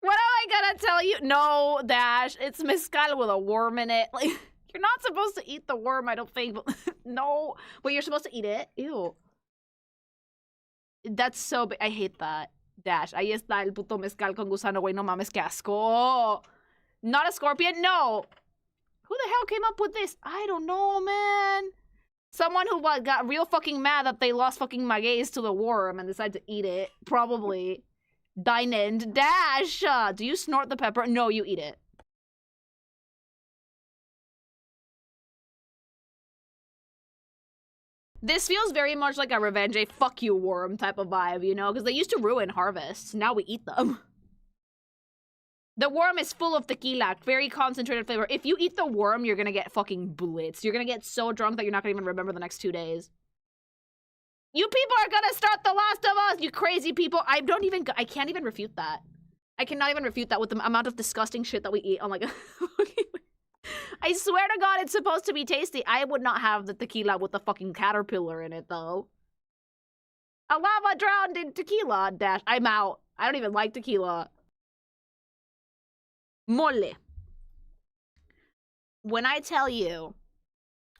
What am I gonna tell you? No, Dash. It's mezcal with a worm in it. Like, you're not supposed to eat the worm, I don't think. But no, but you're supposed to eat it. Ew. That's so big. I hate that. Dash. Ahí está el puto mezcal con gusano, güey. No mames, que asco. Not a scorpion? No. Who the hell came up with this? I don't know, man. Someone who got real fucking mad that they lost fucking magueyes to the worm and decided to eat it. Probably. Dine and Dash. Do you snort the pepper? No, you eat it. This feels very much like a revenge, a fuck you worm type of vibe, you know? Because they used to ruin harvests. Now we eat them. The worm is full of tequila, very concentrated flavor. If you eat the worm, you're gonna get fucking blitzed. You're gonna get so drunk that you're not gonna even remember the next 2 days. You people are gonna start The Last of Us, you crazy people. I can't even refute that. I cannot even refute that with the amount of disgusting shit that we eat on like I swear to God, it's supposed to be tasty. I would not have the tequila with the fucking caterpillar in it, though. A lava drowned in tequila, Dash. I'm out. I don't even like tequila. Mole. When I tell you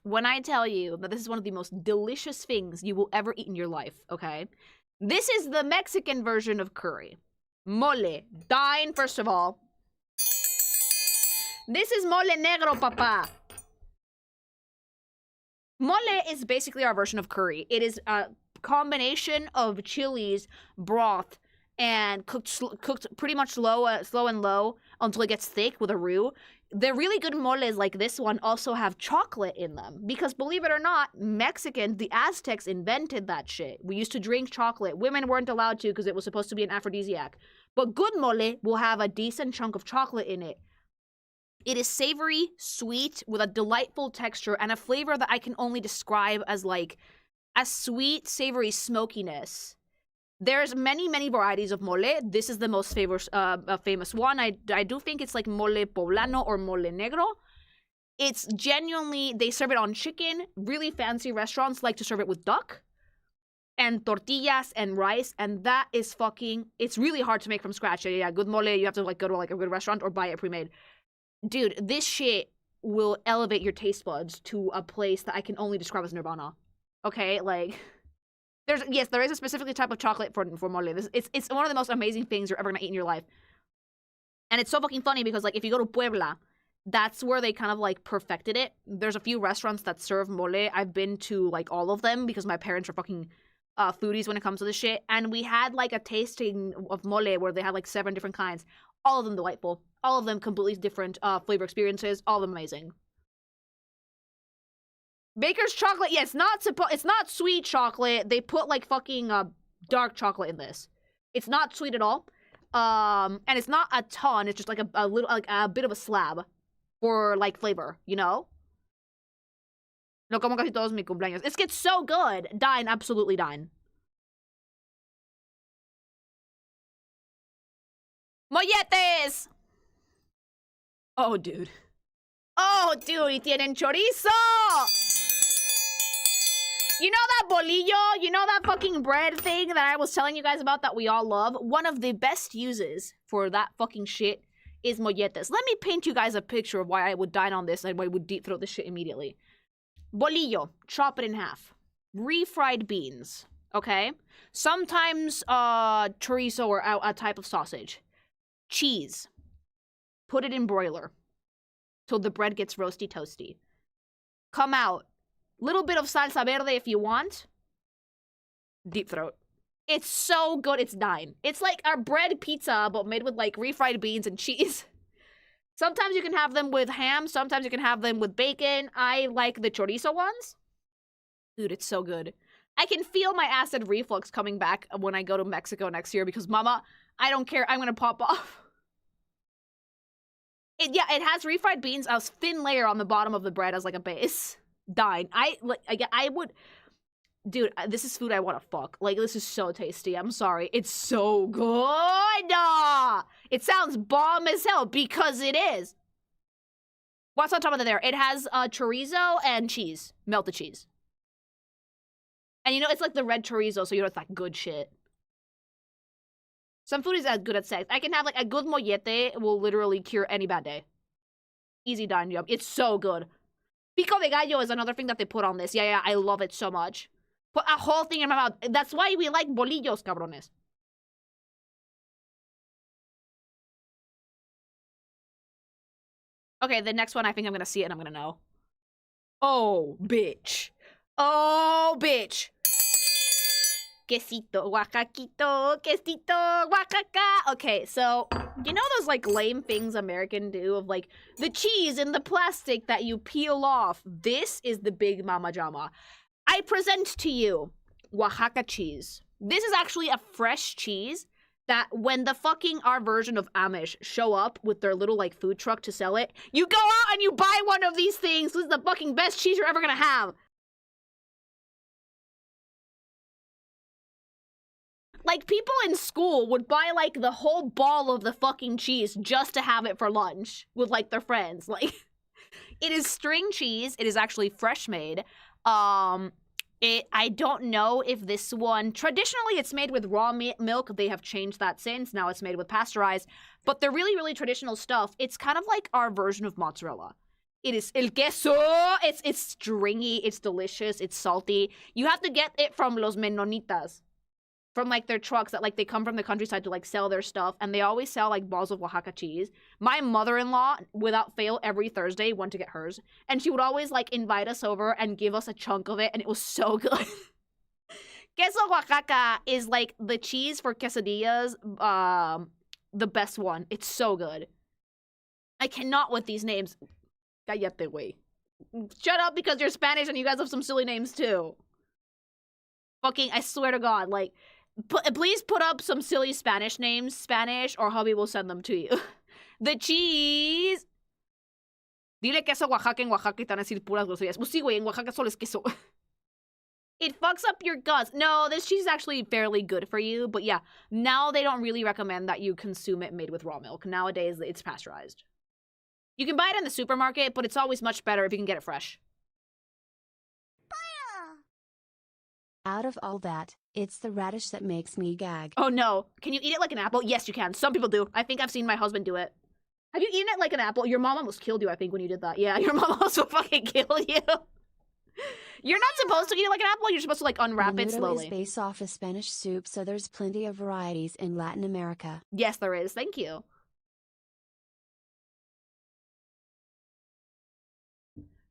that this is one of the most delicious things you will ever eat in your life, okay? This is the Mexican version of curry. Mole. Dine, first of all. This is mole negro, papa. Mole is basically our version of curry. It is a combination of chilies, broth, and cooked pretty much slow and low until it gets thick with a roux. The really good moles like this one also have chocolate in them. Because believe it or not, Mexicans, the Aztecs invented that shit. We used to drink chocolate. Women weren't allowed to because it was supposed to be an aphrodisiac. But good mole will have a decent chunk of chocolate in it. It is savory, sweet, with a delightful texture and a flavor that I can only describe as like a sweet, savory smokiness. There's many, many varieties of mole. This is the most famous one. I do think it's like mole poblano or mole negro. It's genuinely, they serve it on chicken. Really fancy restaurants like to serve it with duck and tortillas and rice. And that is fucking, it's really hard to make from scratch. Yeah, good mole, you have to like go to like a good restaurant or buy it pre-made. Dude, this shit will elevate your taste buds to a place that I can only describe as nirvana. Okay, like, there is a specific type of chocolate for mole. It's one of the most amazing things you're ever gonna eat in your life. And it's so fucking funny because, like, if you go to Puebla, that's where they kind of, like, perfected it. There's a few restaurants that serve mole. I've been to, like, all of them because my parents are fucking foodies when it comes to this shit. And we had, like, a tasting of mole where they had, like, 7 different kinds. All of them delightful. All of them completely different flavor experiences. All of them amazing. Baker's chocolate, yeah, it's not sweet chocolate. They put like fucking dark chocolate in this. It's not sweet at all. And it's not a ton. It's just like a little, like a bit of a slab for like flavor, you know? Lo como casi todos mis cumpleaños. It gets so good. Dine, absolutely dine. Molletes! Oh, dude. Oh, dude, y tienen chorizo! You know that bolillo? You know that fucking bread thing that I was telling you guys about that we all love? One of the best uses for that fucking shit is molletes. Let me paint you guys a picture of why I would dine on this and why I would deep throat this shit immediately. Bolillo, chop it in half. Refried beans, okay? Sometimes chorizo or a type of sausage. Cheese. Put it in broiler till the bread gets roasty toasty. Come out. Little bit of salsa verde if you want. Deep throat. It's so good, it's Dine. It's like our bread pizza, but made with like refried beans and cheese. Sometimes you can have them with ham, sometimes you can have them with bacon. I like the chorizo ones. Dude, it's so good. I can feel my acid reflux coming back when I go to Mexico next year because, mama, I don't care, I'm gonna pop off. It has refried beans, a thin layer on the bottom of the bread as like a base. Dine. I would, dude, this is food I want to fuck. Like, this is so tasty. I'm sorry. It's so good. It sounds bomb as hell because it is. What's on top of there? It has chorizo and cheese. Melted cheese. And you know, it's like the red chorizo, so you know it's like good shit. Some food is as good as sex. I can have like a good mollete will literally cure any bad day. Easy Dine yum. It's so good. Pico de gallo is another thing that they put on this. Yeah, I love it so much. Put a whole thing in my mouth. That's why we like bolillos, cabrones. Okay, the next one, I think I'm gonna see it and I'm gonna know. Oh, bitch. Oh, bitch. Quesito, Oaxaquito, quesito, Oaxaca. Okay, so, you know those, like, lame things American do of, like, the cheese in the plastic that you peel off? This is the big mama jama. I present to you Oaxaca cheese. This is actually a fresh cheese that when the fucking our version of Amish show up with their little, like, food truck to sell it, you go out and you buy one of these things. This is the fucking best cheese you're ever gonna have. Like, people in school would buy, like, the whole ball of the fucking cheese just to have it for lunch with, like, their friends. Like, it is string cheese. It is actually fresh made. I don't know if this one... Traditionally, it's made with raw milk. They have changed that since. Now it's made with pasteurized. But the really, really traditional stuff, it's kind of like our version of mozzarella. It is el queso. It's stringy. It's delicious. It's salty. You have to get it from Los Menonitas. From, like, their trucks that, like, they come from the countryside to, like, sell their stuff. And they always sell, like, balls of Oaxaca cheese. My mother-in-law, without fail, every Thursday went to get hers. And she would always, like, invite us over and give us a chunk of it. And it was so good. Queso Oaxaca is, like, the cheese for quesadillas. The best one. It's so good. I cannot with these names. Cállate, güey. Shut up because you're Spanish and you guys have some silly names, too. Fucking, I swear to God, like... Please put up some silly Spanish names, Spanish, or hubby will send them to you. The cheese. Dile queso Oaxaca en Oaxaca y te van a decir puras groserías. Pues sí, güey, en Oaxaca solo es queso. It fucks up your guts. No, this cheese is actually fairly good for you, but yeah, now they don't really recommend that you consume it made with raw milk. Nowadays, it's pasteurized. You can buy it in the supermarket, but it's always much better if you can get it fresh. Out of all that, it's the radish that makes me gag. Oh no. Can you eat it like an apple? Yes, you can. Some people do. I think I've seen my husband do it. Have you eaten it like an apple? Your mom almost killed you, I think, when you did that. Yeah, your mom also fucking killed you. You're not supposed to eat it like an apple. You're supposed to, like, unwrap it slowly. Menudo is based off a Spanish soup, so there's plenty of varieties in Latin America. Yes, there is. Thank you.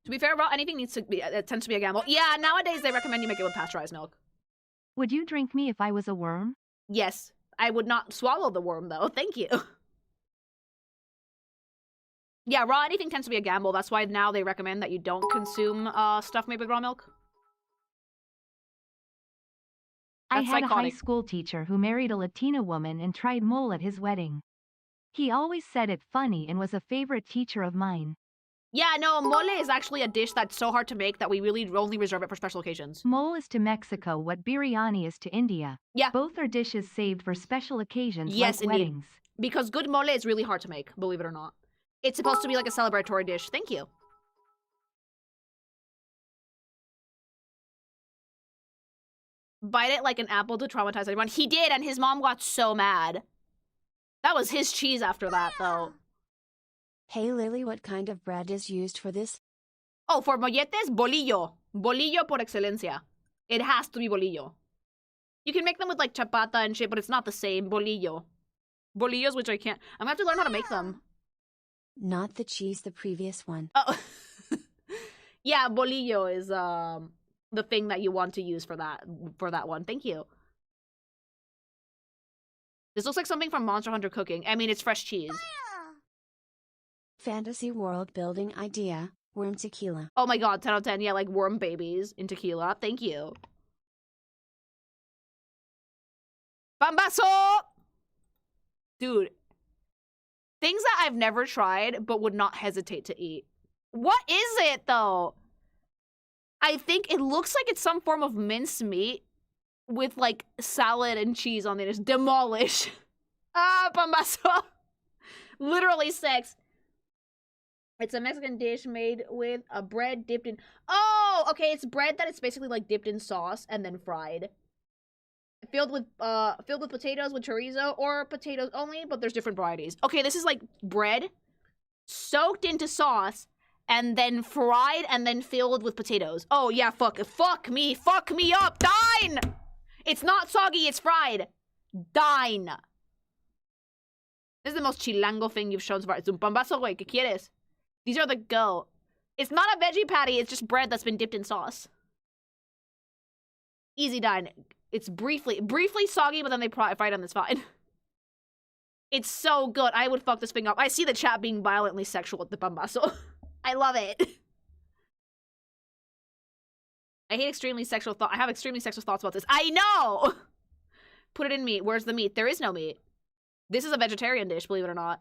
To be fair, raw anything needs to be, it tends to be a gamble. Yeah, nowadays they recommend you make it with pasteurized milk. Would you drink me if I was a worm? Yes. I would not swallow the worm, though. Thank you. Yeah, raw anything tends to be a gamble. That's why now they recommend that you don't consume stuff made with raw milk. I That's had a high psychotic. school teacher who married a Latina woman and tried mole at his wedding. He always said it funny and was a favorite teacher of mine. Yeah, no, mole is actually a dish that's so hard to make that we really only reserve it for special occasions. Mole is to Mexico what biryani is to India. Yeah. Both are dishes saved for special occasions Yes, like indeed. weddings. Because good mole is really hard to make, believe it or not. It's supposed to be like a celebratory dish. Thank you. bite it like an apple to traumatize everyone. He did, and his mom got so mad. That was his cheese after that, though. Hey Lily, what kind of bread is used for this? Oh, for molletes, bolillo. Bolillo por excelencia. It has to be bolillo. You can make them with like chapata and shit, but it's not the same. Bolillo. Bolillos, which I can't. I'm gonna have to learn how to make them. Not the cheese, the previous one. Oh. Yeah, bolillo is the thing that you want to use for that one. Thank you. This looks like something from Monster Hunter Cooking. I mean, it's fresh cheese. Fantasy world building idea, worm tequila. Oh my god, 10 out of 10. Yeah, like worm babies in tequila. Thank you. Bambazo! Dude. Things that I've never tried, but would not hesitate to eat. What is it, though? I think it looks like it's some form of minced meat with, like, salad and cheese on it. It's demolish. Ah, pambazo. Literally sex. It's a Mexican dish made with a bread dipped in... Oh, okay, it's bread that is basically, like, dipped in sauce and then fried. Filled with potatoes with chorizo or potatoes only, but there's different varieties. Okay, this is, like, bread soaked into sauce and then fried and then filled with potatoes. Oh, yeah, fuck me up, Dine! It's not soggy, it's fried. Dine. This is the most chilango thing you've shown so far. It's un pambazo, güey, ¿qué quieres? These are the go. It's not a veggie patty, it's just bread that's been dipped in sauce. Easy Dine. It's briefly soggy, but then they fry it and it's fine. It's so good. I would fuck this thing up. I see the chat being violently sexual at the pambazo. I love it. I hate extremely sexual thoughts. I have extremely sexual thoughts about this. I know! Put it in meat. Where's the meat? There is no meat. This is a vegetarian dish, believe it or not.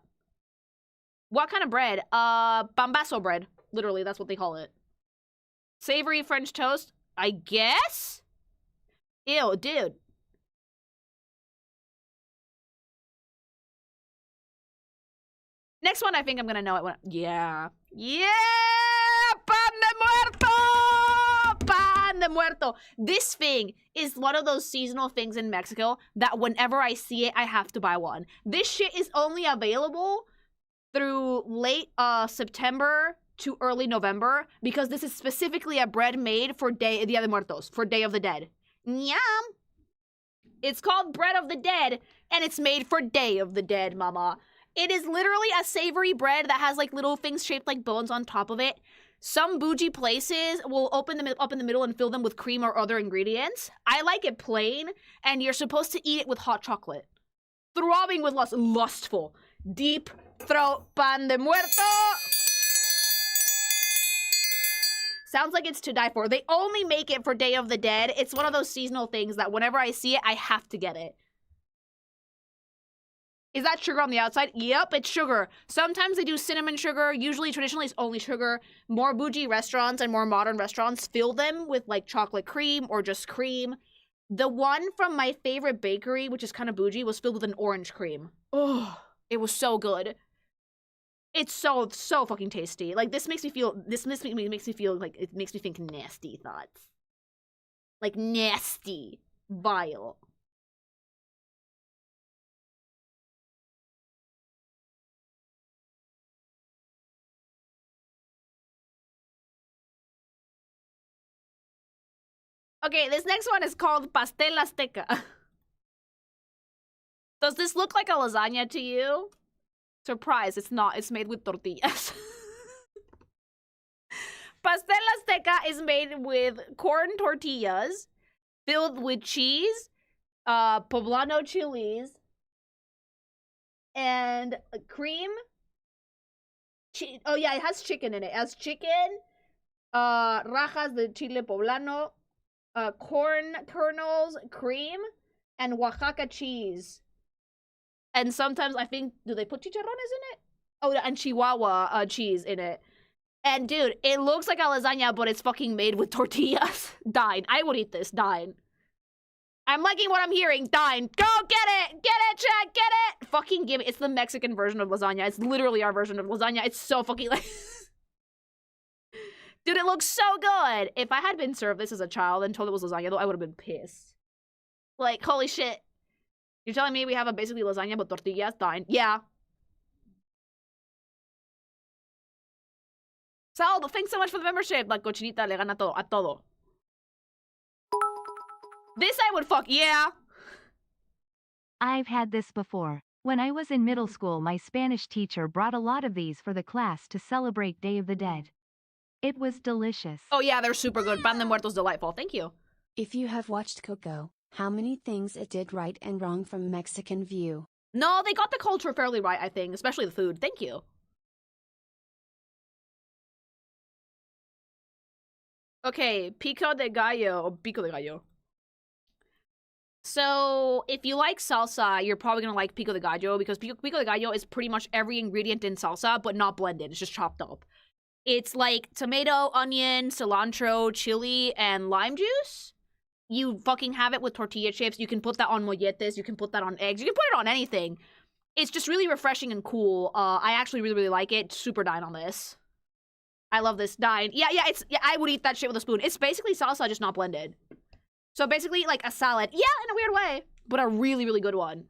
What kind of bread? Pambazo bread. Literally, that's what they call it. Savory French toast? I guess? Ew, dude. Next one, I think I'm gonna know it. Yeah. Yeah! Pan de muerto! Pan de muerto. This thing is one of those seasonal things in Mexico that whenever I see it, I have to buy one. This shit is only available through late September to early November because this is specifically a bread made for Dia de Muertos, for Day of the Dead. Yum! It's called Bread of the Dead, and it's made for Day of the Dead, mama. It is literally a savory bread that has, like, little things shaped like bones on top of it. Some bougie places will open them up in the middle and fill them with cream or other ingredients. I like it plain, and you're supposed to eat it with hot chocolate. Throbbing with lust. Lustful. Deep throat pan de muerto! Sounds like it's to die for. They only make it for Day of the Dead. It's one of those seasonal things that whenever I see it, I have to get it. Is that sugar on the outside? Yep, it's sugar. Sometimes they do cinnamon sugar. Usually, traditionally, it's only sugar. More bougie restaurants and more modern restaurants fill them with, like, chocolate cream or just cream. The one from my favorite bakery, which is kind of bougie, was filled with an orange cream. Oh, it was so good. It's so fucking tasty. Like, this makes me feel like, it makes me think nasty thoughts. Like, nasty. Vile. Okay, this next one is called Pastel Azteca. Does this look like a lasagna to you? Surprise, it's not. It's made with tortillas. Pastel Azteca is made with corn tortillas filled with cheese, poblano chilies, and cream. Oh yeah, it has chicken in it. It has chicken, rajas de chile poblano, corn kernels, cream, and Oaxaca cheese. And sometimes I think, do they put chicharrones in it? Oh, and Chihuahua cheese in it. And dude, it looks like a lasagna, but it's fucking made with tortillas. Dine. I would eat this. Dine. I'm liking what I'm hearing. Dine. Go get it! Get it, chat! Get it! Fucking give it. It's the Mexican version of lasagna. It's literally our version of lasagna. It's so fucking like... Dude, it looks so good. If I had been served this as a child and told it was lasagna, though, I would have been pissed. Like, holy shit. You're telling me we have a basically lasagna but tortillas? Dine. Yeah. Sal, thanks so much for the membership. La cochinita le gana todo, a todo. This I would fuck, yeah. I've had this before. When I was in middle school, my Spanish teacher brought a lot of these for the class to celebrate Day of the Dead. It was delicious. Oh yeah, they're super good. Pan de Muertos delightful. Thank you. If you have watched Coco, how many things it did right and wrong from Mexican view? No, they got the culture fairly right, I think, especially the food. Thank you. Okay, pico de gallo, or pico de gallo. So, if you like salsa, you're probably gonna like pico de gallo because pico de gallo is pretty much every ingredient in salsa, but not blended. It's just chopped up. It's like tomato, onion, cilantro, chili, and lime juice. You fucking have it with tortilla chips. You can put that on molletes. You can put that on eggs. You can put it on anything. It's just really refreshing and cool. I actually really, really like it. Super Dine on this. I love this. Dine. Yeah, I would eat that shit with a spoon. It's basically salsa, just not blended. So basically, like a salad. Yeah, in a weird way. But a really, really good one.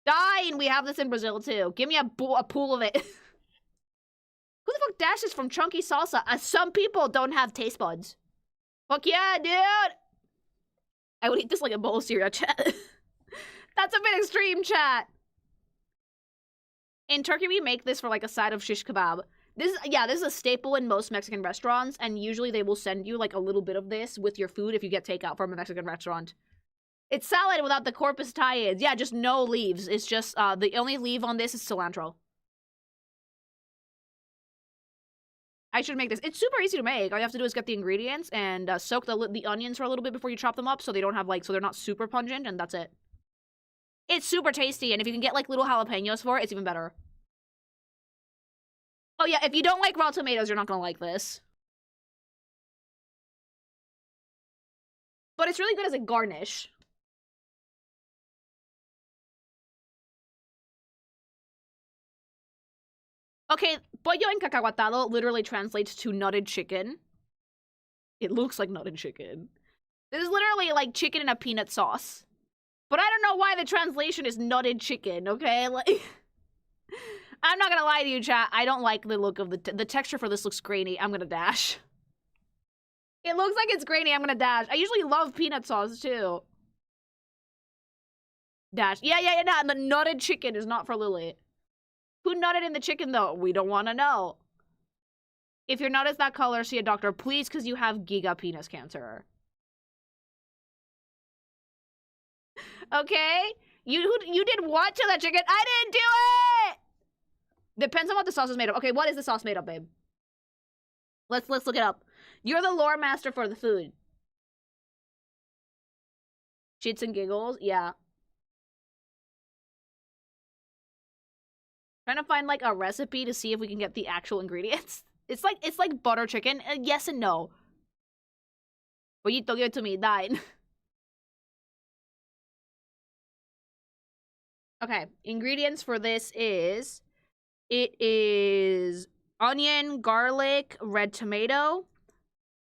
Dine! We have this in Brazil, too. Give me a pool of it. Who the fuck dashes from chunky salsa? Some people don't have taste buds. Fuck yeah, dude! I would eat this like a bowl of cereal, chat. That's a bit extreme, chat. In Turkey, we make this for like a side of shish kebab. This is a staple in most Mexican restaurants, and usually they will send you like a little bit of this with your food if you get takeout from a Mexican restaurant. It's salad without the corpus tie-ins. Yeah, just no leaves. It's just, the only leaf on this is cilantro. I should make this. It's super easy to make. All you have to do is get the ingredients and soak the onions for a little bit before you chop them up so they don't have like, so they're not super pungent, and that's it. It's super tasty, and if you can get like little jalapenos for it, it's even better. Oh yeah, if you don't like raw tomatoes, you're not gonna like this. But it's really good as a garnish. Okay, pollo encacahuatado literally translates to nutted chicken. It looks like nutted chicken. This is literally like chicken in a peanut sauce. But I don't know why the translation is nutted chicken, okay? Like, I'm not gonna lie to you, chat. I don't like the look of the texture for this looks grainy. I'm gonna dash. It looks like it's grainy. I'm gonna dash. I usually love peanut sauce, too. Dash. Yeah, nah, the nutted chicken is not for Lily. Who nutted in the chicken, though? We don't want to know. If your nut is that color, see a doctor, please, because you have giga penis cancer. Okay? You did what to that chicken? I didn't do it! Depends on what the sauce is made of. Okay, what is the sauce made of, babe? Let's look it up. You're the lore master for the food. Shits and giggles? Yeah. Trying to find like a recipe to see if we can get the actual ingredients. It's like butter chicken. Yes and no. Pollito, give it to me. Dine. Okay, ingredients for this is... It is onion, garlic, red tomato,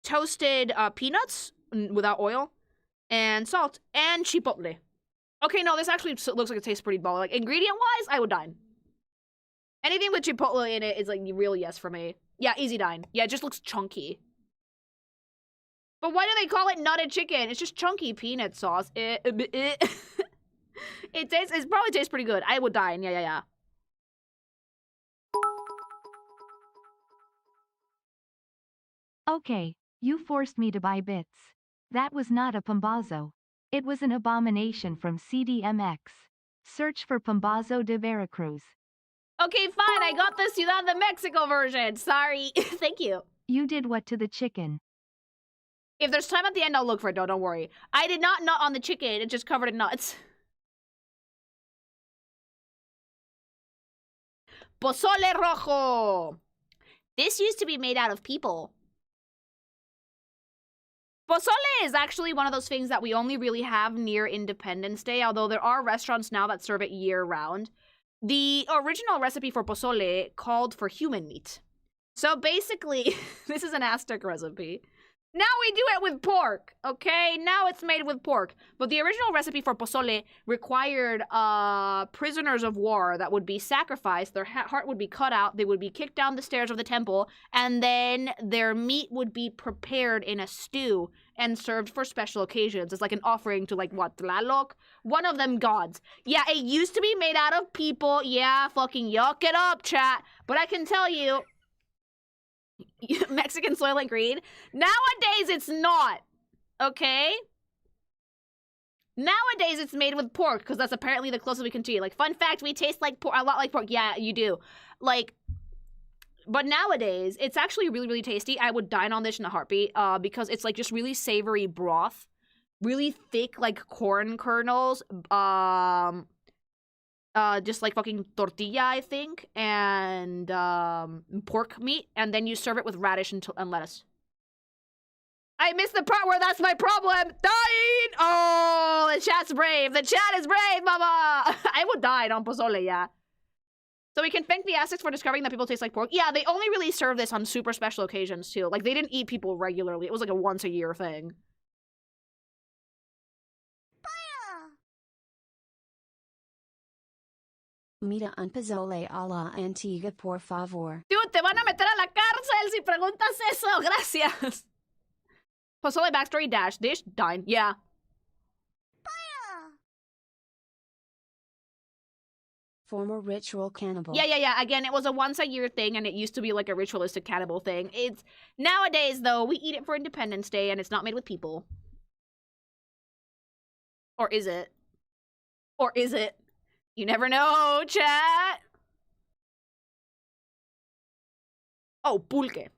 toasted peanuts without oil, and salt, and chipotle. Okay, no, this actually looks like it tastes pretty ball. Like, ingredient-wise, I would dine. Anything with chipotle in it is, like, real yes for me. Yeah, easy dine. Yeah, it just looks chunky. But why do they call it nutted chicken? It's just chunky peanut sauce. It probably tastes pretty good. I would dine. Yeah. Okay, you forced me to buy bits. That was not a pambazo. It was an abomination from CDMX. Search for Pambazo de Veracruz. Okay, fine. I got the Ciudad de Mexico version. Sorry. Thank you. You did what to the chicken? If there's time at the end, I'll look for it. Don't worry. I did not nut on the chicken. It just covered in nuts. Pozole rojo. This used to be made out of people. Pozole is actually one of those things that we only really have near Independence Day, although there are restaurants now that serve it year-round. The original recipe for pozole called for human meat. So basically, this is an Aztec recipe. Now we do it with pork, okay? Now it's made with pork. But the original recipe for pozole required prisoners of war that would be sacrificed. Their heart would be cut out. They would be kicked down the stairs of the temple. And then their meat would be prepared in a stew and served for special occasions. It's like an offering to, like, what, Tlaloc? One of them gods. Yeah, it used to be made out of people. Yeah, fucking yuck it up, chat. But I can tell you... Mexican Soylent Green. Nowadays, it's not. Okay? Nowadays, it's made with pork, because that's apparently the closest we can to. Like, fun fact, we taste like pork, a lot like pork. Yeah, you do. Like, but nowadays, it's actually really, really tasty. I would dine on this in a heartbeat, because it's, like, just really savory broth. Really thick, like, corn kernels. Just like fucking tortilla, I think, and pork meat, and then you serve it with radish and lettuce. I missed the part where that's my problem. Dying! Oh, the chat's brave. The chat is brave, mama. I would die on pozole, yeah. So we can thank the Aztecs for discovering that people taste like pork. Yeah, they only really serve this on super special occasions, too. Like, they didn't eat people regularly. It was like a once-a-year thing. Mira un pozole a la antigua, por favor. Dude, te van a meter a la cárcel si preguntas eso. Gracias. Pozole backstory dash dish dine. Yeah. Former ritual cannibal. Yeah. Again, it was a once-a-year thing, and it used to be like a ritualistic cannibal thing. It's nowadays, though, we eat it for Independence Day, and it's not made with people. Or is it? Or is it? You never know, chat. Oh, pulque.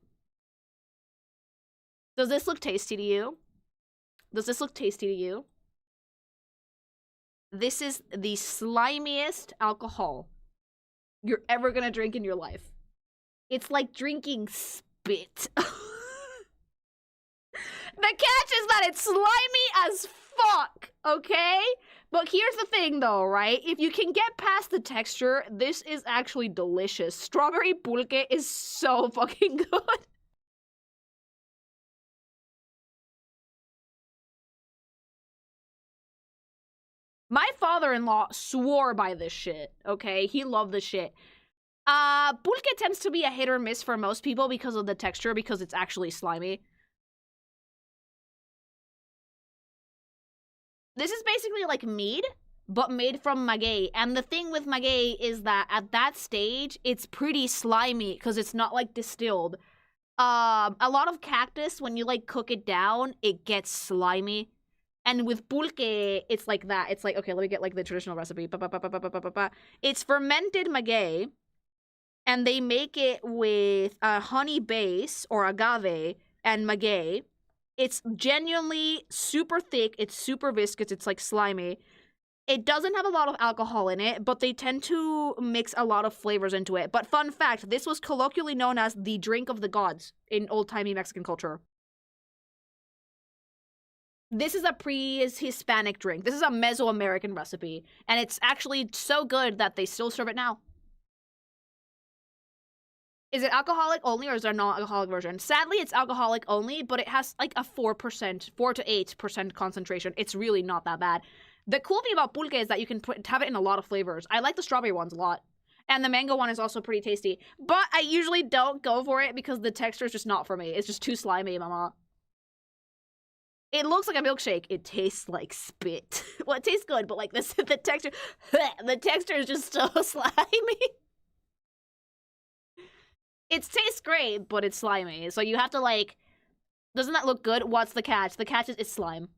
Does this look tasty to you? Does this look tasty to you? This is the slimiest alcohol you're ever gonna drink in your life. It's like drinking spit. The catch is that it's slimy as fuck, okay? But here's the thing, though, right? If you can get past the texture, this is actually delicious. Strawberry pulque is so fucking good. My father-in-law swore by this shit, okay? He loved this shit. Pulque tends to be a hit or miss for most people because of the texture, because it's actually slimy. This is basically like mead, but made from maguey. And the thing with maguey is that at that stage, it's pretty slimy because it's not like distilled. A lot of cactus, when you like cook it down, it gets slimy. And with pulque, it's like that. It's like, okay, let me get like the traditional recipe. It's fermented maguey, and they make it with a honey base or agave and maguey. It's genuinely super thick. It's super viscous. It's like slimy. It doesn't have a lot of alcohol in it, but they tend to mix a lot of flavors into it. But fun fact, this was colloquially known as the drink of the gods in old-timey Mexican culture. This is a pre-Hispanic drink. This is a Mesoamerican recipe. And it's actually so good that they still serve it now. Is it alcoholic only, or is there a non-alcoholic version? Sadly, it's alcoholic only, but it has like a 4%, 4 to 8% concentration. It's really not that bad. The cool thing about pulque is that you can have it in a lot of flavors. I like the strawberry ones a lot. And the mango one is also pretty tasty. But I usually don't go for it because the texture is just not for me. It's just too slimy, mama. It looks like a milkshake. It tastes like spit. Well, it tastes good, but like the texture, the texture is just so slimy. It tastes great, but it's slimy. So you have to like, doesn't that look good? What's the catch? The catch is it's slime.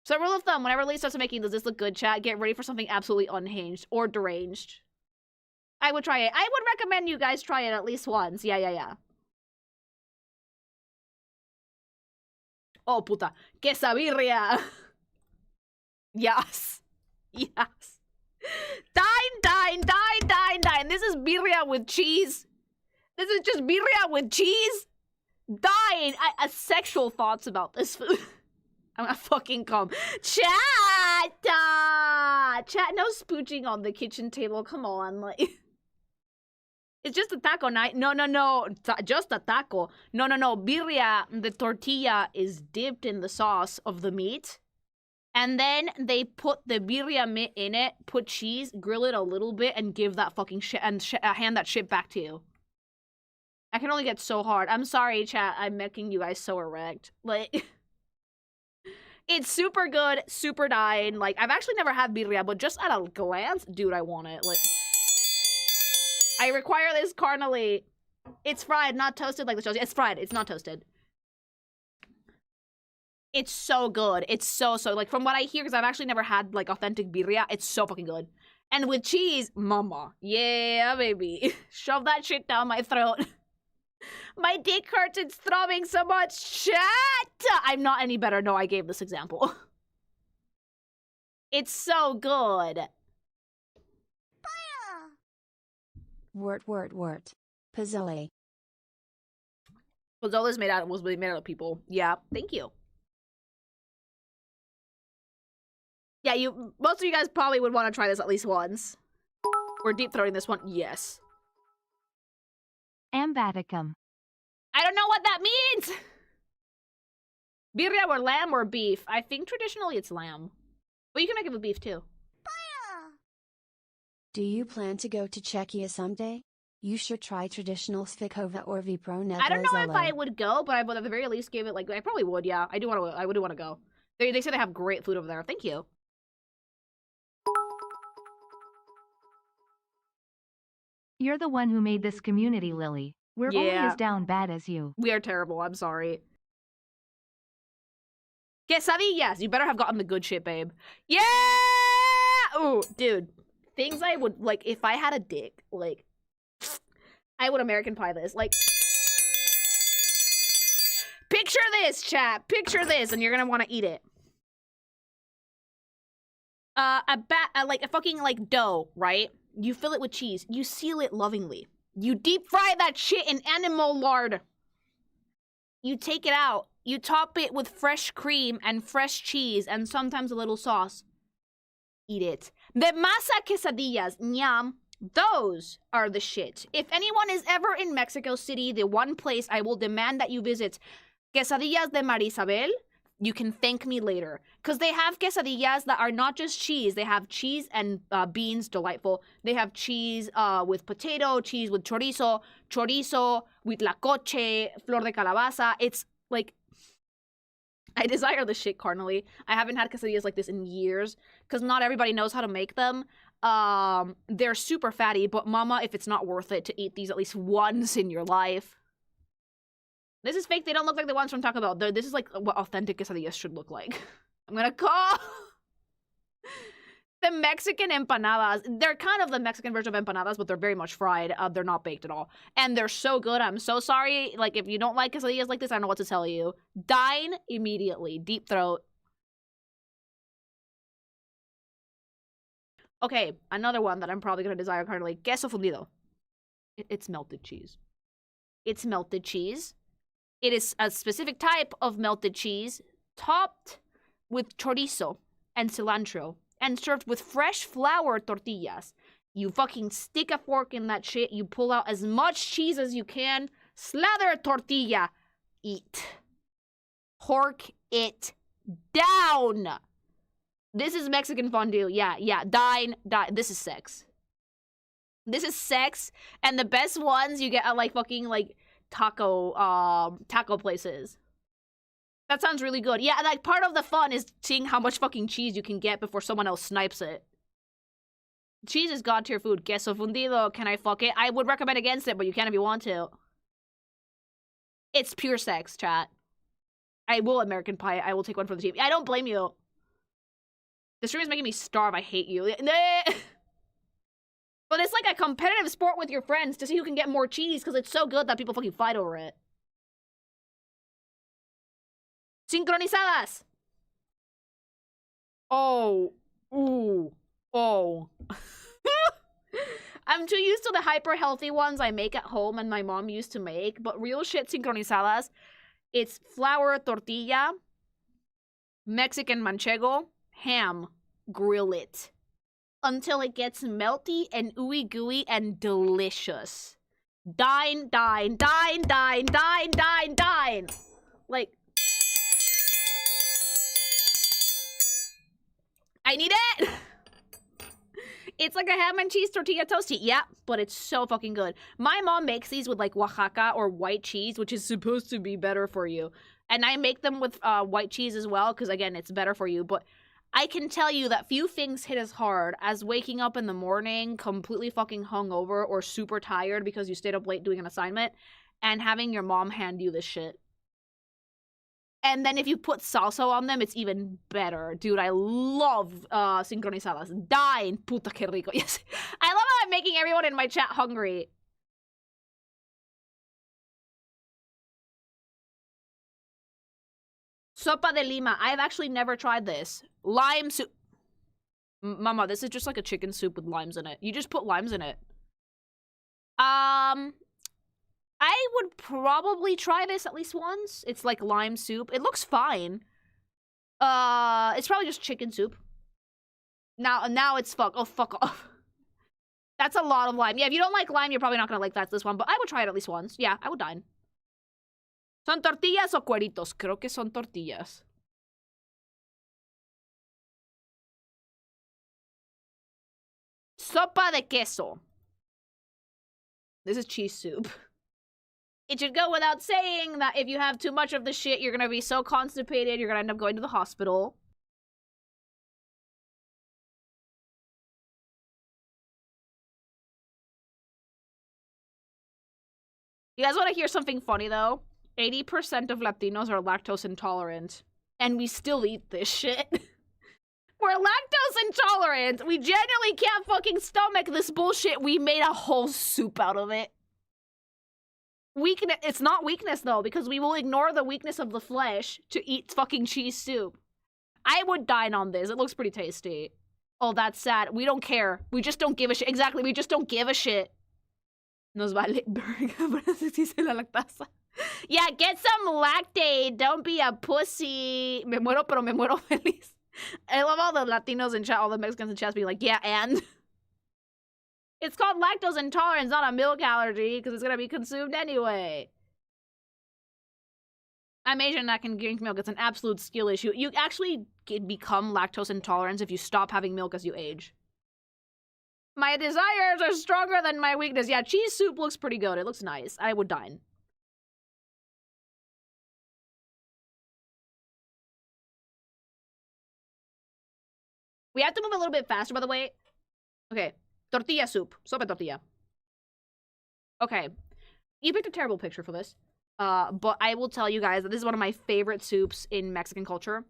So rule of thumb, whenever Lee starts making, does this look good, chat? Get ready for something absolutely unhinged or deranged. I would try it. I would recommend you guys try it at least once. Yeah. Oh, puta. Quesabirria. Yes. Dine. This is birria with cheese. This is just birria with cheese. Dine. Sexual thoughts about this food. I'm gonna fucking come. Chat! Chat, no spooching on the kitchen table. Come on, like... It's just a taco night. No. Just a taco. No. Birria, the tortilla is dipped in the sauce of the meat. And then they put the birria meat in it, put cheese, grill it a little bit, and give that fucking shit, and hand that shit back to you. I can only get so hard. I'm sorry, chat. I'm making you guys so erect. Like, it's super good, super Dine. Like, I've actually never had birria, but just at a glance, dude, I want it. Like, I require this carnally. It's fried, not toasted like the shows. It's fried. It's not toasted. It's so good. It's so, like, from what I hear, because I've actually never had, like, authentic birria, it's so fucking good. And with cheese, mama. Yeah, baby. Shove that shit down my throat. My dick hurts. It's throbbing so much. Chat! I'm not any better. No, I gave this example. It's so good. Wort. Pozzoli. Pozzoli was made out of people. Yeah, thank you. Yeah, most of you guys probably would want to try this at least once. We're deep throating this one. Yes. Ambaticum. I don't know what that means. Birria or lamb or beef? I think traditionally it's lamb. But you can make it with beef too. Do you plan to go to Czechia someday? You should try traditional svikova or vipro. I don't know if I would go, but I would at the very least give it, like, I probably would, yeah. I do want to go. They say they have great food over there. Thank you. You're the one who made this community, Lily. We're only as down bad as you. We are terrible. I'm sorry. Quesadillas. You better have gotten the good shit, babe. Yeah! Ooh, dude. Things I would, like, if I had a dick, like, I would American Pie this. Like, picture this, chat. Picture this, and you're gonna want to eat it. Like a fucking, like, dough, right? You fill it with cheese. You seal it lovingly. You deep fry that shit in animal lard. You take it out. You top it with fresh cream and fresh cheese and sometimes a little sauce. Eat it. The masa quesadillas, nyam, those are the shit. If anyone is ever in Mexico City, the one place I will demand that you visit, Quesadillas de Marisabel, you can thank me later. Because they have quesadillas that are not just cheese. They have cheese and beans, delightful. They have cheese with potato, cheese with chorizo, chorizo with lacoche, flor de calabaza. It's like, I desire this shit carnally. I haven't had quesadillas like this in years because not everybody knows how to make them. They're super fatty, but mama, if it's not worth it to eat these at least once in your life. This is fake. They don't look like the ones from Taco Bell. This is like what authentic quesadillas should look like. I'm gonna call the Mexican empanadas. They're kind of the Mexican version of empanadas, but they're very much fried. They're not baked at all. And they're so good. I'm so sorry. Like, if you don't like quesadillas like this, I don't know what to tell you. Dine immediately. Deep throat. Okay, another one that I'm probably gonna desire currently. Queso fundido. It's melted cheese. It's melted cheese. It is a specific type of melted cheese topped with chorizo and cilantro and served with fresh flour tortillas. You fucking stick a fork in that shit. You pull out as much cheese as you can. Slather a tortilla. Eat. Hork it down. This is Mexican fondue. Yeah. Dine. This is sex. This is sex. And the best ones you get at, like, fucking, like, taco places. That sounds really good. Yeah, like, part of the fun is seeing how much fucking cheese you can get before someone else snipes it. Cheese is god tier food. Queso fundido, can I fuck it? I would recommend against it, but you can if you want to. It's pure sex, chat. I will American Pie. I will take one for the team. I don't blame you. The stream is making me starve. I hate you. But it's like a competitive sport with your friends to see who can get more cheese because it's so good that people fucking fight over it. Sincronizadas! Oh. Ooh. Oh. I'm too used to the hyper healthy ones I make at home and my mom used to make, but real shit sincronizadas. It's flour tortilla, Mexican manchego, ham, grill it until it gets melty and ooey gooey and delicious. Dine, dine, dine, dine, dine, dine, dine. Like, I need it. It's like a ham and cheese tortilla toasty. Yeah, but it's so fucking good. My mom makes these with like Oaxaca or white cheese, which is supposed to be better for you. And I make them with white cheese as well, because again, it's better for you. But I can tell you that few things hit as hard as waking up in the morning completely fucking hungover or super tired because you stayed up late doing an assignment and having your mom hand you this shit. And then if you put salsa on them, it's even better. Dude, I love sincronizadas. Dine. Puta que rico. Yes. I love how I'm making everyone in my chat hungry. Sopa de lima. I've actually never tried this. Lime soup. Mama, this is just like a chicken soup with limes in it. You just put limes in it. I would probably try this at least once. It's like lime soup. It looks fine. It's probably just chicken soup. Now it's fuck off. That's a lot of lime. Yeah, if you don't like lime, you're probably not gonna like this one, but I would try it at least once. Yeah, I would dine. ¿Son tortillas o cueritos? Creo que son tortillas. Sopa de queso. This is cheese soup. It should go without saying that if you have too much of the shit, you're gonna be so constipated, you're gonna end up going to the hospital. You guys want to hear something funny, though? 80% of Latinos are lactose intolerant. And we still eat this shit. We're lactose intolerant. We genuinely can't fucking stomach this bullshit. We made a whole soup out of it. Weakness. It's not weakness, though, because we will ignore the weakness of the flesh to eat fucking cheese soup. I would dine on this. It looks pretty tasty. Oh, that's sad. We don't care. We just don't give a shit. Exactly, we just don't give a shit. Nos vale verga, la lactasa. Yeah, get some Lactaid. Don't be a pussy. Me muero, pero me muero feliz. I love all the Latinos in chat, all the Mexicans in chat being like, yeah, and... It's called lactose intolerance, not a milk allergy, because it's going to be consumed anyway. I'm Asian and I can drink milk. It's an absolute skill issue. You actually become lactose intolerant if you stop having milk as you age. My desires are stronger than my weakness. Yeah, cheese soup looks pretty good. It looks nice. I would dine. We have to move a little bit faster, by the way. Okay. Tortilla soup. Sopa tortilla. Okay. You picked a terrible picture for this. But I will tell you guys that this is one of my favorite soups in Mexican culture.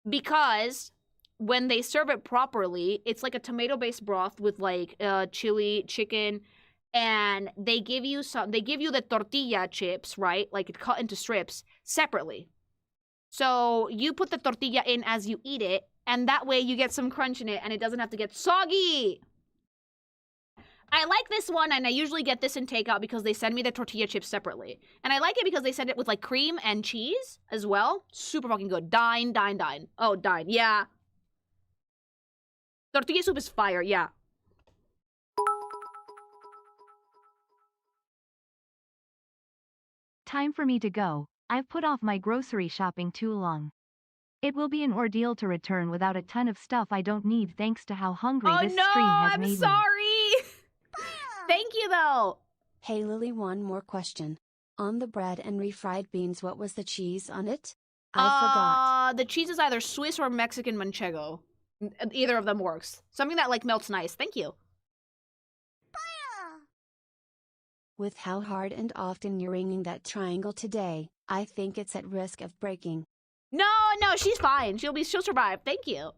Because when they serve it properly, it's like a tomato-based broth with like chili, chicken, and they give you the tortilla chips, right? Like it cut into strips separately. So you put the tortilla in as you eat it, and that way you get some crunch in it and it doesn't have to get soggy. I like this one, and I usually get this in takeout because they send me the tortilla chips separately. And I like it because they send it with, like, cream and cheese as well. Super fucking good. Dine, dine, dine. Oh, dine. Yeah. Tortilla soup is fire. Yeah. Time for me to go. I've put off my grocery shopping too long. It will be an ordeal to return without a ton of stuff I don't need thanks to how hungry this stream has made me. I'm sorry! Thank you, though. Hey Lily, one more question. On the bread and refried beans, what was the cheese on it? I forgot. The cheese is either Swiss or Mexican manchego. Either of them works. Something that, like, melts nice. Thank you. With how hard and often you're ringing that triangle today, I think it's at risk of breaking. No, she's fine. She'll survive. Thank you.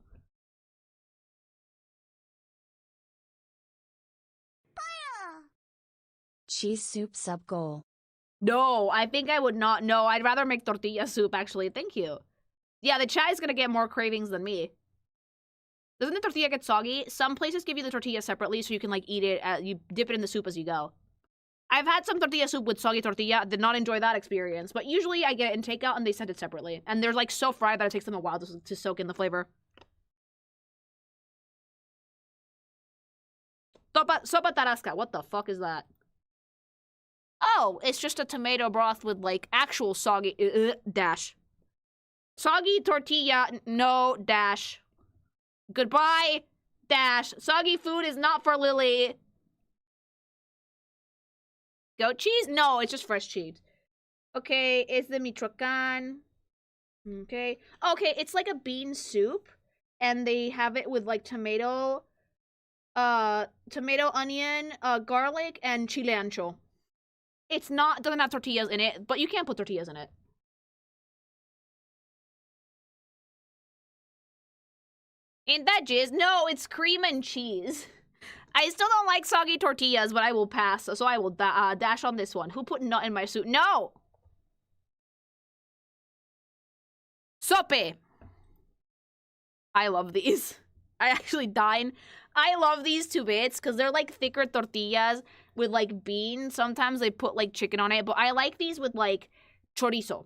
Cheese soup sub goal. No, I think I would not. No, I'd rather make tortilla soup, actually. Thank you. Yeah, the chat is gonna get more cravings than me. Doesn't the tortilla get soggy? Some places give you the tortilla separately so you can, like, eat it. You dip it in the soup as you go. I've had some tortilla soup with soggy tortilla. Did not enjoy that experience. But usually I get it in takeout and they send it separately. And they're, like, so fried that it takes them a while to soak in the flavor. Sopa tarasca. What the fuck is that? Oh, it's just a tomato broth with like actual soggy dash. Soggy tortilla, no dash. Goodbye, dash. Soggy food is not for Lily. Goat cheese? No, it's just fresh cheese. Okay, it's the Michoacan. Okay. Okay, it's like a bean soup. And they have it with like tomato, onion, garlic, and chile ancho. It's not, doesn't have tortillas in it, but you can't put tortillas in it. Ain't that jizz? No, it's cream and cheese. I still don't like soggy tortillas, but I will pass. So I will dash on this one. Who put nut in my soup? No! Sope! I love these. I actually Dine. I love these 2 bits because they're like thicker tortillas with like beans. Sometimes they put like chicken on it, but I like these with like chorizo.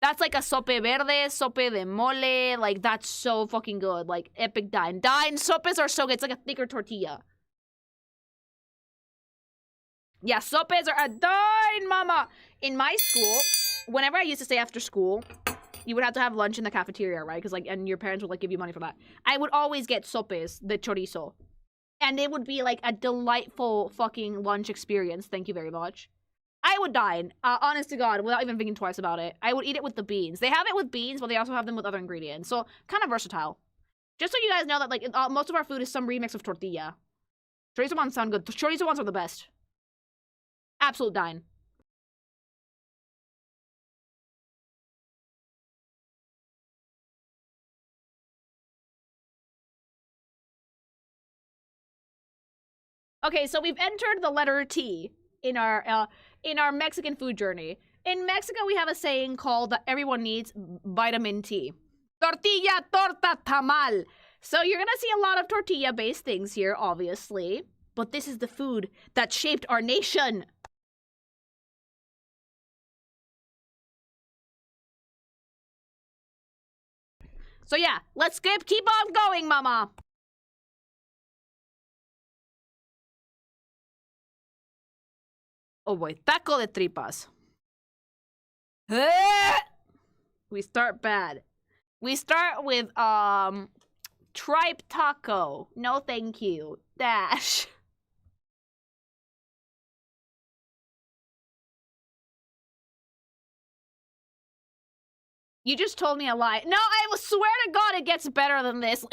That's like a sope verde, sope de mole. Like, that's so fucking good. Like, epic Dine. Dine sopes are so good. It's like a thicker tortilla. Yeah, sopes are a Dine, mama. In my school, whenever I used to stay after school, you would have to have lunch in the cafeteria, right? Because, like, and your parents would, like, give you money for that. I would always get sopes, the chorizo. And it would be, like, a delightful fucking lunch experience. Thank you very much. I would Dine, honest to God, without even thinking twice about it. I would eat it with the beans. They have it with beans, but they also have them with other ingredients. So, kind of versatile. Just so you guys know that, like, most of our food is some remix of tortilla. Chorizo ones sound good. Chorizo ones are the best. Absolute Dine. Okay, so we've entered the letter T in our Mexican food journey. In Mexico, we have a saying called that everyone needs vitamin T. Tortilla, torta, tamal. So you're gonna see a lot of tortilla-based things here, obviously. But this is the food that shaped our nation. So yeah, let's keep on going, mama. Oh boy, taco de tripas. We start bad. We start with, tripe taco. No thank you. Dash. You just told me a lie. No, I will swear to God it gets better than this.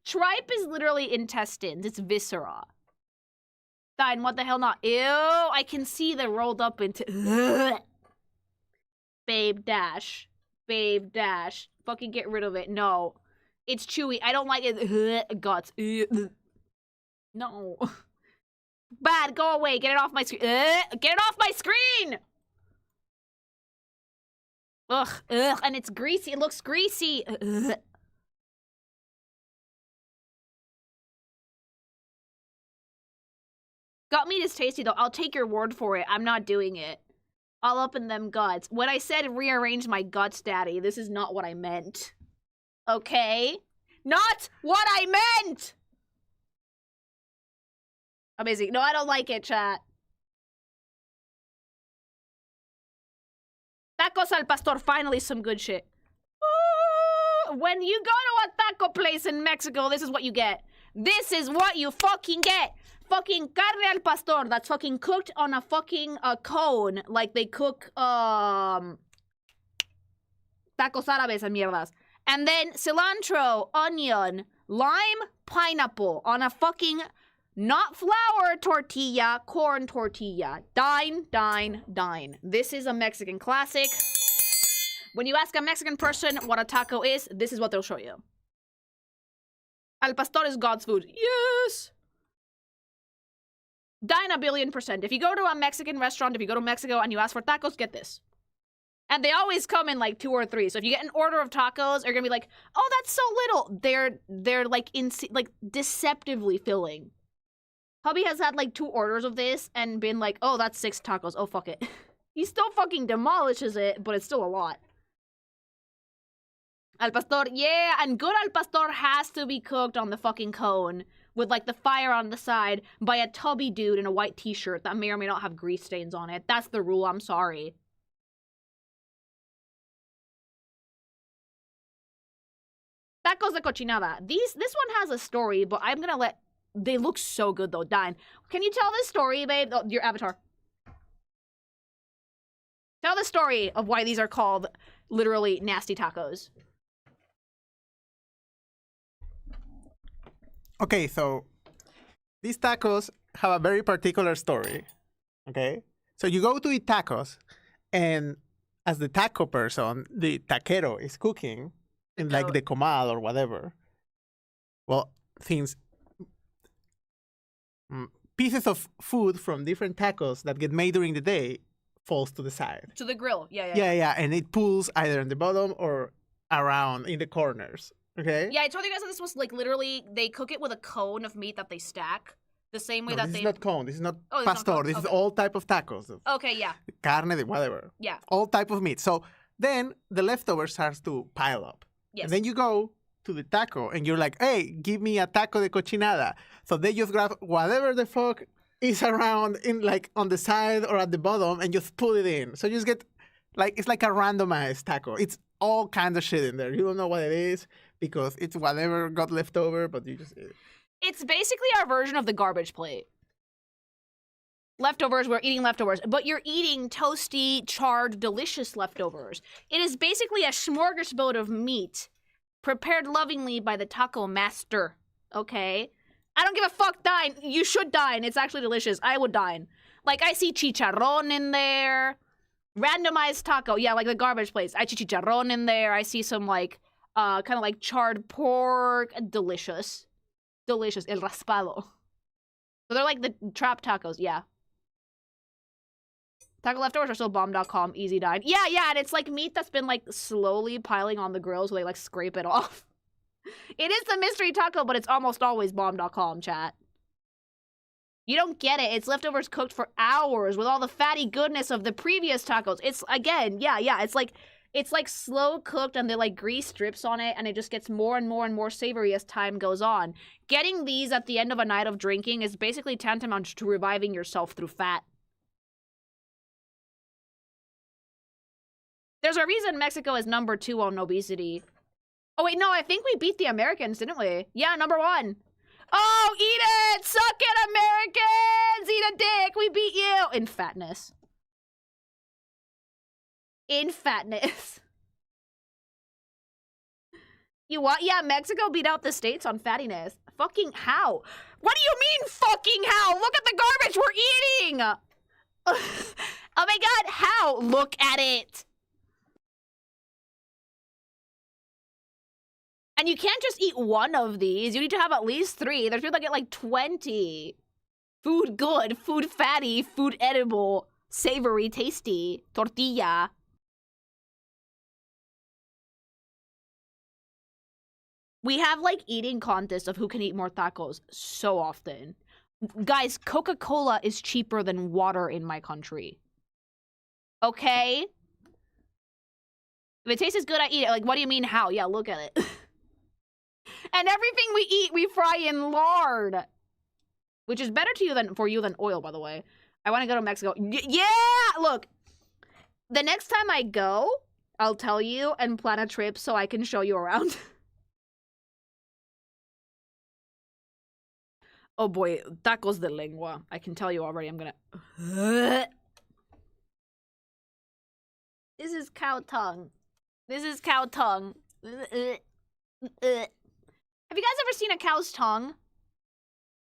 Tripe is literally intestines. It's viscera. Dine, what the hell not? Ew, I can see the rolled up into... Babe, dash. Babe, dash. Fucking get rid of it. No. It's chewy. I don't like it. Guts. No. Bad, go away. Get it off my screen. Get it off my screen! Ugh, ugh, and it's greasy. It looks greasy. Ugh. Gut meat is tasty, though. I'll take your word for it. I'm not doing it. All up in them guts. When I said rearrange my guts, daddy, this is not what I meant. Okay? Not what I meant! Amazing. No, I don't like it, chat. Tacos al pastor, finally some good shit. Ooh, when you go to a taco place in Mexico, this is what you get. This is what you fucking get. Fucking carne al pastor that's fucking cooked on a fucking cone. Like they cook, tacos árabes and mierdas. And then cilantro, onion, lime, pineapple on a fucking not flour tortilla, corn tortilla. Dine, dine, dine. This is a Mexican classic. When you ask a Mexican person what a taco is, this is what they'll show you. Al pastor is God's food. Yes! Dine 1,000,000,000%. If you go to a Mexican restaurant, if you go to Mexico and you ask for tacos, get this. And they always come in like 2 or 3. So if you get an order of tacos, you're gonna be like, oh, that's so little. They're like deceptively filling. Hubby has had like 2 orders of this and been like, oh, that's 6 tacos. Oh, fuck it. He still fucking demolishes it, but it's still a lot. Al pastor, yeah, and good al pastor has to be cooked on the fucking cone with like the fire on the side by a tubby dude in a white t-shirt that may or may not have grease stains on it. That's the rule, I'm sorry. Tacos de cochinada. This one has a story, but I'm gonna let... They look so good though. Dine, can you tell this story, babe? Oh, your avatar. Tell the story of why these are called literally nasty tacos. Okay, so these tacos have a very particular story. Okay? So you go to eat tacos, and as the taco person, the taquero is cooking in like the comal or whatever. Well, things... pieces of food from different tacos that get made during the day falls to the side. To the grill. Yeah, and it pulls either in the bottom or around in the corners. Okay? Yeah, I told you guys that this was like literally, they cook it with a cone of meat that they stack. The same way that this they... is not cone. This is not it's pastor. not cone. This is Okay. all type of tacos. Okay, yeah. Carne, de whatever. Yeah. All type of meat. So then the leftover starts to pile up. Yes. And then you go to the taco and you're like, hey, give me a taco de cochinada. So they just grab whatever the fuck is around in like on the side or at the bottom and just put it in. So you just get like, it's like a randomized taco. It's all kinds of shit in there. You don't know what it is because it's whatever got left over, but you just eat it. It's basically our version of the garbage plate. Leftovers, we're eating leftovers, but you're eating toasty, charred, delicious leftovers. It is basically a smorgasbord of meat prepared lovingly by the taco master, okay? I don't give a fuck, Dine. You should dine. It's actually delicious. I would dine. Like, I see chicharrón in there. Randomized taco. Yeah, like the garbage place. I see chicharrón in there. I see some, like, kind of like charred pork. Delicious. Delicious. El raspado. So they're like the trap tacos. Yeah. Taco leftovers are still bomb.com. Easy dine. Yeah, and it's like meat that's been, like, slowly piling on the grill so they, like, scrape it off. It is the mystery taco, but it's almost always bomb.com, chat. You don't get it. It's leftovers cooked for hours with all the fatty goodness of the previous tacos. It's, again, yeah. It's like slow cooked and they like grease strips on it and it just gets more and more and more savory as time goes on. Getting these at the end of a night of drinking is basically tantamount to reviving yourself through fat. There's a reason Mexico is number 2 on obesity. Oh, wait, no, I think we beat the Americans, didn't we? Yeah, number 1. Oh, eat it! Suck it, Americans! Eat a dick! We beat you! In fatness. In fatness. You what? Yeah, Mexico beat out the States on fattiness. Fucking how? What do you mean, fucking how? Look at the garbage we're eating! Oh my god, how? Look at it! And you can't just eat one of these. You need to have at least 3. There's people that get like 20. Food good, food fatty, food edible, savory, tasty, tortilla. We have like eating contests of who can eat more tacos so often. Guys, Coca-Cola is cheaper than water in my country. Okay? If it tastes good, I eat it. Like, what do you mean how? Yeah, look at it. And everything we eat, we fry in lard. Which is better to you than for you than oil, by the way. I want to go to Mexico. Yeah! Look, the next time I go, I'll tell you and plan a trip so I can show you around. Oh boy, tacos de lengua. I can tell you already, I'm gonna... This is cow tongue. This is cow tongue. Have you guys ever seen a cow's tongue?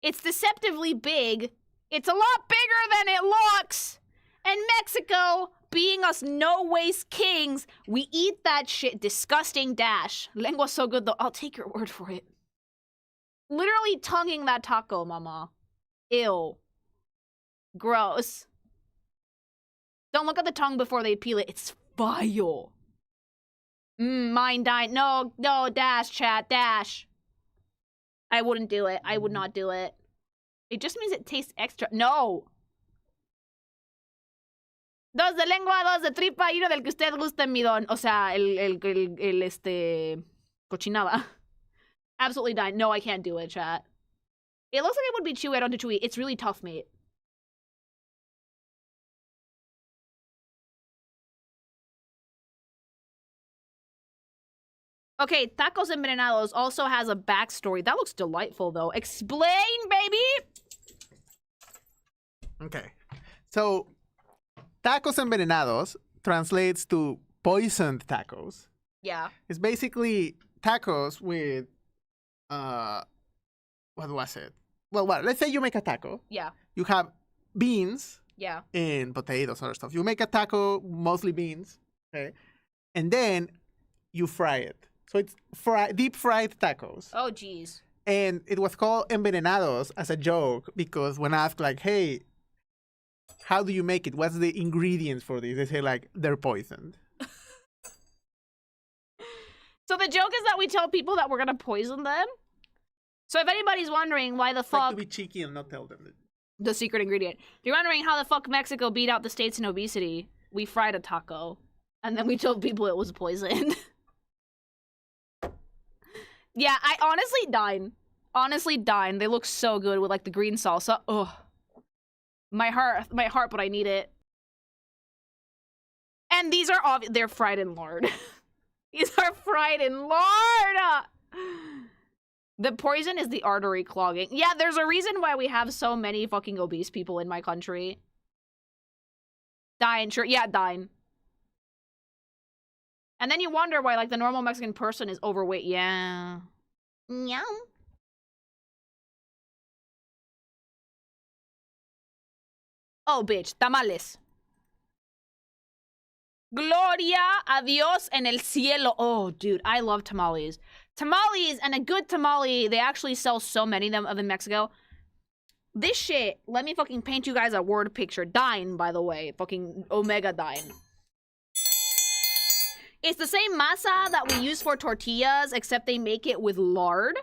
It's deceptively big. It's a lot bigger than it looks. And Mexico, being us no-waste kings, we eat that shit. Disgusting dash. Lengua's so good though. I'll take your word for it. Literally tonguing that taco, mama. Ew. Gross. Don't look at the tongue before they peel it. It's vile. Mine died. No, dash, chat, dash. I wouldn't do it. I would not do it. It just means it tastes extra. No. Dos de lengua, dos de tripa, y uno del que usted guste, mi don. O sea, cochinada. Absolutely dying. No, I can't do it, chat. It looks like it would be chewy. I don't do chewy. It's really tough, mate. Okay, Tacos Envenenados also has a backstory. That looks delightful, though. Explain, baby! Okay. So, tacos envenenados translates to poisoned tacos. Yeah. It's basically tacos with, what was it? Well, let's say you make a taco. Yeah. You have beans Yeah. and potatoes and other stuff. You make a taco, mostly beans, okay? And then you fry it. So it's deep fried tacos. Oh, jeez. And it was called envenenados as a joke because when asked, like, hey, how do you make it? What's the ingredients for this? They say, like, they're poisoned. So the joke is that we tell people that we're gonna poison them? So if anybody's wondering why the It's like fuck... to be cheeky and not tell them. The secret ingredient. If you're wondering how the fuck Mexico beat out the states in obesity, we fried a taco. And then we told people it was poisoned. Yeah, I honestly Dine. Honestly Dine. They look so good with like the green salsa. Ugh. My heart, but I need it. And these are they're fried in lard. These are fried in lard! The poison is the artery clogging. Yeah, there's a reason why we have so many fucking obese people in my country. Dine, sure. Yeah, Dine. And then you wonder why, like, the normal Mexican person is overweight. Yeah. Meow. Oh, bitch. Tamales. Gloria a Dios en el cielo. Oh, dude, I love tamales. Tamales, and a good tamale, they actually sell so many of them in Mexico. This shit, let me fucking paint you guys a word picture. Dine, by the way. Fucking Omega Dine. It's the same masa that we use for tortillas, except they make it with lard.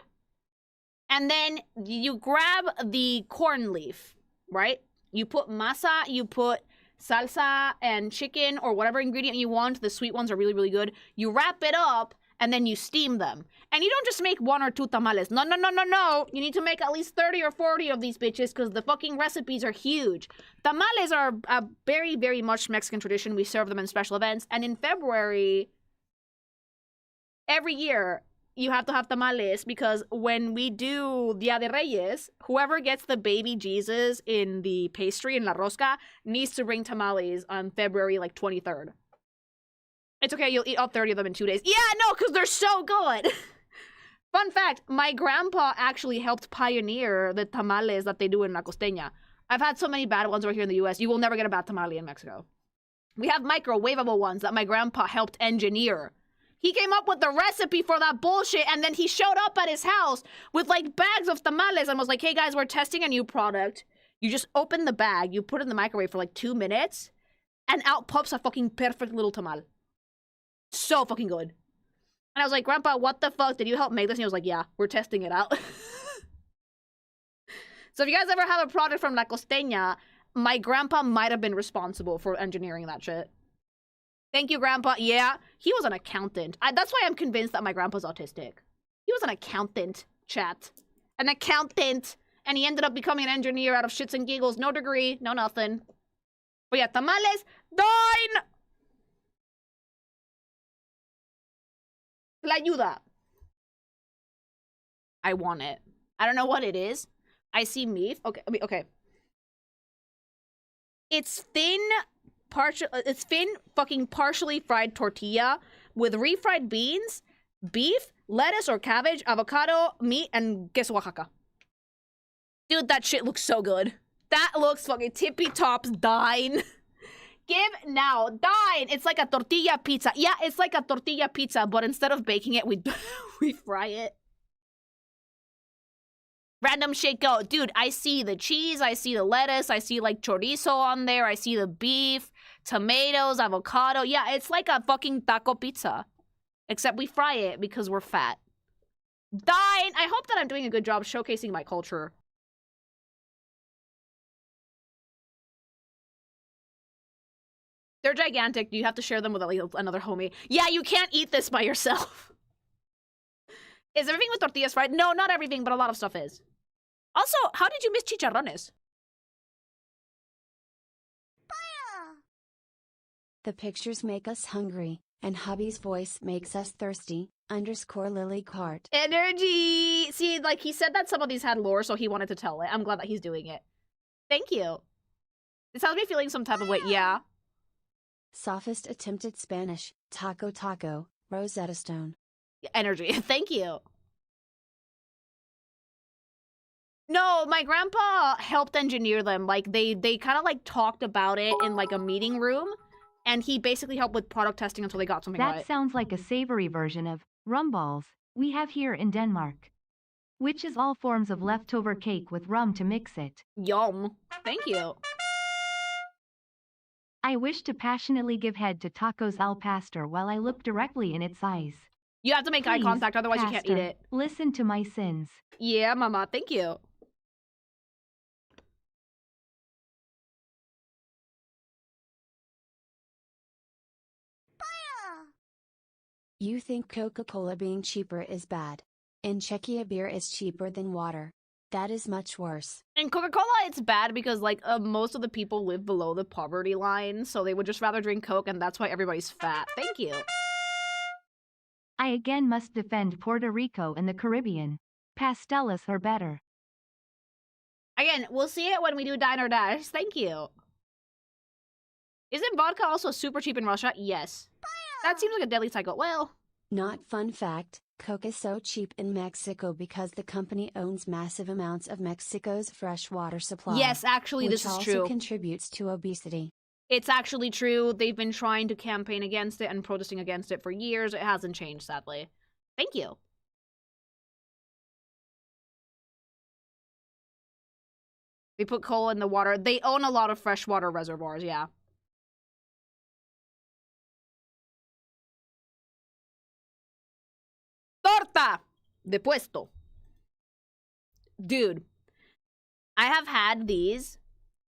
And then you grab the corn leaf, right? You put masa, you put salsa and chicken or whatever ingredient you want. The sweet ones are really, really good. You wrap it up and then you steam them. And you don't just make 1 or 2 tamales. No, no, no, no, no. You need to make at least 30 or 40 of these bitches because the fucking recipes are huge. Tamales are a very, very much Mexican tradition. We serve them in special events. And in February, every year, you have to have tamales because when we do Dia de Reyes, whoever gets the baby Jesus in the pastry in La Rosca needs to bring tamales on February, like, 23rd. It's okay, you'll eat all 30 of them in 2 days. Yeah, no, because they're so good! Fun fact, my grandpa actually helped pioneer the tamales that they do in La Costeña. I've had so many bad ones over here in the US, you will never get a bad tamale in Mexico. We have microwavable ones that my grandpa helped engineer. He came up with the recipe for that bullshit, and then he showed up at his house with, like, bags of tamales and was like, hey, guys, we're testing a new product. You just open the bag, you put it in the microwave for, like, 2 minutes, and out pops a fucking perfect little tamal. So fucking good. And I was like, Grandpa, what the fuck? Did you help make this? And he was like, yeah, we're testing it out. So if you guys ever have a product from La Costeña, my grandpa might have been responsible for engineering that shit. Thank you, Grandpa. Yeah, he was an accountant. That's why I'm convinced that my grandpa's autistic. He was an accountant, chat. An accountant. And he ended up becoming an engineer out of shits and giggles. No degree, no nothing. But yeah, tamales, Dine! La ayuda. I want it. I don't know what it is. I see meat. Okay, okay. It's thin, fucking partially fried tortilla with refried beans, beef, lettuce or cabbage, avocado, meat, and queso Oaxaca. Dude, that shit looks so good. That looks fucking tippy tops. Dine. Give now. Dine. It's like a tortilla pizza. Yeah, it's like a tortilla pizza, but instead of baking it, we fry it. Random shit go. Dude, I see the cheese. I see the lettuce. I see like chorizo on there. I see the beef, tomatoes, avocado. Yeah, it's like a fucking taco pizza. Except we fry it because we're fat. Dine. I hope that I'm doing a good job showcasing my culture. They're gigantic. You have to share them with another homie. Yeah, you can't eat this by yourself. Is everything with tortillas fried? No, not everything, but a lot of stuff is. Also, how did you miss chicharrones? The pictures make us hungry, and hubby's voice makes us thirsty. _Lily Cart. Energy! See, like, he said that some of these had lore, so he wanted to tell it. I'm glad that he's doing it. Thank you. This has me feeling some type of way. Yeah. Sophist attempted Spanish. Taco taco. Rosetta Stone. Energy. Thank you. No, my grandpa helped engineer them. Like, they kind of, like, talked about it in, like, a meeting room. And he basically helped with product testing until they got something right. That sounds like a savory version of rumballs we have here in Denmark, which is all forms of leftover cake with rum to mix it. Yum. Thank you. I wish to passionately give head to tacos al pastor while I look directly in its eyes. You have to make eye Please, contact, otherwise you can't eat pastor, it. Listen to my sins. Yeah, mama. Thank you. You think Coca-Cola being cheaper is bad. In Czechia, beer is cheaper than water. That is much worse. In Coca-Cola, it's bad because, like, most of the people live below the poverty line, so they would just rather drink Coke, and that's why everybody's fat. Thank you. I again must defend Puerto Rico and the Caribbean. Pastelas are better. Again, we'll see it when we do Dine or Dash. Thank you. Isn't vodka also super cheap in Russia? Yes. That seems like a deadly cycle. Well, Not fun fact, Coke is so cheap in Mexico because the company owns massive amounts of Mexico's freshwater supply. yes, actually, this is which true. also contributes to obesity. It's actually true. They've been trying to campaign against it and protesting against it for years. It hasn't changed, sadly. Thank you. They put coal in the water. They own a lot of freshwater reservoirs, yeah. Torta de puesto. Dude, I have had these.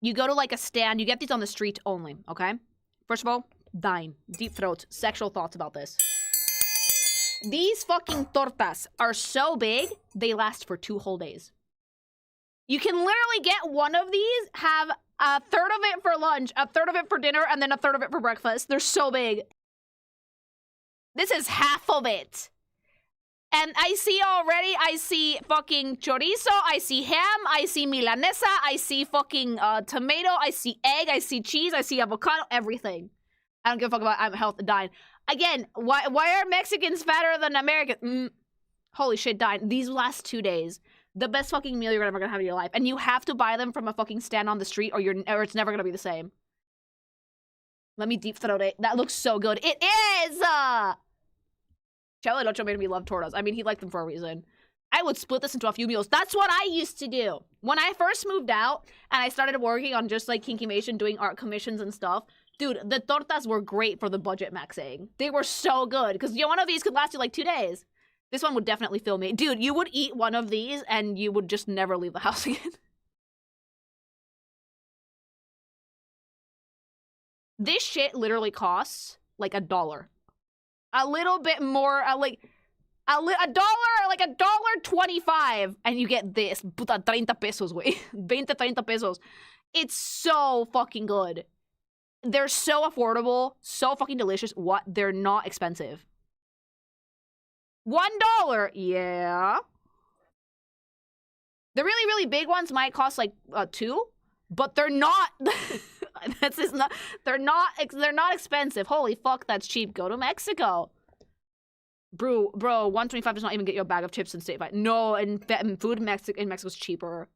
You go to like a stand, you get these on the street only, okay? First of all, Dine, deep throats, sexual thoughts about this. These fucking tortas are so big, they last for 2 whole days. You can literally get one of these, have a third of it for lunch, a third of it for dinner, and then a third of it for breakfast. They're so big. This is half of it. And I see fucking chorizo, I see ham, I see milanesa, I see fucking tomato, I see egg, I see cheese, I see avocado, everything. I don't give a fuck about health and Dine. Again, why are Mexicans fatter than Americans? Holy shit, Dine. These last 2 days. The best fucking meal you're ever gonna have in your life. And you have to buy them from a fucking stand on the street or it's never gonna be the same. Let me deep throat it. That looks so good. It is! Chelo Ocho made me love tortas. I mean, he liked them for a reason. I would split this into a few meals. That's what I used to do. When I first moved out and I started working on just like Kinkymation, doing art commissions and stuff, dude, the tortas were great for the budget maxing. They were so good because one of these could last you like 2 days. This one would definitely fill me. Dude, you would eat one of these and you would just never leave the house again. This shit literally costs like $1. A little bit more, like a dollar, like $1.25, and you get this. Puta, 30 pesos, güey. 30 pesos. It's so fucking good. They're so affordable, so fucking delicious. What? They're not expensive. $1, yeah. The really, really big ones might cost like $2, but they're not. That's just not. They're not expensive. Holy fuck, that's cheap. Go to Mexico, bro. $1.25 does not even get you a bag of chips and state. No, and food in Mexico's cheaper.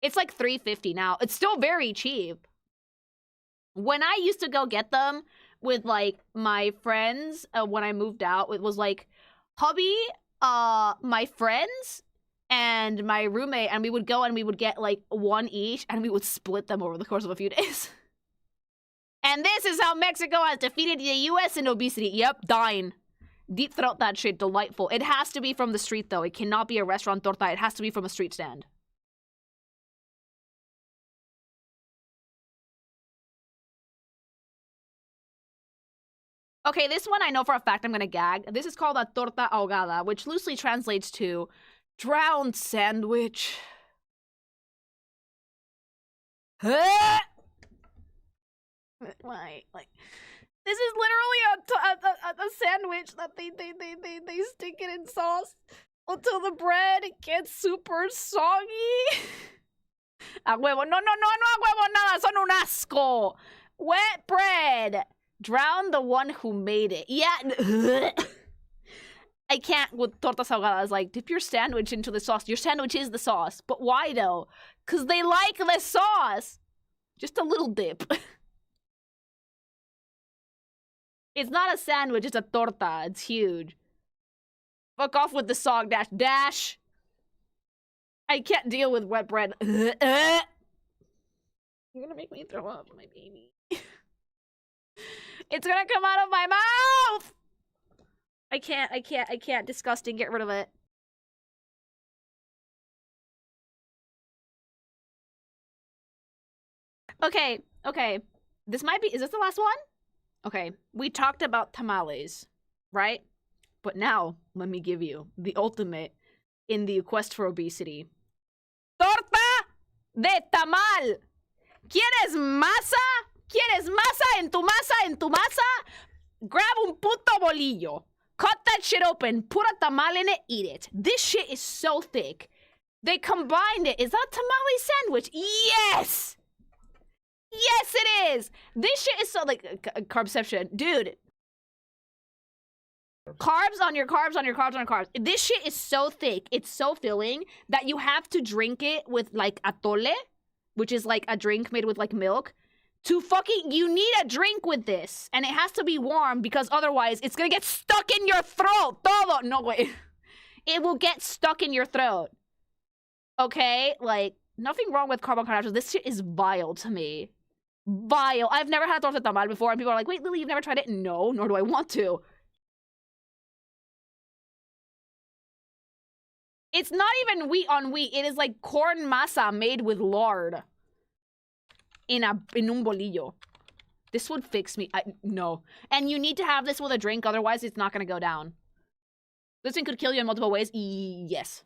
It's like $3.50 now. It's still very cheap. When I used to go get them with like my friends when I moved out, it was like hubby, my friends, and my roommate, and we would go and we would get like one each, and we would split them over the course of a few days. And this is how Mexico has defeated the U.S. in obesity. Yep, Dine. Deep throat that shit, delightful. It has to be from the street, though. It cannot be a restaurant torta. It has to be from a street stand. Okay, this one I know for a fact I'm gonna gag. This is called a torta ahogada, which loosely translates to drowned sandwich. Why? Like, this is literally a sandwich that they stick it in sauce until the bread gets super soggy. A huevo. No, a huevo nada. Son un asco. Wet bread. Drown the one who made it. Yeah. I can't with tortas ahogadas. Like, dip your sandwich into the sauce. Your sandwich is the sauce. But why, though? Because they like the sauce. Just a little dip. It's not a sandwich. It's a torta. It's huge. Fuck off with the song, Dash. Dash! I can't deal with wet bread. You're gonna make me throw up, my baby. It's gonna come out of my mouth! I can't. Disgusting. Get rid of it. Okay. This might be... Is this the last one? Okay. We talked about tamales, right? But now, let me give you the ultimate in the quest for obesity. ¡Torta de tamal! ¿Quieres masa? ¿Quieres masa en tu masa en tu masa? Grab un puto bolillo. Cut that shit open. Put a tamal in it. Eat it. This shit is so thick. They combined it. Is that a tamale sandwich? Yes! Yes, it is! This shit is so, like, carbception. Dude. Carbs on your carbs on your carbs on your carbs. This shit is so thick. It's so filling that you have to drink it with, like, atole, which is, like, a drink made with, like, milk. You need a drink with this. And it has to be warm because otherwise it's gonna get stuck in your throat. Todo. No, wait. It will get stuck in your throat. Okay? Like, nothing wrong with carbohydrates. This shit is vile to me. Vile. I've never had torta tamal before, and people are like, wait, Lily, you've never tried it? No, nor do I want to. It's not even wheat on wheat. It is like corn masa made with lard. In un bolillo. This would fix me. No. And you need to have this with a drink, otherwise it's not gonna go down. This thing could kill you in multiple ways. Yes.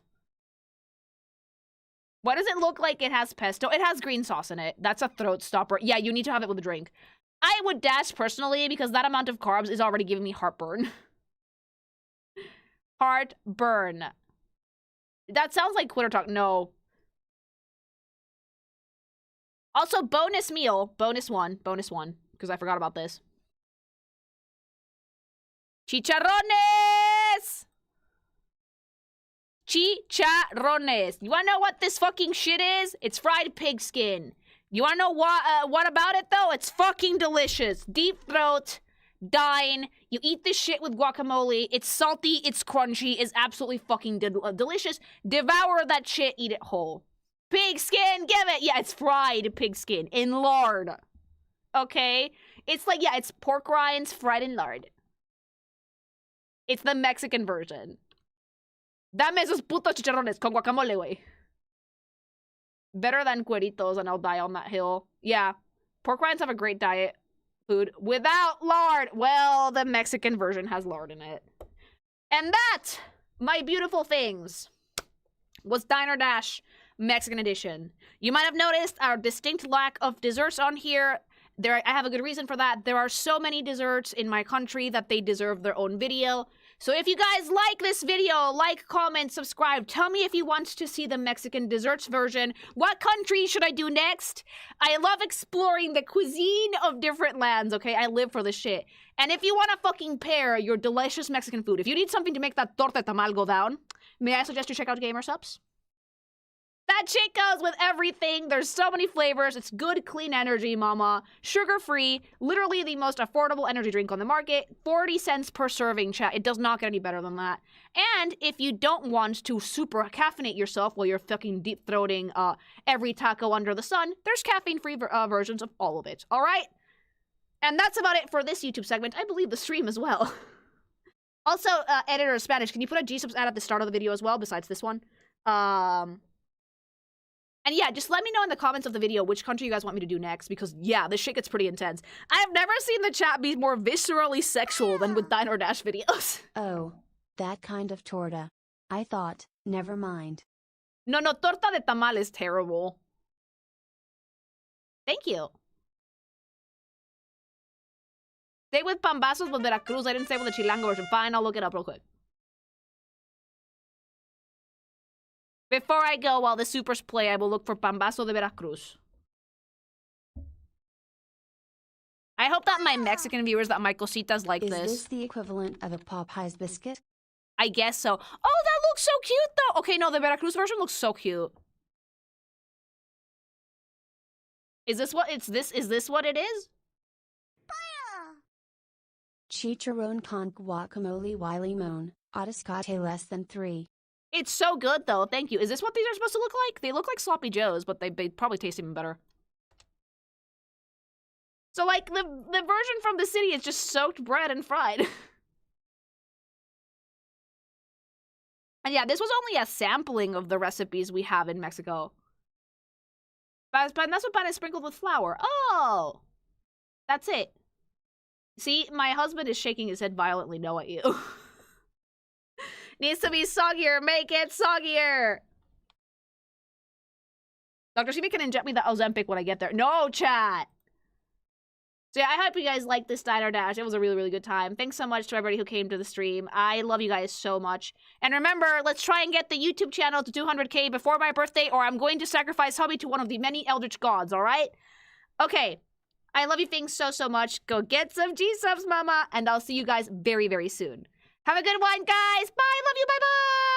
Why does it look like it has pesto? It has green sauce in it. That's a throat stopper. Yeah, you need to have it with a drink. I would dash personally because that amount of carbs is already giving me heartburn. Heartburn. That sounds like Twitter talk. No. Also, bonus meal. Bonus one, because I forgot about this. Chicharrones! Chicharrones. You wanna know what this fucking shit is? It's fried pig skin. You wanna know what about it, though? It's fucking delicious. Deep throat. Dine. You eat this shit with guacamole. It's salty. It's crunchy. It's absolutely fucking delicious. Devour that shit. Eat it whole. Pig skin, give it! Yeah, it's fried pig skin in lard. Okay? It's like, yeah, it's pork rinds fried in lard. It's the Mexican version. Dame esos putos chicharrones con guacamole, güey. Better than cueritos, and I'll die on that hill. Yeah. Pork rinds have a great diet food without lard. Well, the Mexican version has lard in it. And that, my beautiful things, was Dine or Dash Mexican edition. You might have noticed our distinct lack of desserts on here. I have a good reason for that. There are so many desserts in my country that they deserve their own video. So if you guys like this video, like, comment, subscribe. Tell me if you want to see the Mexican desserts version. What country should I do next? I love exploring the cuisine of different lands, okay? I live for this shit. And if you want to fucking pair your delicious Mexican food, if you need something to make that torta tamal go down, may I suggest you check out gsupps? That shit goes with everything. There's so many flavors. It's good, clean energy, mama. Sugar-free. Literally the most affordable energy drink on the market. 40 cents per serving, chat. It does not get any better than that. And if you don't want to super caffeinate yourself while you're fucking deep-throating every taco under the sun, there's caffeine-free versions of all of it. All right? And that's about it for this YouTube segment. I believe the stream as well. Also, editor of Spanish, can you put a gsupps ad at the start of the video as well, besides this one? And yeah, just let me know in the comments of the video which country you guys want me to do next, because yeah, this shit gets pretty intense. I have never seen the chat be more viscerally sexual than with Dine or Dash videos. Oh, that kind of torta. I thought, never mind. No, torta de tamal is terrible. Thank you. Stay with Pambazos with Veracruz. I didn't say with the Chilango version. Fine, I'll look it up real quick. Before I go, while the supers play, I will look for Pambazo de Veracruz. I hope that my Mexican viewers, that my cositas like this. Is this the equivalent of a Popeyes biscuit? I guess so. Oh, that looks so cute, though. Okay, no, the Veracruz version looks so cute. Is this what it's this? Is this what it is? Chicharron con guacamole y limon, atascate less than 3. It's so good, though. Thank you. Is this what these are supposed to look like? They look like sloppy joes, but they probably taste even better. So, like, the version from the city is just soaked bread and fried. And yeah, this was only a sampling of the recipes we have in Mexico. Panazo pan is sprinkled with flour. Oh! That's it. See, my husband is shaking his head violently no at you. Needs to be soggier. Make it soggier. Dr. Shibi can inject me the Ozempic when I get there. No, chat. So yeah, I hope you guys liked this Diner Dash. It was a really, really good time. Thanks so much to everybody who came to the stream. I love you guys so much. And remember, let's try and get the YouTube channel to 200K before my birthday, or I'm going to sacrifice hubby to one of the many eldritch gods, alright? Okay. I love you things so, so much. Go get some gsupps, mama. And I'll see you guys very, very soon. Have a good one, guys. Bye. Love you. Bye-bye.